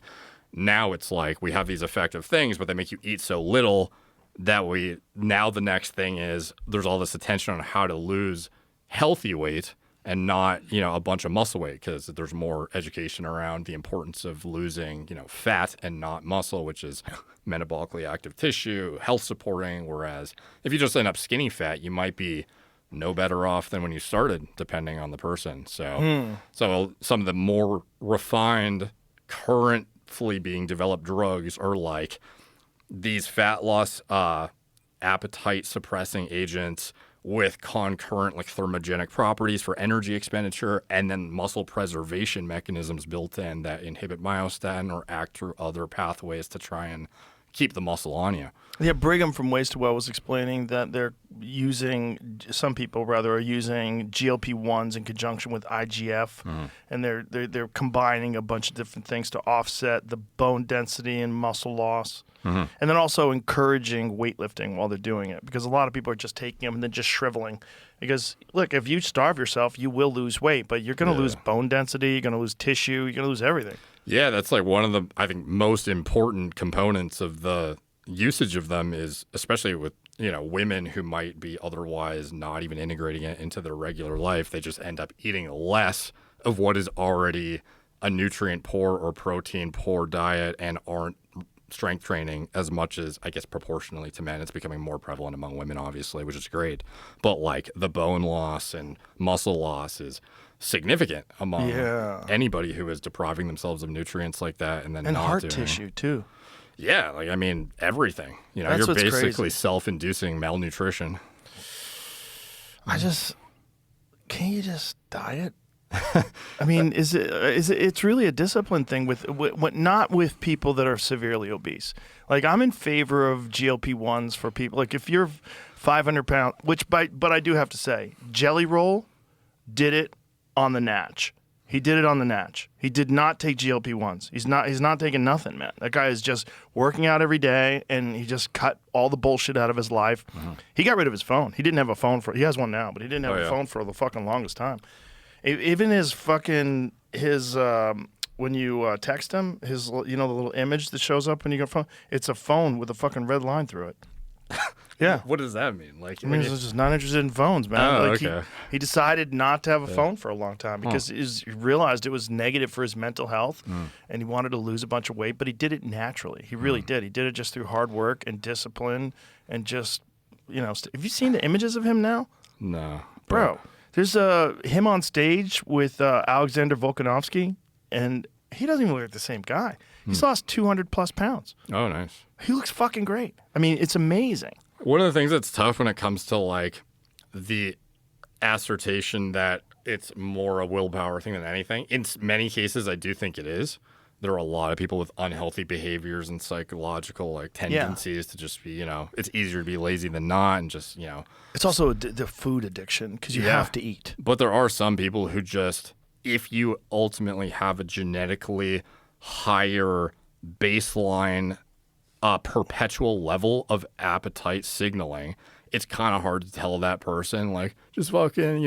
Now it's like we have these effective things, but they make you eat so little that now the next thing is there's all this attention on how to lose healthy weight and not, a bunch of muscle weight, because there's more education around the importance of losing, fat and not muscle, which is metabolically active tissue, health supporting. Whereas if you just end up skinny fat, you might be no better off than when you started, depending on the person. So, so some of the more refined, currently being developed drugs are like these fat loss, appetite suppressing agents with concurrent like thermogenic properties for energy expenditure, and then muscle preservation mechanisms built in that inhibit myostatin or act through other pathways to try and keep the muscle on you. Yeah, Brigham from Ways to Well was explaining that some people are using GLP-1s in conjunction with IGF, and they're combining a bunch of different things to offset the bone density and muscle loss. And then also encouraging weightlifting while they're doing it, because a lot of people are just taking them and then just shriveling. Because, look, if you starve yourself, you will lose weight, but you're going to lose bone density, you're going to lose tissue, you're going to lose everything. Yeah, that's like one of the, I think, most important components of the usage of them is, especially with, women who might be otherwise not even integrating it into their regular life. They just end up eating less of what is already a nutrient poor or protein poor diet and aren't strength training as much as, I guess, proportionally to men. It's becoming more prevalent among women, obviously, which is great. But like the bone loss and muscle loss is significant among anybody who is depriving themselves of nutrients like that, and then not heart doing tissue too. Yeah, like everything. That's you're basically crazy. Self-inducing malnutrition. Can you just diet? I mean, it's really a discipline thing with not with people that are severely obese. Like, I'm in favor of GLP-1s for people. Like, if you're 500 pounds, but I do have to say, Jelly Roll did it on the natch. He did it on the natch. He did not take GLP-1s. He's not taking nothing, man. That guy is just working out every day, and he just cut all the bullshit out of his life. He got rid of his phone. He didn't have a phone he has one now, but he didn't have a phone for the fucking longest time. Even when you text him, the little image that shows up when you get a phone, it's a phone with a fucking red line through it. Yeah. What does that mean? Like, I mean, he's just not interested in phones, man. Okay. He decided not to have a phone for a long time because he realized it was negative for his mental health, and he wanted to lose a bunch of weight, but he did it naturally. He really did. He did it just through hard work and discipline and just, have you seen the images of him now? No. Bro. There's him on stage with Alexander Volkanovsky, and he doesn't even look like the same guy. He's lost 200 plus pounds. Oh, nice. He looks fucking great. I mean, it's amazing. One of the things that's tough when it comes to like the assertion that it's more a willpower thing than anything, in many cases I do think it is. there are a lot of people with unhealthy behaviors and psychological like tendencies to just be, it's easier to be lazy than not, and just, It's also the food addiction because you have to eat. But there are some people who just, if you ultimately have a genetically higher baseline perpetual level of appetite signaling, it's kind of hard to tell that person, like, just fucking,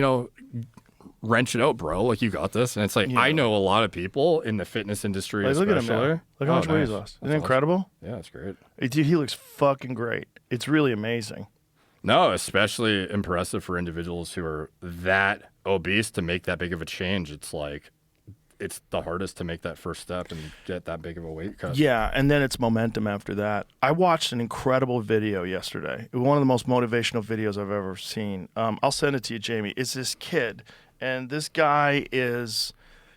wrench it out, bro. Like, you got this. And it's like, I know a lot of people in the fitness industry, Like, look especially. at him now. Look how much weight he's lost. Isn't it incredible? Yeah, it's great. Dude, he looks fucking great. It's really amazing. No, especially impressive for individuals who are that obese to make that big of a change. It's like, it's the hardest to make that first step and get that big of a weight cut. Yeah, and then it's momentum after that. I watched an incredible video yesterday. It was one of the most motivational videos I've ever seen. I'll send it to you, Jamie. It's this kid, and this guy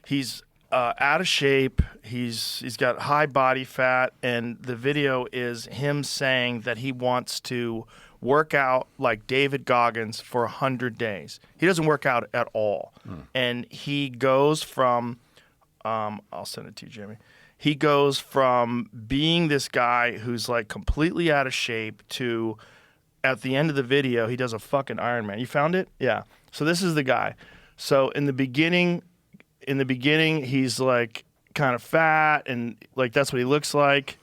he's out of shape. He's got high body fat, and the video is him saying that he wants to work out like David Goggins for 100 days. He doesn't work out at all. And he goes from, I'll send it to you, Jimmy. He goes from being this guy who's like completely out of shape to, at the end of the video, he does a fucking Ironman. You found it? Yeah. So this is the guy. So in the beginning, he's like kind of fat and like that's what he looks like.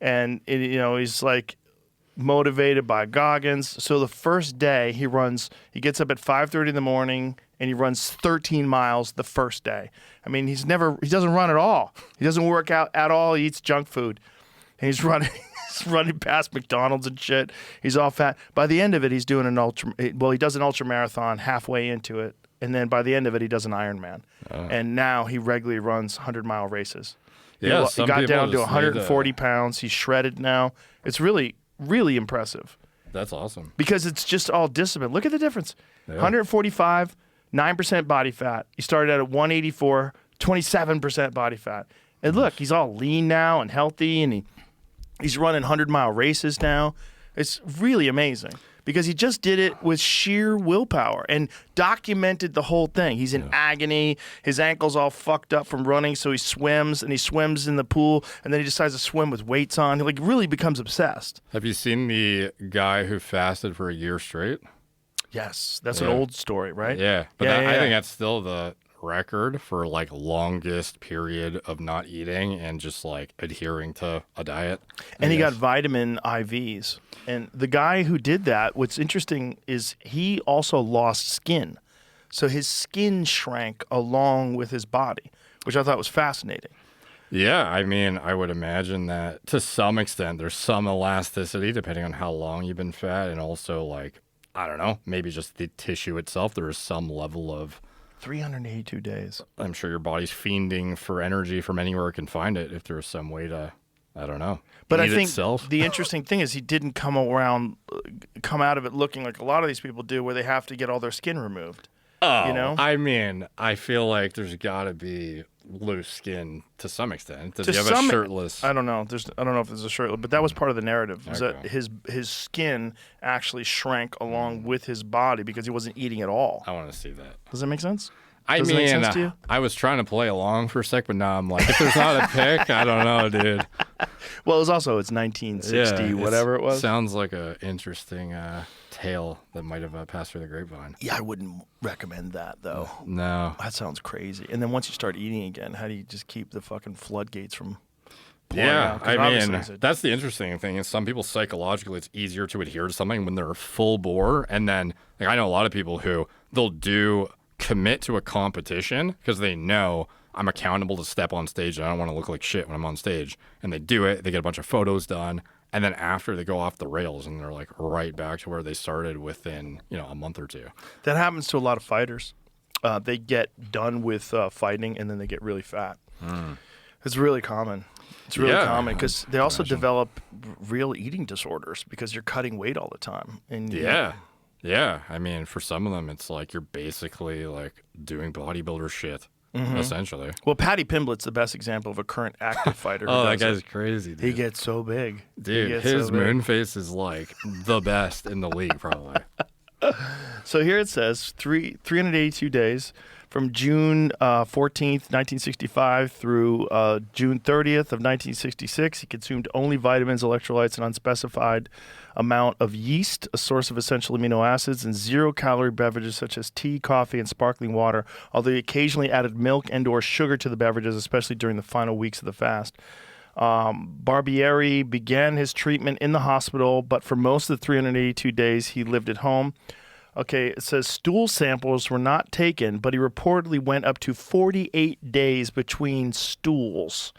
And, he's like, motivated by Goggins. So the first day he gets up at 5:30 in the morning and he runs 13 miles the first day. I mean, he doesn't run at all. He doesn't work out at all. He eats junk food. And he's running past McDonald's and shit. He's all fat. By the end of it, he's doing he does an ultra marathon halfway into it. And then by the end of it, he does an Ironman. And now he regularly runs 100-mile races. Yeah, he got down to 140 pounds. He's shredded now. It's really impressive. That's awesome. Because it's just all discipline. Look at the difference. 145, 9% body fat. He started out at 184, 27% body fat. And look, he's all lean now and healthy, and he's running 100-mile races now. It's really amazing because he just did it with sheer willpower and documented the whole thing. He's in agony. His ankle's all fucked up from running, so he swims in the pool, and then he decides to swim with weights on. He really becomes obsessed. Have you seen the guy who fasted for a year straight? Yes, that's an old story, right? Yeah, but I think that's still the record for like longest period of not eating and just like adhering to a diet. And he got vitamin IVs. And the guy who did that, what's interesting is he also lost skin. So his skin shrank along with his body, which I thought was fascinating. Yeah, I mean, I would imagine that to some extent there's some elasticity depending on how long you've been fat, and also like, I don't know, maybe just the tissue itself. There is some level of 382 days. I'm sure your body's fiending for energy from anywhere it can find it if there's some way to, I don't know. But I think itself. The interesting thing is he didn't come out of it looking like a lot of these people do, where they have to get all their skin removed. Oh, I mean, I feel like there's got to be loose skin to some extent. Does he have a shirtless? I don't know. I don't know if there's a shirtless, but that was part of the narrative. Was that his skin actually shrank along with his body because he wasn't eating at all. I want to see that. Does that make sense? I Does it make sense to you? I was trying to play along for a sec, but now I'm like, if there's not a pic, I don't know, dude. Well, it's 1960, whatever it was. Sounds like an interesting tale that might have passed through the grapevine. Yeah, I wouldn't recommend that, though. No. That sounds crazy. And then once you start eating again, how do you just keep the fucking floodgates from pouring out? I mean, that's the interesting thing is some people psychologically, it's easier to adhere to something when they're full bore. And then like, I know a lot of people who they'll commit to a competition because they know I'm accountable to step on stage and I don't want to look like shit when I'm on stage. And they do it. They get a bunch of photos done. And then after they go off the rails and they're like right back to where they started within, a month or two. That happens to a lot of fighters. They get done with fighting and then they get really fat. It's really common. It's really common because they also develop real eating disorders because you're cutting weight all the time. And Yeah. I mean, for some of them, it's like you're basically like doing bodybuilder shit, essentially. Well, Paddy Pimblett's the best example of a current active fighter. That guy's crazy, dude. He gets so big. Dude, his moon face is like the best in the league, probably. So here it says 382 days From June 14th, 1965 through June 30th of 1966, he consumed only vitamins, electrolytes, and unspecified amount of yeast, a source of essential amino acids, and zero-calorie beverages such as tea, coffee, and sparkling water, although he occasionally added milk and or sugar to the beverages, especially during the final weeks of the fast. Barbieri began his treatment in the hospital, but for most of the 382 days, he lived at home. Okay, it says stool samples were not taken, but he reportedly went up to 48 days between stools.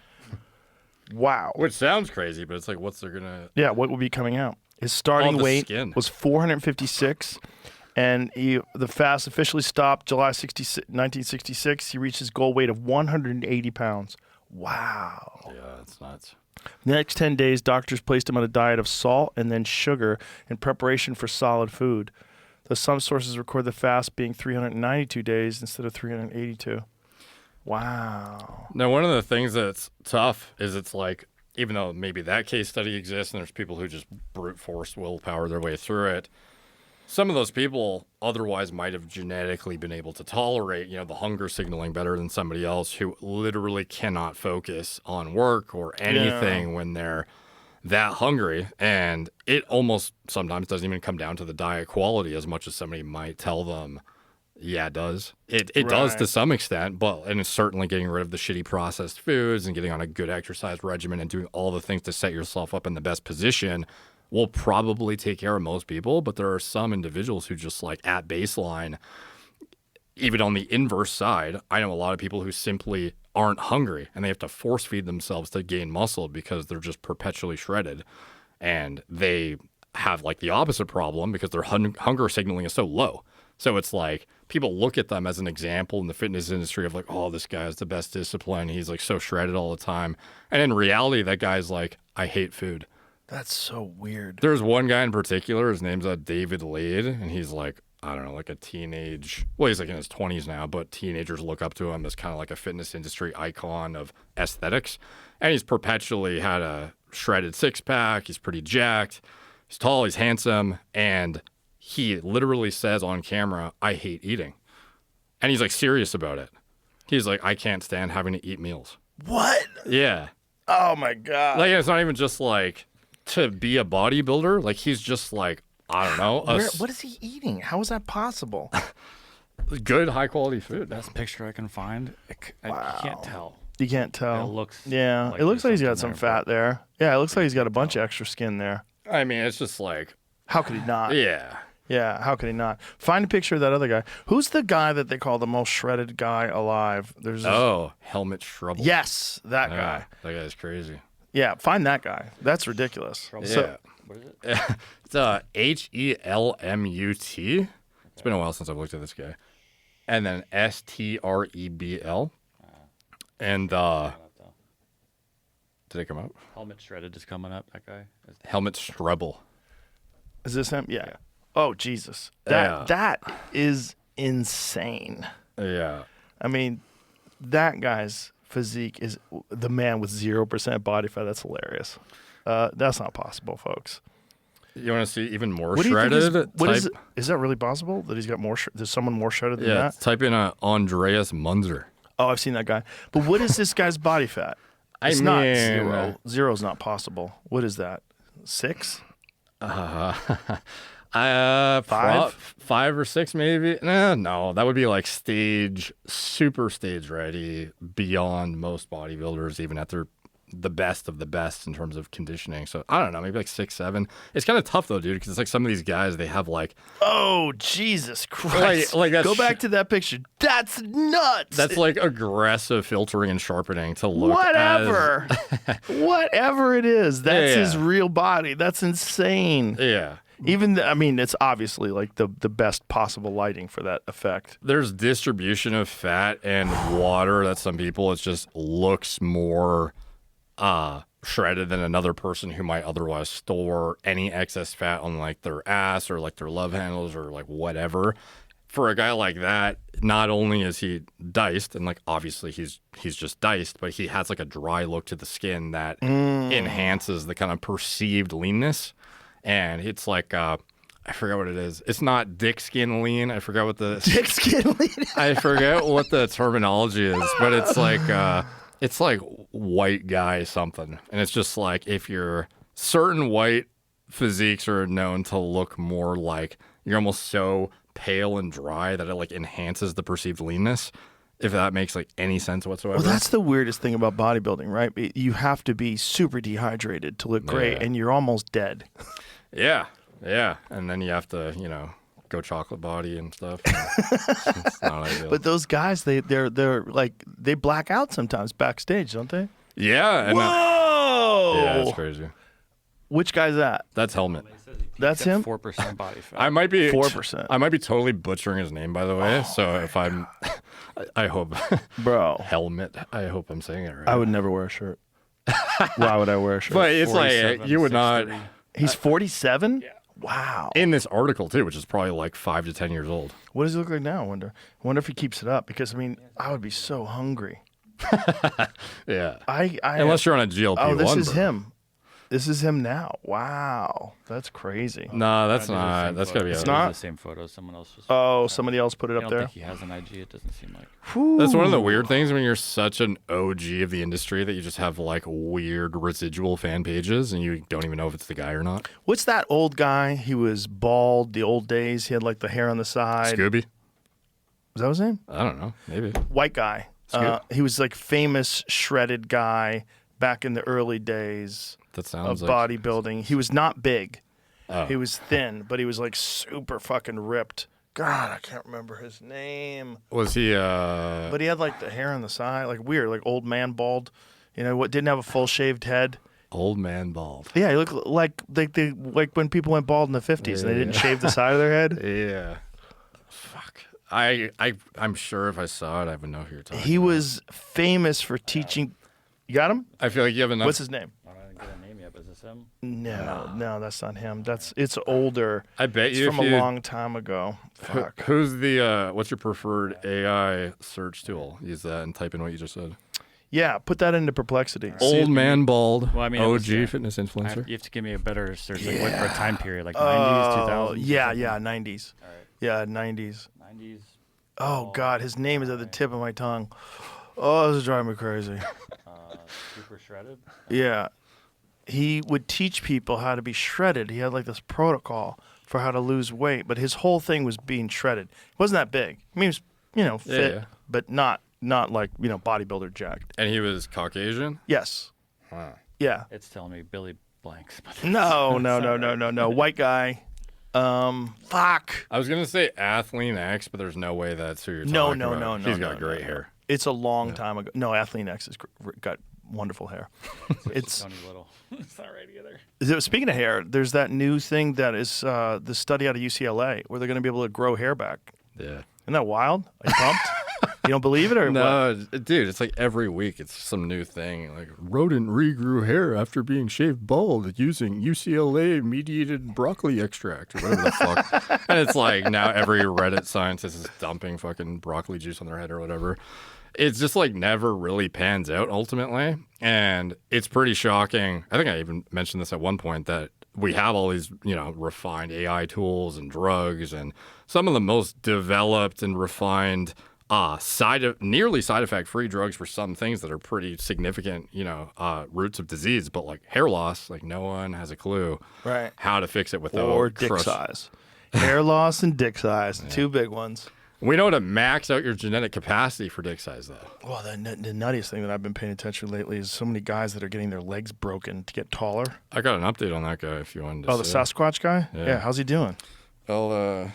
Wow. Which sounds crazy, but it's like, what's they're gonna? Yeah, what will be coming out? His starting the weight skin. was 456, and the fast officially stopped July 1966. He reached his goal weight of 180 pounds. Wow. Yeah, that's nuts. The next 10 days, doctors placed him on a diet of salt and then sugar in preparation for solid food. Though some sources record the fast being 392 days instead of 382. Wow. Now, one of the things that's tough is it's like, even though maybe that case study exists and there's people who just brute force willpower their way through it, some of those people otherwise might have genetically been able to tolerate, the hunger signaling better than somebody else who literally cannot focus on work or anything when they're that hungry. And it almost sometimes doesn't even come down to the diet quality as much as somebody might tell them. Yeah, it does. It does to some extent, and it's certainly getting rid of the shitty processed foods and getting on a good exercise regimen and doing all the things to set yourself up in the best position will probably take care of most people. But there are some individuals who just like at baseline, even on the inverse side, I know a lot of people who simply aren't hungry and they have to force feed themselves to gain muscle because they're just perpetually shredded. And they have like the opposite problem because their hunger signaling is so low. So it's like people look at them as an example in the fitness industry of like, oh, this guy has the best discipline. He's like so shredded all the time. And in reality, that guy's like, I hate food. That's so weird. There's one guy in particular, his name's David Lade, and he's like, I don't know, like a teenage, well, he's like in his 20s now, but teenagers look up to him as kind of like a fitness industry icon of aesthetics. And he's perpetually had a shredded six-pack. He's pretty jacked. He's tall. He's handsome. And he literally says on camera, I hate eating. And he's like serious about it. He's like, I can't stand having to eat meals. What? Yeah. Oh, my God. Like, it's not even just like to be a bodybuilder. Like, he's just like, I don't know. What is he eating? How is that possible? Good, high quality food. Best picture I can find. I can't tell. You can't tell. It looks. Yeah, like it looks like there's he's got something some there, fat there. Yeah, it looks like he's got a bunch of extra skin there. I mean, it's just like, How could he not? yeah. Yeah, how could he not? Find a picture of that other guy. Who's the guy that they call the most shredded guy alive? There's this... Helmet Shrubble. Yes, that guy. That guy's crazy. Yeah, find that guy. That's ridiculous. Yeah. So, What is it? It's HELMUT. It's been a while since I've looked at this guy. And then STREBL. And did it come up? Helmet shredded is coming up. That guy. Helmet Strebel. is this him? Yeah. Yeah. Oh, Jesus. Yeah. That is insane. Yeah. I mean, that guy's physique is the man with 0% body fat. That's hilarious. That's not possible, folks. You want to see even more What do you think shredded? is that really possible that he's got more? There's someone more shredded than Yeah, that? type in Andreas Munzer. Oh, I've seen that guy. But what is this guy's body fat? It's not zero. Zero's not possible. What is that? 6? Five or six maybe. No, that would be like super stage ready, beyond most bodybuilders, even at the best of the best in terms of conditioning. So I don't know, maybe like 6, 7. It's kind of tough though, dude, because it's like some of these guys, they have like, oh, Jesus Christ! Like go back to that picture. That's nuts. that's like aggressive filtering and sharpening to look whatever, whatever it is. That's Yeah. his real body. That's insane. Yeah. Even I mean, it's obviously like the best possible lighting for that effect. There's distribution of fat and water that some people, it just looks more shredded than another person who might otherwise store any excess fat on like their ass or like their love handles or like whatever. For a guy like that, not only is he diced, and like obviously he's just diced, but he has like a dry look to the skin that enhances the kind of perceived leanness. And it's like I forgot what it is. It's not dick skin lean. I forgot what the Dick skin lean. I forget what the terminology is, but it's like white guy something, and it's just like if you're certain white physiques are known to look more like you're almost so pale and dry that it like enhances the perceived leanness. If that makes like any sense whatsoever. Well, that's the weirdest thing about bodybuilding, right? You have to be super dehydrated to look great, and you're almost dead. Yeah. And then you have to, go chocolate body and stuff. It's not ideal. But those guys, they're like they black out sometimes backstage, don't they? Yeah. And Whoa! yeah, it's crazy. Which guy's that? That's Helmet. That's him. 4% body fat. I might be 4%. I might be totally butchering his name, by the way. So if I'm, I hope, Bro, Helmet. I hope I'm saying it right. I would never wear a shirt. Why would I wear a shirt? But it's like you would not. He's 47. Yeah. Wow. In this article too, which is probably like 5 to 10 years old. What does he look like now? I wonder if he keeps it up, because I mean, I would be so hungry. Yeah. I Unless you're on a GLP-1. Oh, this is him. This is him now. Wow, that's crazy. No, that's not. That's gotta be. It's It's not? the same photo. Someone else just. Oh, somebody else put it I up don't there. think he has an IG. It doesn't seem like. That's one of the weird things when you're such an OG of the industry that you just have like weird residual fan pages and you don't even know if it's the guy or not. What's that old guy? He was bald the old days. He had like the hair on the side. Scooby? Was that his name? I don't know. Maybe. White guy. He was like famous shredded guy back in the early days That of sounds like bodybuilding. He was not big. Oh. He was thin, but he was like super fucking ripped. God, I can't remember his name. Was he But he had like the hair on the side, like weird, like old man bald. What didn't have a full shaved head. old man bald? Yeah, he looked like when people went bald in the 50s and they didn't shave the side of their head. Yeah. Fuck. I'm sure if I saw it I would know who you're talking He about. was famous for teaching. You got him? I feel like you have enough. What's his name? I don't get a name yet, but is this him? No, that's not him. It's older. I bet It's you from if a you- long time ago. Fuck. Who's the what's your preferred AI search tool? Use that and type in what you just said. Yeah, put that into Perplexity. Old man bald. Well, I mean, it was, OG fitness you influencer. have to give me a better search. Like what for a time period? Like 90s, 2000s? Yeah, 90s. All right. Yeah, 90s. 90s. Oh, God, his name is at the tip of my tongue. Oh, this is driving me crazy. Super shredded. Yeah. He would teach people how to be shredded. He had like this protocol for how to lose weight, but his whole thing was being shredded. He wasn't that big. I mean, he was, fit, Yeah. but not like, bodybuilder jacked. And he was Caucasian? Yes. Huh. Yeah. It's telling me Billy Blanks. But No. White guy. Fuck. I was gonna say Athlean X, but there's no way that's who you're No, talking no, about. no, no. He's got no, great no. hair. It's a long time ago. No, Athlean X has got wonderful hair. It's Tony Little. It's not right together. speaking of hair, there's that new thing that is the study out of UCLA where they're going to be able to grow hair back. Yeah. Isn't that wild? Are you pumped? You don't believe it or what? No, dude, it's like every week it's some new thing. Like rodent regrew hair after being shaved bald using UCLA mediated broccoli extract or whatever the fuck. And it's like now every Reddit scientist is dumping fucking broccoli juice on their head or whatever. It's just like never really pans out ultimately. And it's pretty shocking. I think I even mentioned this at one point that we have all these, refined AI tools and drugs and some of the most developed and refined nearly side effect free drugs for some things that are pretty significant, roots of disease. But like hair loss, like no one has a clue Right. how to fix it without Or dick size. Hair loss and dick size, the two big ones. We know how to max out your genetic capacity for dick size, though. Well, the nuttiest thing that I've been paying attention to lately is so many guys that are getting their legs broken to get taller. I got an update on that guy if you wanted to Oh, the see. Sasquatch guy? Yeah. Yeah, how's he doing? Well,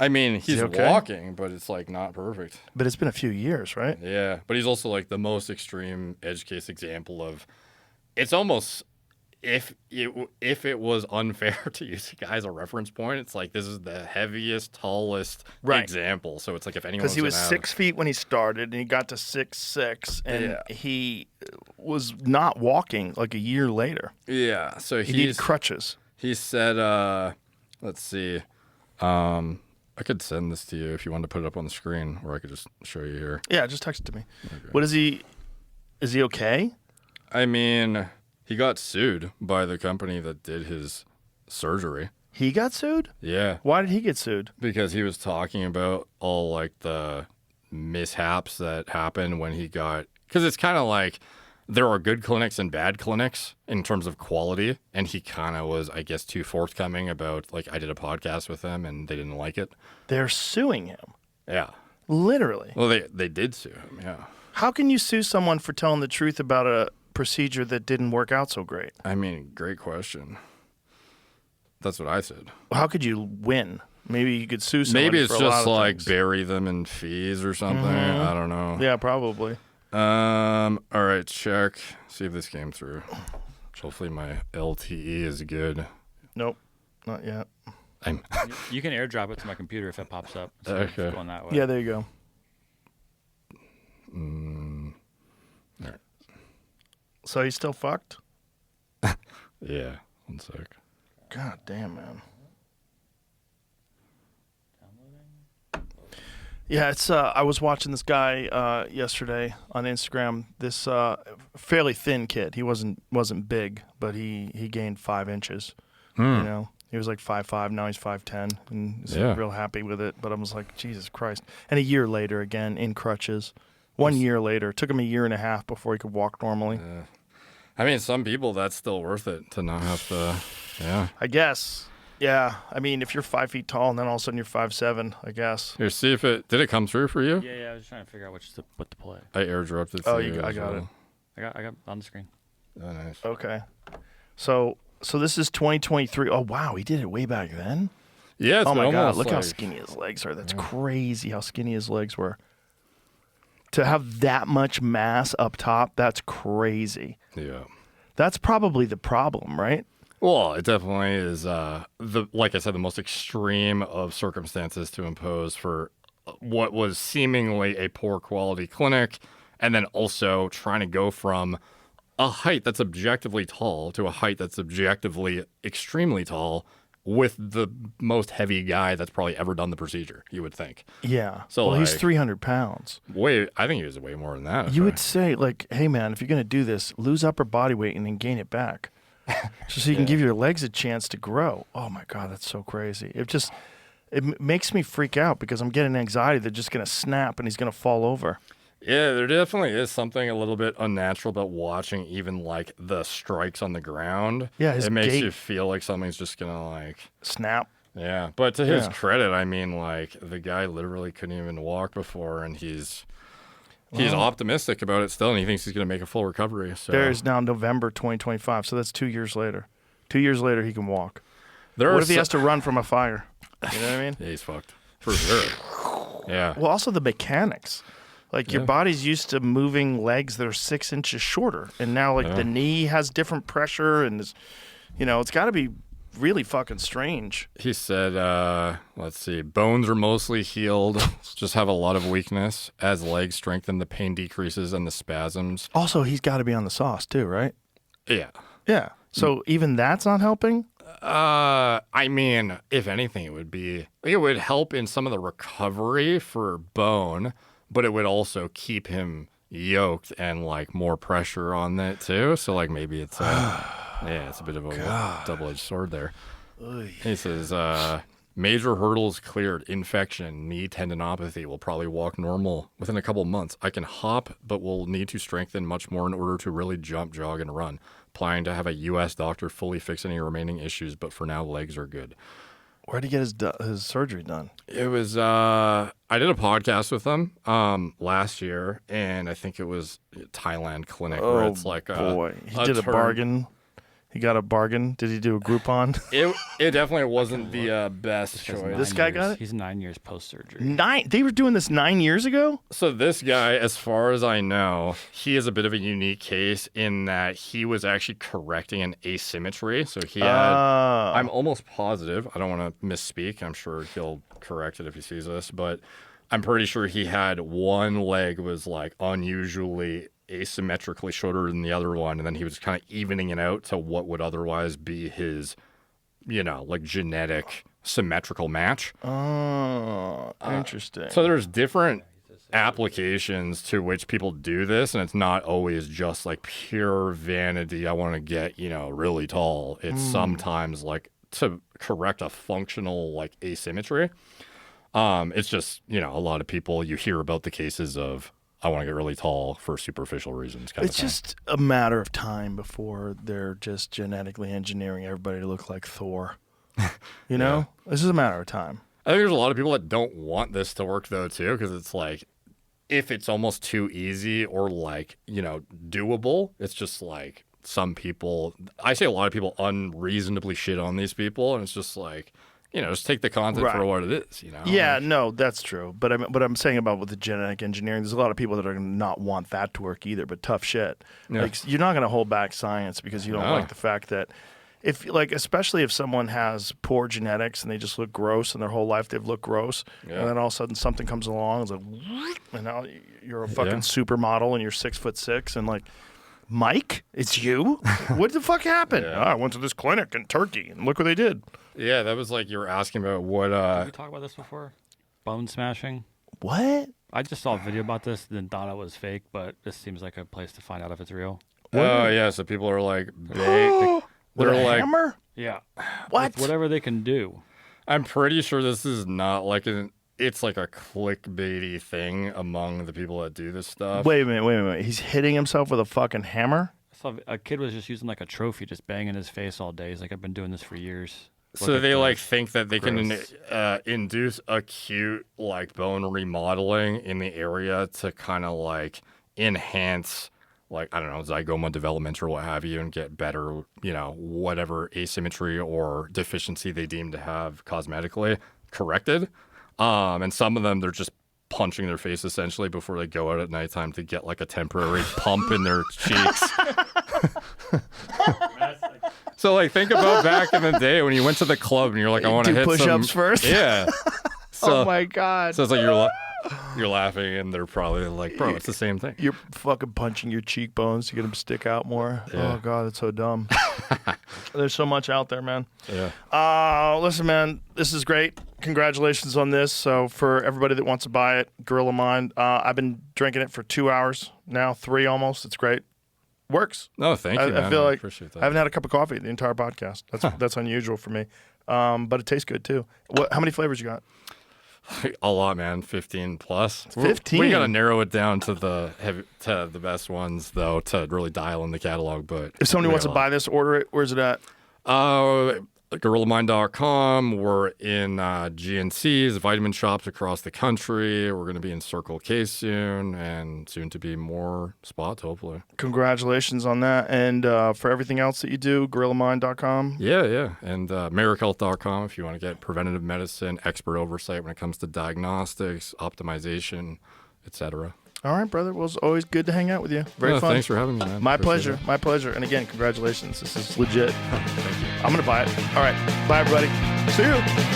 I mean, he's he okay? walking, but it's like not perfect. But it's been a few years, right? Yeah, but he's also like the most extreme edge case example of it's almost if it was unfair to use a guy as a reference point, it's like this is the heaviest, tallest Right. example. So it's like if anyone Because he was gonna 6 feet when he started, and he got to 6'6", and Yeah. he was not walking like a year later. yeah, so He needed crutches. he said, let's see, I could send this to you if you wanted to put it up on the screen, or I could just show you here. Yeah, just text it to me. What is he? Is he okay? I mean, he got sued by the company that did his surgery. He got sued? Yeah, Why did he get sued? because he was talking about all like the mishaps that happened when he got. Because it's kind of like there are good clinics and bad clinics in terms of quality, and he kind of was, I guess, too forthcoming about like I did a podcast with him and they didn't like it. They're suing him. Yeah. Literally. Well, they did sue him. Yeah. How can you sue someone for telling the truth about a procedure that didn't work out so great? I mean, great question. That's what I said. How could you win? Maybe you could sue someone. Maybe it's for a lot just of like things. bury them in fees or something. I don't know. Yeah, probably. All right, check. See if this came through. Hopefully my LTE is good. Nope, not yet. You can airdrop it to my computer if it pops up. So Okay. Going that way. Yeah, there you go. All right. So he's still fucked? Yeah. 1 sec. God damn, man. Yeah, it's. I was watching this guy yesterday on Instagram. This fairly thin kid. He wasn't big, but he gained 5 inches. You know, he was like 5'5". Now he's 5'10", and he's Yeah. real happy with it. But I was like, Jesus Christ! And a year later, again in crutches. 1 year later, it took him a year and a half before he could walk normally. I mean, some people that's still worth it to not have to. Yeah. I guess. Yeah. I mean, if you're 5 feet tall and then all of a sudden you're 5'7", I guess. Here, see if it did it come through for you. Yeah. I was trying to figure out what to play. I airdropped it. Oh, to you I as got well. it. I got on the screen. Oh, nice. Okay. So this is 2023. Oh wow, he did it way back then. Yeah. It's Oh been my god, almost look how like- skinny his legs are. That's crazy how skinny his legs were. To have that much mass up top, that's crazy. That's probably the problem, right? Well, it definitely is. Like I said, the most extreme of circumstances to impose for what was seemingly a poor quality clinic, and then also trying to go from a height that's objectively tall to a height that's objectively extremely tall with the most heavy guy that's probably ever done the procedure. You would think. Yeah. So, well, he's like- 300 pounds. I think he was way more than that. You would say, like, hey man, if you're gonna do this, lose upper body weight and then gain it back, so you can give your legs a chance to grow. Oh my god, that's so crazy. It makes me freak out because I'm getting anxiety. They're just gonna snap and he's gonna fall over. Yeah, there definitely is something a little bit unnatural about watching even like the strikes on the ground. Yeah, his it makes gait. you feel like something's just gonna like. Snap. Yeah, but to his Yeah. credit, I mean, like the guy literally couldn't even walk before, and he's optimistic about it still, and he thinks he's gonna make a full recovery. So There is now November 2025, so that's 2 years later. 2 years later, he can walk. there What are if he has to run from a fire? You know what I mean? Yeah, he's fucked for sure. Yeah. Well, also the mechanics. Like your body's used to moving legs that are 6 inches shorter, and now like the knee has different pressure, and it's got to be really fucking strange. He said, let's see, bones are mostly healed, just have a lot of weakness. As legs strengthen, the pain decreases and the spasms. Also, he's got to be on the sauce too, right? Yeah. Yeah. So even that's not helping. I mean, if anything, it would help in some of the recovery for bone, but it would also keep him yoked and like more pressure on it too. So like maybe it's it's a bit of a double-edged sword there. He says major hurdles cleared. Infection, knee tendinopathy. Will probably walk normal within a couple months. I can hop, but will need to strengthen much more in order to really jump, jog, and run. Planning to have a U.S. doctor fully fix any remaining issues, but for now, legs are good. Where'd he get his surgery done? It was I did a podcast with him last year, and I think it was Thailand clinic where it's like boy, he did a bargain. He got a bargain. Did he do a Groupon? It definitely wasn't the best choice. This guy got it? He's 9 years post surgery. 9. They were doing this 9 years ago. So this guy, as far as I know, he is a bit of a unique case in that he was actually correcting an asymmetry. So he had, I'm almost positive, I don't want to misspeak. I'm sure he'll correct it if he sees this, but I'm pretty sure he had one leg was like unusually asymmetrically shorter than the other one, and then he was kind of evening it out to what would otherwise be his, like genetic symmetrical match. Oh, interesting. So there's different applications to which people do this, and it's not always just like pure vanity. I want to get, really tall. It's sometimes like to correct a functional like asymmetry. It's just, a lot of people, you hear about the cases of, I want to get really tall for superficial reasons. It's just a matter of time before they're just genetically engineering everybody to look like Thor. You know? This is a matter of time. I think there's a lot of people that don't want this to work though too, because it's like, if it's almost too easy or like, doable, it's just like some people, I say a lot of people unreasonably shit on these people, and it's just like, just take the content for what it is, Yeah, no, that's true. But I'm saying about with the genetic engineering, there's a lot of people that are going to not want that to work either, but tough shit. Yeah. Like, you're not going to hold back science because you don't like the fact that especially if someone has poor genetics and they just look gross and their whole life they've looked gross, and then all of a sudden something comes along, it's like, and now you're a fucking supermodel and you're 6'6", and like, Mike, it's you? What the fuck happened? Yeah. Oh, I went to this clinic in Turkey and look what they did. Yeah, that was like you were asking about what. Did we talk about this before? Bone smashing. What? I just saw a video about this and thought it was fake, but this seems like a place to find out if it's real. Oh yeah, so people are like, With they're a like, hammer? Yeah. What? With whatever they can do. I'm pretty sure this is not like it's like a clickbaity thing among the people that do this stuff. Wait a minute. He's hitting himself with a fucking hammer? I saw a kid was just using like a trophy, just banging his face all day. He's like, I've been doing this for years. So they like think that they can induce acute like bone remodeling in the area to kind of like enhance like, I don't know, zygoma development or what have you, and get better, whatever asymmetry or deficiency they deem to have cosmetically corrected. And some of them, they're just punching their face essentially before they go out at nighttime to get like a temporary pump in their cheeks. So like, think about back in the day when you went to the club and you're like, I want to hit push-ups first. Yeah. So, Oh my god. So it's like you're laughing and they're probably like, bro, it's the same thing. You're fucking punching your cheekbones to get them to stick out more. Yeah. Oh god, it's so dumb. There's so much out there, man. Yeah. Listen, man, this is great. Congratulations on this. So for everybody that wants to buy it, Gorilla Mind. I've been drinking it for 2 hours now, 3 almost. It's great. Works. No, thank you, man. I feel like appreciate that. I haven't had a cup of coffee the entire podcast. That's unusual for me. But it tastes good too. How many flavors you got? A lot, man. 15 plus. 15? We got to narrow it down to the best ones, though, to really dial in the catalog. But If somebody wants to buy this, order it. Where's it at? GorillaMind.com. We're in GNCs, vitamin shops across the country. We're going to be in Circle K soon, and soon to be more spots, hopefully. Congratulations on that. And for everything else that you do, GorillaMind.com. Yeah. And MerrickHealth.com if you want to get preventative medicine, expert oversight when it comes to diagnostics, optimization, etc. All right, brother. Well, it's always good to hang out with you. Very fun. Thanks for having me, man. My Appreciate pleasure. it. My pleasure. And again, congratulations. This is legit. I'm going to buy it. All right. Bye, everybody. See you.